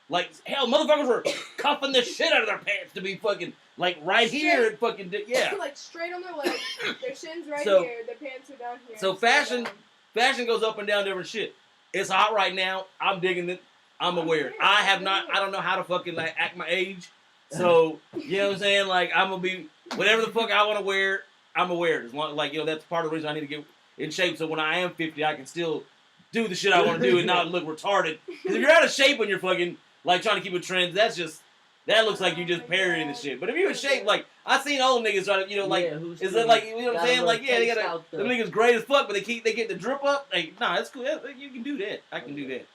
Speaker 2: like, hell, motherfuckers were cuffing the shit out of their pants to be fucking, like, right here and fucking, yeah.
Speaker 3: Like straight on their legs, their shins right
Speaker 2: So-
Speaker 3: here, their pants are down here.
Speaker 2: So
Speaker 3: straight
Speaker 2: fashion-
Speaker 3: down.
Speaker 2: Fashion goes up and down different shit. It's hot right now. I'm digging it. I'm aware. I don't know how to fucking, like, act my age. So, you know what I'm saying? Like, I'm gonna be, whatever the fuck I want to wear, I'm aware. As long, like, that's part of the reason I need to get in shape. So when I am 50, I can still do the shit I want to do and not look retarded. Because if you're out of shape when you're fucking, like, trying to keep a trend, that looks like you just parrying the shit. But if you're in shape, like, I seen old niggas try to, like,
Speaker 5: Yeah, who's
Speaker 2: is
Speaker 5: still
Speaker 2: it like, you know what I'm
Speaker 5: got a
Speaker 2: saying? Like,
Speaker 5: little
Speaker 2: yeah, they
Speaker 5: taste
Speaker 2: gotta,
Speaker 5: out
Speaker 2: them
Speaker 5: there.
Speaker 2: niggas great as fuck, but they get the drip up. Like, nah, that's cool. You can do that. I can do that.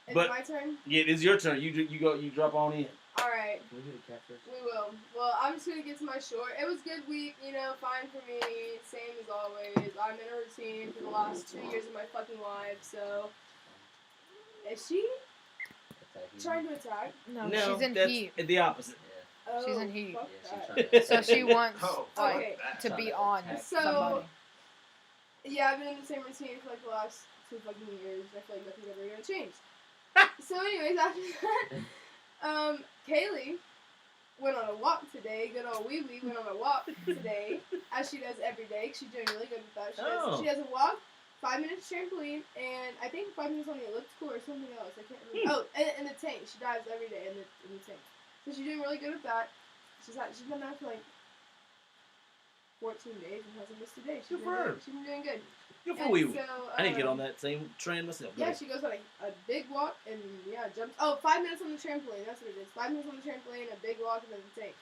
Speaker 3: Is
Speaker 2: but-
Speaker 3: it my turn?
Speaker 2: Yeah, it's your turn. You drop on in.
Speaker 3: All right,
Speaker 5: Can we get a cat first?
Speaker 3: we will. Well, I'm just gonna get to my short. It was a good week, fine for me. Same as always. I'm in a routine for the last 2 years of my fucking life. So, is she trying to attack?
Speaker 6: No,
Speaker 2: No,
Speaker 6: she's in
Speaker 2: that's
Speaker 6: heat.
Speaker 2: the opposite.
Speaker 3: Oh,
Speaker 6: She's in heat.
Speaker 3: fuck
Speaker 5: Yeah, she's
Speaker 3: that.
Speaker 5: trying to
Speaker 6: So she wants
Speaker 4: Oh,
Speaker 6: like
Speaker 3: Okay.
Speaker 6: to be on
Speaker 3: So-
Speaker 6: somebody.
Speaker 3: Yeah, I've been in the same routine for like the last 2 fucking years. I feel like nothing's ever gonna change. So, anyways, after that, Kaylee went on a walk today. Good old Wee Wee went on a walk today, as she does every day. 'Cause she's doing really good with that.
Speaker 2: Oh.
Speaker 3: She does a walk, 5 minutes trampoline, and I think 5 minutes on the elliptical or something else. I can't remember. Oh, and the tank. She dives every day in the tank. So she's doing really good with that. She's done that for like 14 days and hasn't missed a day.
Speaker 2: Good for her.
Speaker 3: She's been doing good.
Speaker 2: Good for
Speaker 3: And
Speaker 2: Wee
Speaker 3: so,
Speaker 2: Wee. I need to get on that same trend myself.
Speaker 3: Yeah, she goes on a big walk and jumps. Oh, 5 minutes on the trampoline. That's what it is. 5 minutes on the trampoline, a big walk, and then the tank.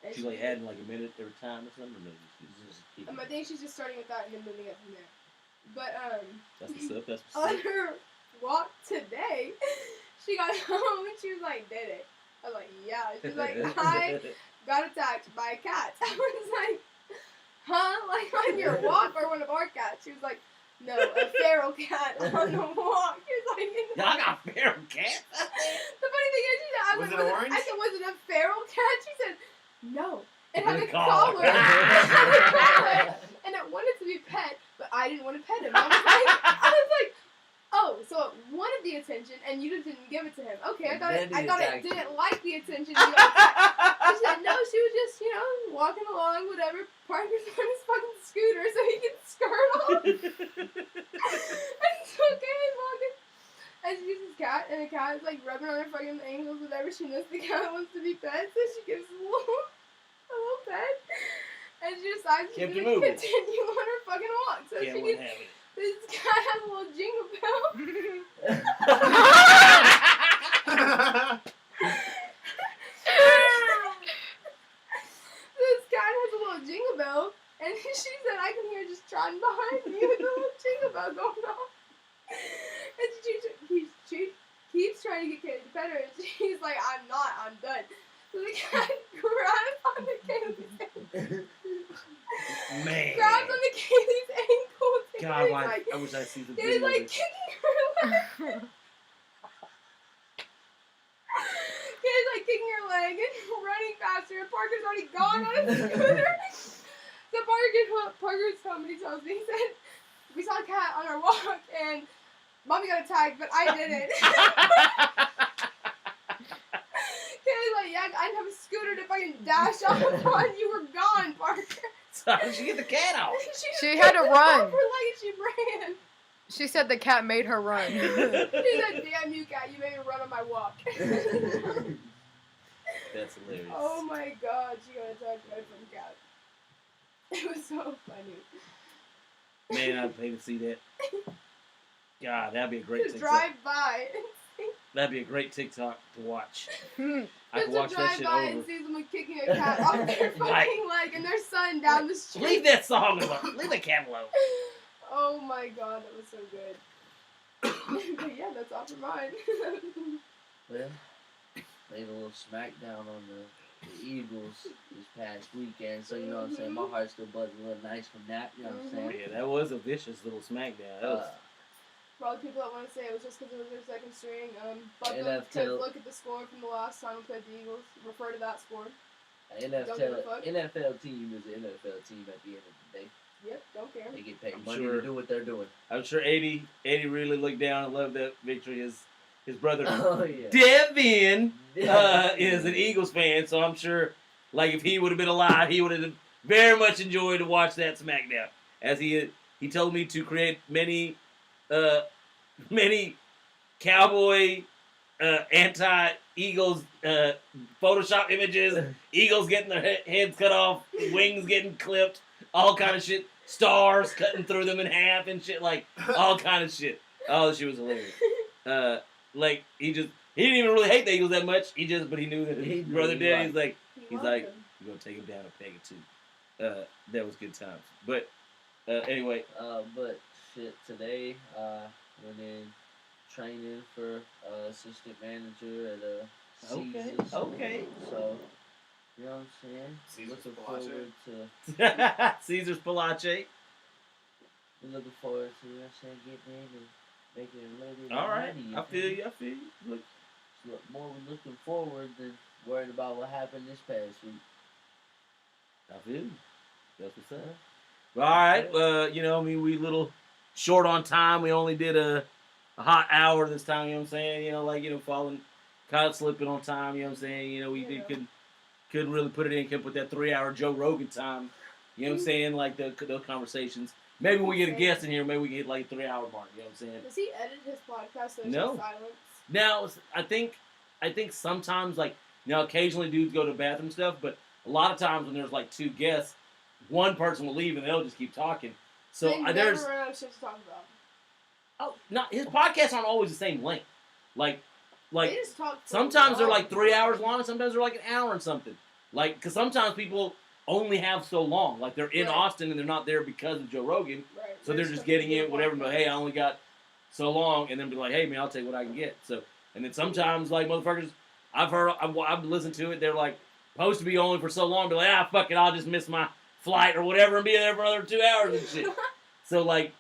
Speaker 3: And
Speaker 2: She's like adding like a minute every time or something. Or no, she's just keeping
Speaker 3: I think she's just starting with that and then moving up from there. But
Speaker 2: That's what's up. That's what's
Speaker 3: on
Speaker 2: up.
Speaker 3: her walk today, she got home and she was like, "Did it?" I was like, "Yeah." She's like, "I got attacked by a cat." I was like, "Huh? Like on your walk or one of our cats?" She was like, "No, a feral cat on the walk." She was like,
Speaker 2: Y'all got feral cats?
Speaker 3: The funny thing is, she said, I
Speaker 4: Was
Speaker 3: was
Speaker 4: it orange?
Speaker 3: I said, "Was it a feral cat?" She said, "No, it had a
Speaker 2: Collar.
Speaker 3: collar." It had a collar, and it wanted to be pet, but I didn't want to pet him. I was like, "Oh, so it wanted the attention, and you just didn't give it to him." Okay, I thought
Speaker 5: And then he
Speaker 3: it
Speaker 5: attacked
Speaker 3: didn't like the attention. You know, she said, "No, she was just walking along, whatever. Parker's on his fucking scooter, so he can skirt off." And so Kayla's walking, and she sees his cat, and the cat is like rubbing on her fucking ankles, whatever. She knows the cat wants to be pet, so she gives a little pet. And she decides she's
Speaker 2: Kept it
Speaker 3: gonna
Speaker 2: moving.
Speaker 3: continue on her fucking walk. So
Speaker 2: Yeah,
Speaker 3: she
Speaker 2: wouldn't
Speaker 3: gets,
Speaker 2: have it.
Speaker 3: this guy has a little jingle bell. This cat has a little jingle bell, and she said, "I can hear just trotting behind me with a little jingle bell going off." And she keeps trying to get Kaylee to pet her, and she's like, "I'm not, I'm done." So the cat grabs on the Kaylee's ankle.
Speaker 2: Man.
Speaker 3: Grabs on the Kaylee's ankle. And
Speaker 2: God,
Speaker 3: Kaylee's
Speaker 2: why,
Speaker 3: like,
Speaker 2: I wish I see the
Speaker 3: he's
Speaker 2: video.
Speaker 3: like
Speaker 2: of this.
Speaker 3: kicking her leg. Kaylee's like kicking her leg and running faster, and Parker's already gone on his scooter. So Parker's home, he tells me, he said, "We saw a cat on our walk, and Mommy got attacked, but I didn't." Kaylee's like, "Yeah, I didn't have a scooter to fucking dash off on. You were gone, Parker."
Speaker 2: So how did she get the cat out?
Speaker 3: She
Speaker 6: had to
Speaker 3: picked
Speaker 6: run.
Speaker 3: up her leg and she ran.
Speaker 6: She said the cat made her run.
Speaker 3: She said, "Damn you, cat, you made me run on my walk."
Speaker 2: That's hilarious.
Speaker 3: Oh my god, she got attacked by some cat. It was so funny.
Speaker 2: Man, I'd pay to see that. God, that'd be a great
Speaker 3: Just
Speaker 2: TikTok.
Speaker 3: drive by.
Speaker 2: That'd be a great TikTok to watch.
Speaker 6: Hmm.
Speaker 2: I
Speaker 3: Just
Speaker 2: could
Speaker 3: to
Speaker 2: watch that
Speaker 3: drive
Speaker 2: shit
Speaker 3: by and
Speaker 2: over.
Speaker 3: see someone kicking a cat off their fucking leg and their son down the street.
Speaker 2: Leave that song alone. Leave the cat alone.
Speaker 3: Oh my god, that was so good. But yeah, that's all for mine.
Speaker 5: Well, played a little smackdown on the Eagles this past weekend, so you know what I'm saying. My heart's still buzzing a little nice from that. You know what I'm saying.
Speaker 2: Yeah, that was a vicious little smackdown. That was,
Speaker 3: For all the people that want to say it was just because it was their second string, buck
Speaker 5: And
Speaker 3: up
Speaker 5: I've
Speaker 3: to
Speaker 5: told-
Speaker 3: look at the score from the last time we played the Eagles. Refer to that score. Don't give a fuck.
Speaker 5: NFL team is an NFL team at the end of the day.
Speaker 3: Yep, don't care.
Speaker 5: They get paid
Speaker 2: I'm
Speaker 5: money
Speaker 2: sure.
Speaker 5: to do what they're doing.
Speaker 2: I'm sure 80 really looked down and loved that victory. His brother
Speaker 5: Oh yeah.
Speaker 2: Devin is an Eagles fan, so I'm sure, like, if he would have been alive, he would have very much enjoyed to watch that smackdown. As he told me to create many cowboy anti-Eagles Photoshop images, Eagles getting their heads cut off, wings getting clipped, all kind of shit, stars cutting through them in half and shit, like, all kind of shit. Oh, that shit was hilarious. Like, he didn't even really hate the Eagles that much, but he knew that his
Speaker 5: He knew
Speaker 2: brother
Speaker 5: he
Speaker 2: did.
Speaker 5: liked
Speaker 2: He's like,
Speaker 3: He
Speaker 2: He's
Speaker 3: loved
Speaker 2: like,
Speaker 3: him.
Speaker 2: we're going to take him down a peg or two. That was good times. But, anyway,
Speaker 5: But shit, today went in training for assistant manager at Caesars.
Speaker 2: Okay.
Speaker 5: So, you know what I'm saying?
Speaker 4: Caesar's
Speaker 5: Looking
Speaker 4: Palace.
Speaker 5: forward to
Speaker 2: Caesar's Palace.
Speaker 5: looking forward to, you know what I'm saying, getting in and making it a little bit
Speaker 2: All right.
Speaker 5: money,
Speaker 2: I feel you. Look,
Speaker 5: More we're looking forward than worried about what happened this past week.
Speaker 2: I feel you. That's what's up. All right. You know, I mean, we a little short on time. We only did a hot hour this time, you know what I'm saying? You know, like, falling, kind of slipping on time, you know what I'm saying? You know, we couldn't really put it in, couldn't put that 3-hour Joe Rogan time. You know what I'm saying? Like, those conversations. Maybe when we get a guest in here, maybe we can hit like a 3-hour mark, you know what I'm saying?
Speaker 3: Does he edit his podcast so there's
Speaker 2: No.
Speaker 3: no silence?
Speaker 2: Now, I think sometimes, like, occasionally dudes go to the bathroom stuff, but a lot of times when there's like two guests, one person will leave and they'll just keep talking. So
Speaker 3: they never
Speaker 2: there's
Speaker 3: run out of shit to talk about.
Speaker 2: not his podcasts aren't always the same length. Like
Speaker 3: They just talk for
Speaker 2: sometimes they're
Speaker 3: long.
Speaker 2: like 3 hours long, and sometimes they're like an hour and something. Like because sometimes people only have so long. Like they're in
Speaker 3: Right.
Speaker 2: Austin and they're not there because of Joe Rogan.
Speaker 3: Right.
Speaker 2: So they're just getting in whatever. But hey, I only got so long, and then be like, hey man, I'll take what I can get. So and then sometimes like motherfuckers, I've listened to it. They're like supposed to be only for so long. Be like, fuck it, I'll just miss my flight or whatever and be there for another 2 hours and shit. So like,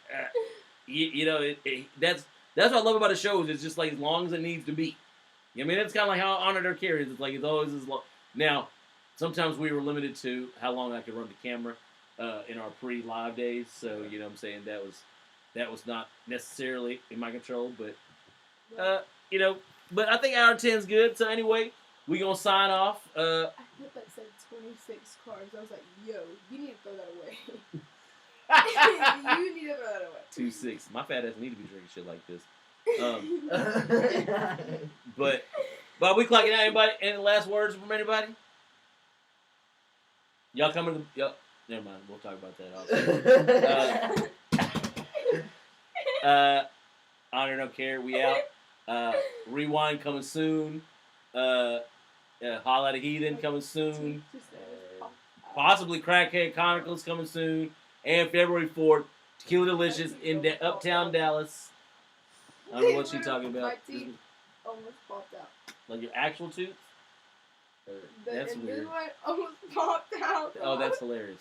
Speaker 2: you know, that's what I love about the shows. It's just like as long as it needs to be. I mean, it's kind of like how Honored Our Carries. It's like it's always as long. Now, sometimes we were limited to how long I could run the camera in our pre-live days. So you know, what I'm saying that was not necessarily in my control, but you know, but I think hour 10's good. So anyway, we gonna sign off.
Speaker 3: I thought that said 26 carbs. I was like, yo, you need to throw that away. You need to throw that away.
Speaker 2: 2-6. My fat ass need to be drinking shit like this. But we clocking out. Anybody? Any last words from anybody? Y'all coming to y'all? Never mind. We'll talk about that. Honor Don't Care. We out. Rewind coming soon. Holla at a Heathen coming soon. Possibly Crackhead Chronicles coming soon. And February 4th, Tequila Delicious in Uptown Dallas. I don't know what she's talking about.
Speaker 3: My teeth almost popped out.
Speaker 2: Like your actual tooth? That's
Speaker 3: and
Speaker 2: weird.
Speaker 3: this one almost popped out.
Speaker 2: Oh, that's hilarious.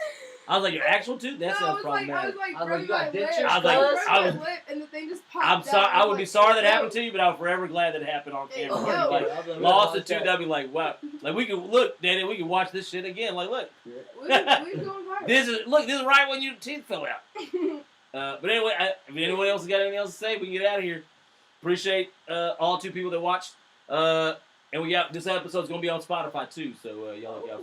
Speaker 2: I was like, your actual tooth? That
Speaker 3: No,
Speaker 2: sounds
Speaker 3: I was
Speaker 2: problematic.
Speaker 3: like,
Speaker 5: I was
Speaker 3: rubbing
Speaker 5: like,
Speaker 3: my
Speaker 5: you got
Speaker 3: lip.
Speaker 5: dentures,
Speaker 2: I was like,
Speaker 3: rubbing
Speaker 2: I
Speaker 3: my
Speaker 2: was-
Speaker 3: lip, and the thing just popped
Speaker 2: I'm
Speaker 3: out.
Speaker 2: sorry. I would be sorry that
Speaker 3: yo.
Speaker 2: happened to you, but I'm forever glad that it happened on camera.
Speaker 3: Yo.
Speaker 2: Like, lost a tooth, I'd be like, wow. Like, we could, look, Danny, we can watch this shit again. Like, look.
Speaker 3: We're going viral.
Speaker 2: This is right when your teeth fell out. But anyway, if anyone else has got anything else to say, we can get out of here. Appreciate all 2 people that watched. And we got this episode's gonna be on Spotify too, so y'all look out for